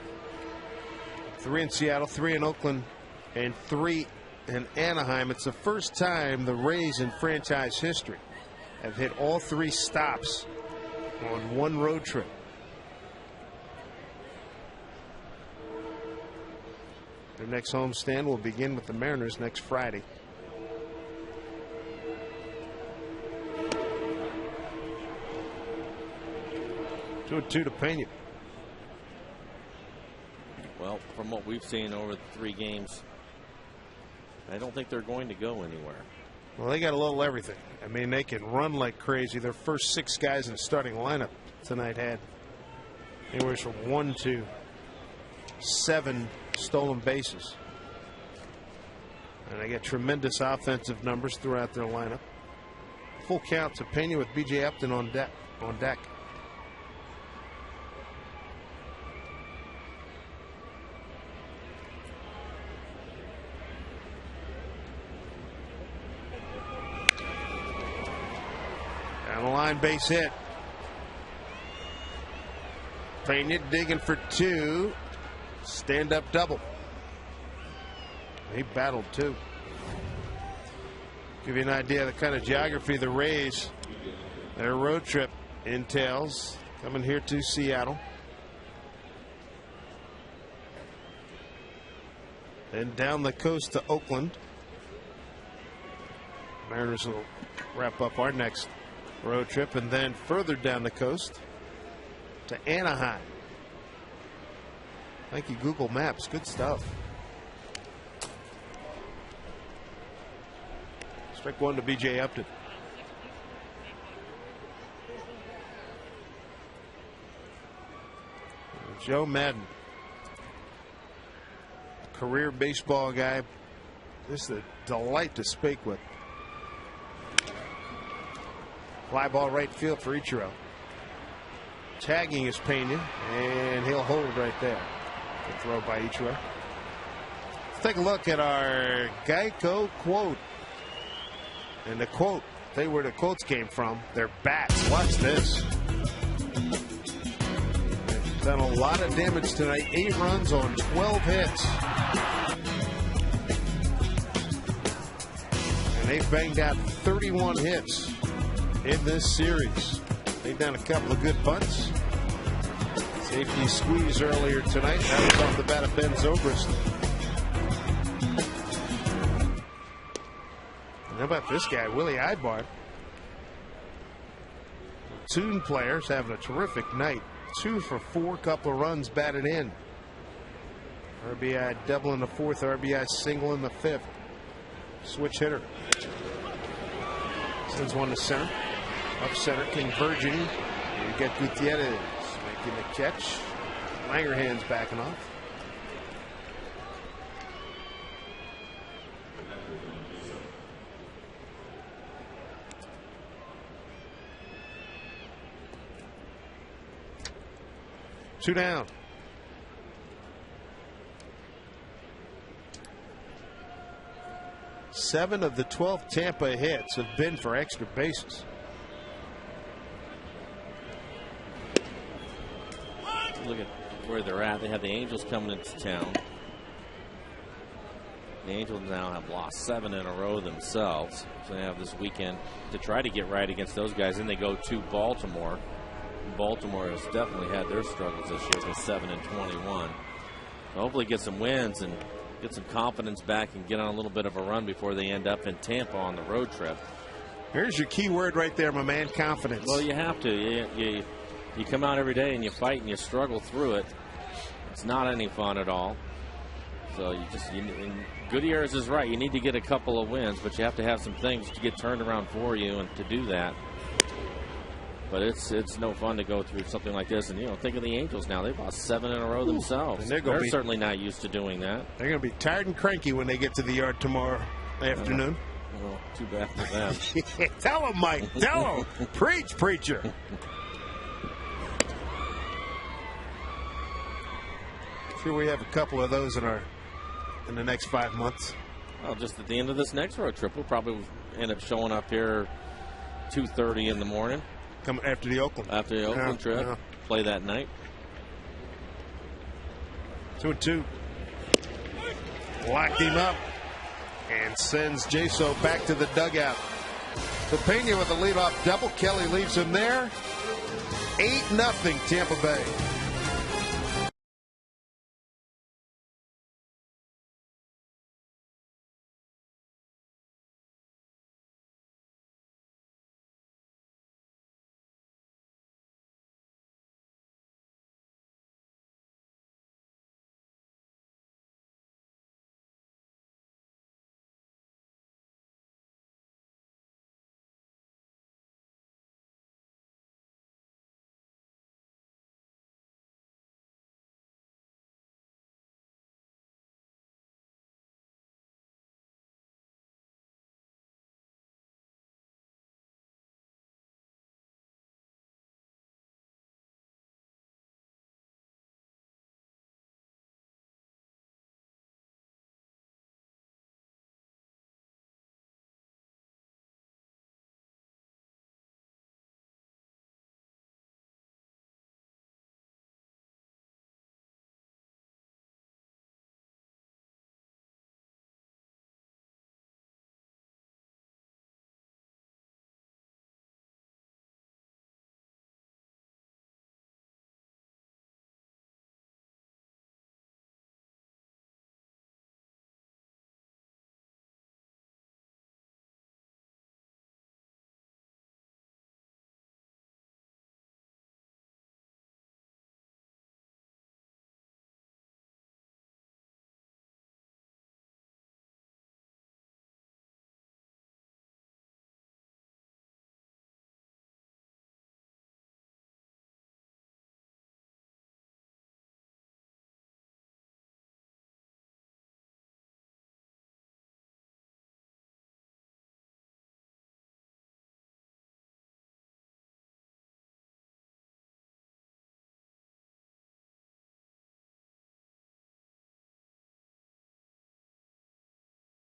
3 in Seattle, 3 in Oakland, and 3 in Anaheim. It's the first time the Rays in franchise history have hit all 3 stops on one road trip. next homestand will begin with the Mariners next Friday. Two and two to Pena. Well, from what we've seen over the 3 games, I don't think they're going to go anywhere. Well, they got a little everything. I mean, they can run like crazy. Their first 6 guys in the starting lineup tonight had anywhere from 1 to 7 stolen bases. And they get tremendous offensive numbers throughout their lineup. Full count to Pena with B.J. Upton on deck. Down the line, base hit. Pena digging for 2. Stand up double. He battled too. Give you an idea of the kind of geography the Rays, their road trip entails, coming here to Seattle. Then down the coast to Oakland. Mariners will wrap up our next road trip, and then further down the coast to Anaheim. Thank you, Google Maps. Good stuff. Strike 1 to B.J. Upton. Joe Madden, career baseball guy. Just a delight to speak with. Fly ball right field for Ichiro. Tagging is Pena, and he'll hold right there. Good throw by Ichiro. Let's take a look at our Geico quote. And the quote, tell you where the quotes came from. Their bats. Watch this. They've done a lot of damage tonight. 8 runs on 12 hits. And they've banged out 31 hits in this series. They've done a couple of good bunts. Safety squeeze earlier tonight. That was off the bat of Ben Zobrist. How about this guy, Willie Idbar? Platoon players having a terrific night. 2 for 4, couple of runs batted in. RBI double in the 4th, RBI single in the 5th. Switch hitter. Sends one to center. Up center, converging. You get Gutierrez making the catch. Langerhans backing off. Two down. Seven of the 12 Tampa hits have been for extra bases. Look at where they're at. They have the Angels coming into town. The Angels now have lost 7 in a row themselves. So they have this weekend to try to get right against those guys. Then they go to Baltimore. Baltimore has definitely had their struggles this year with 7 and 21. So hopefully get some wins and get some confidence back and get on a little bit of a run before they end up in Tampa on the road trip. Here's your key word right there, my man, confidence. Well, you have to. You come out every day and you fight and you struggle through it. It's not any fun at all. So Gutierrez is right. You need to get a couple of wins, but you have to have some things to get turned around for you, and to do that. But it's no fun to go through something like this. And, think of the Angels now. They've lost 7 in a row themselves. And they're certainly not used to doing that. They're going to be tired and cranky when they get to the yard tomorrow afternoon. Well, too bad for them. Tell them, Mike. Tell them. Preach, preacher. Sure, we have a couple of those in the next 5 months. Well, just at the end of this next road trip, we'll probably end up showing up here 2:30 in the morning. Come after the Oakland. After the Oakland trip. Yeah. Play that night. 2-2. Locked him up and sends Jaso back to the dugout. Pena with a leadoff double. Kelly leaves him there. 8-0 Tampa Bay.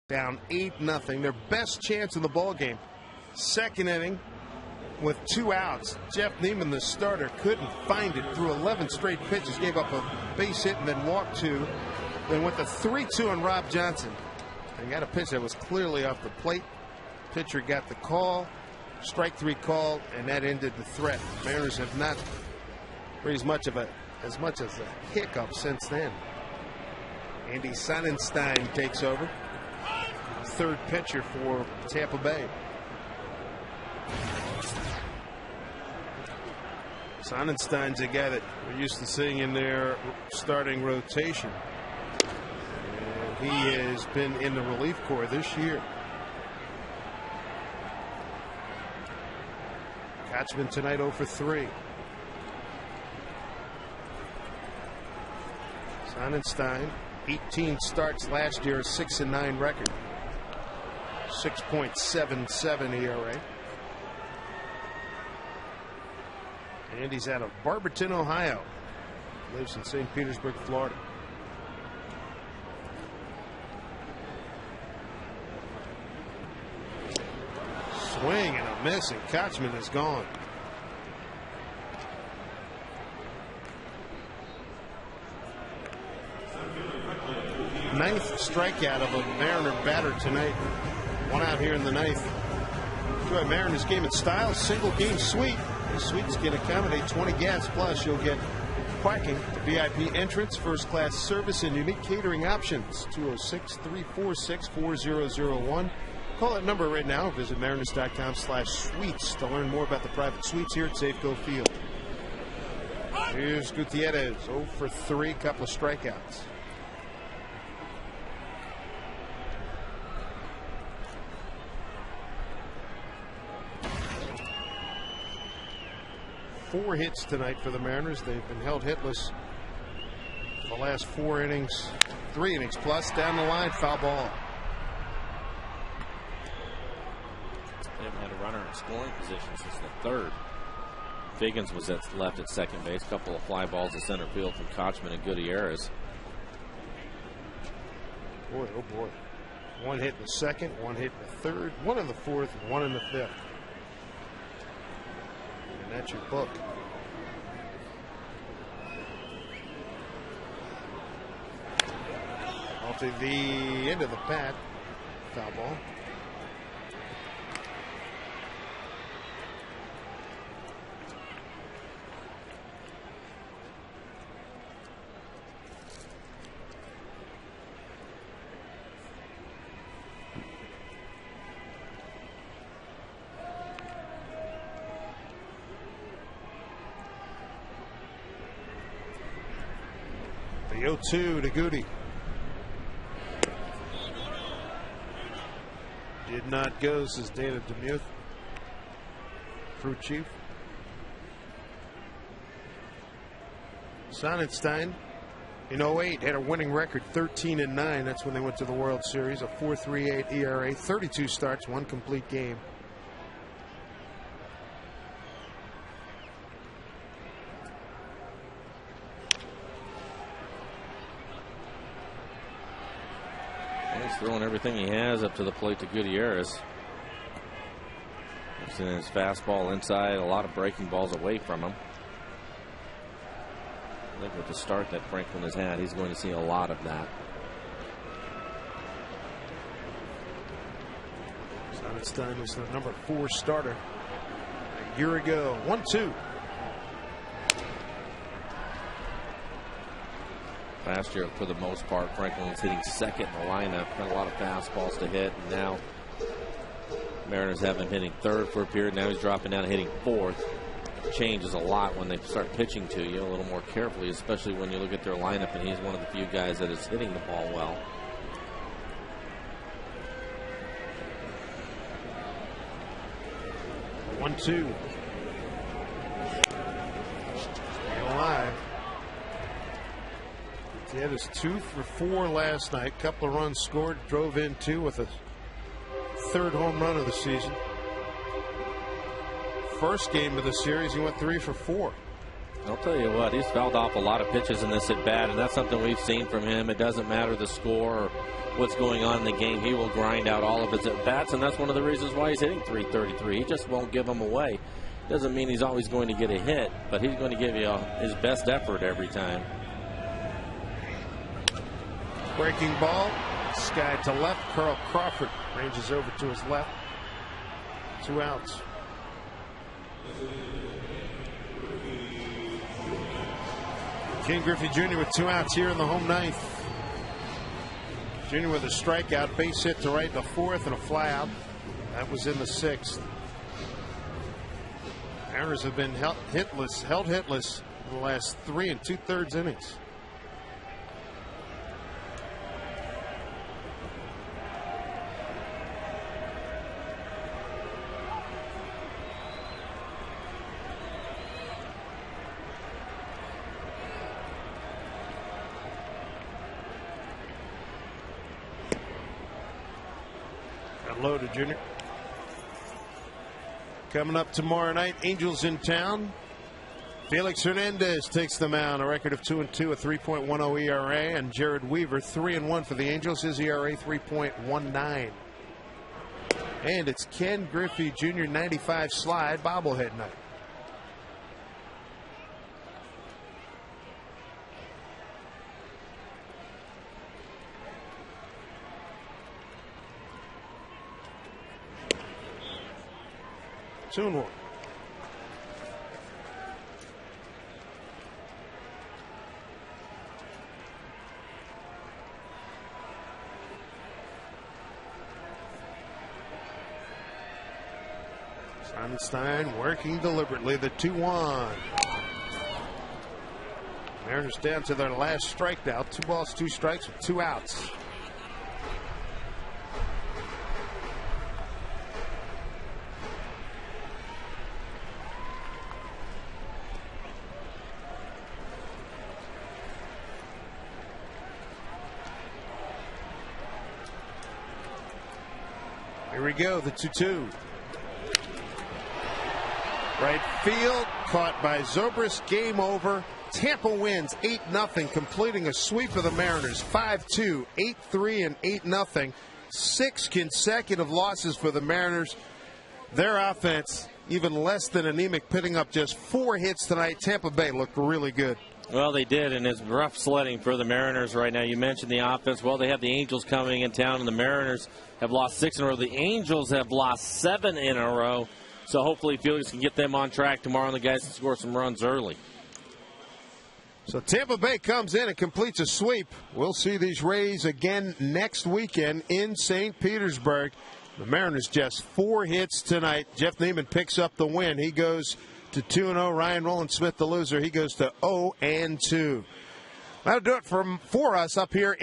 Down 8-0. Their best chance in the ball game. Second inning with 2 outs. Jeff Neiman, the starter, couldn't find it through 11 straight pitches. Gave up a base hit and then walked 2. Then with the 3-2 on Rob Johnson. And got a pitch that was clearly off the plate. Pitcher got the call. Strike 3 call, and that ended the threat. The Mariners have not raised as much as a hiccup since then. Andy Sonnenstein takes over. Third pitcher for Tampa Bay. Sonnenstein's a guy that we're used to seeing in their starting rotation. And he has been in the relief corps this year. Kotchman tonight 0 for 3. Sonnenstein, 18 starts last year, a 6-9 record. 6.77 ERA. Andy's out of Barberton, Ohio. Lives in St. Petersburg, Florida. Swing and a miss, and Kotchman is gone. Ninth strikeout of a Mariner batter tonight. 1 out here in the 9th. Enjoy Mariners game in style. Single game suite. The suites can accommodate 20 guests. Plus, you'll get parking, VIP entrance, first class service, and unique catering options. 206-346-4001. Call that number right now. Visit mariners.com/suites to learn more about the private suites here at Safeco Field. Here's Gutierrez, 0 for 3, couple of strikeouts. Four hits tonight for the Mariners. They've been held hitless for the last 4 innings, 3 innings plus. Down the line, foul ball. They haven't had a runner in scoring position since the 3rd. Figgins was left at second base. Couple of fly balls to center field from Kotchman and Gutierrez. Boy, oh boy. 1 hit in the 2nd, 1 hit in the 3rd, 1 in the 4th, and 1 in the 5th. And that's your book. Off to the end of the bat. Foul ball. The 0-2 to Goody. Did not go, says Dana Demuth. Crew chief. Sonnenstein in 08 had a winning record, 13-9. That's when they went to the World Series. A 4.38 ERA, 32 starts, 1 complete game. He's throwing everything he has up to the plate to Gutierrez. He's in his fastball inside, a lot of breaking balls away from him. I think with the start that Franklin has had, he's going to see a lot of that. Sonnenstein was the number 4 starter a year ago. 1-2. Last year, for the most part, Franklin was hitting second in the lineup. Got a lot of fastballs to hit. And now, Mariners have him hitting third for a period. Now he's dropping down and hitting fourth. It changes a lot when they start pitching to you a little more carefully, especially when you look at their lineup, and he's one of the few guys that is hitting the ball well. One, two. Alive. He had his 2 for 4 last night. Couple of runs scored. Drove in 2 with a 3rd home run of the season. First game of the series, he went 3 for 4. I'll tell you what, he's fouled off a lot of pitches in this at bat, and that's something we've seen from him. It doesn't matter the score or what's going on in the game. He will grind out all of his at bats, and that's one of the reasons why he's hitting .333. He just won't give them away. Doesn't mean he's always going to get a hit, but he's going to give you his best effort every time. Breaking ball, sky to left. Carl Crawford ranges over to his left. 2 outs. Ken Griffey Jr. with 2 outs here in the home ninth. Jr. with a strikeout, base hit to right in the 4th, and a fly out. That was in the 6th. Mariners have been held hitless in the last 3 2/3 innings. Low to Jr. Coming up tomorrow night, Angels in town. Felix Hernandez takes the mound, a record of 2-2, a 3.10 ERA, and Jared Weaver 3-1 for the Angels. His ERA 3.19. And it's Ken Griffey Jr. 95 slide bobblehead night. 2-1. Sonnenstein working deliberately. The 2-1. Mariners down to their last strike now. 2 balls, 2 strikes with 2 outs. Here we go, the 2-2. Right field, caught by Zobrist. Game over. Tampa wins 8-0, completing a sweep of the Mariners. 5-2, 8-3, and 8-0. 6 consecutive losses for the Mariners. Their offense, even less than anemic, putting up just 4 hits tonight. Tampa Bay looked really good. Well, they did, and it's rough sledding for the Mariners right now. You mentioned the offense. Well, they have the Angels coming in town, and the Mariners have lost 6 in a row. The Angels have lost 7 in a row. So hopefully Felix can get them on track tomorrow, and the guys can score some runs early. So Tampa Bay comes in and completes a sweep. We'll see these Rays again next weekend in St. Petersburg. The Mariners just 4 hits tonight. Jeff Neiman picks up the win. He goes to 2-0. Ryan Rowland-Smith, the loser, he goes to 0-2. That'll do it for us up here in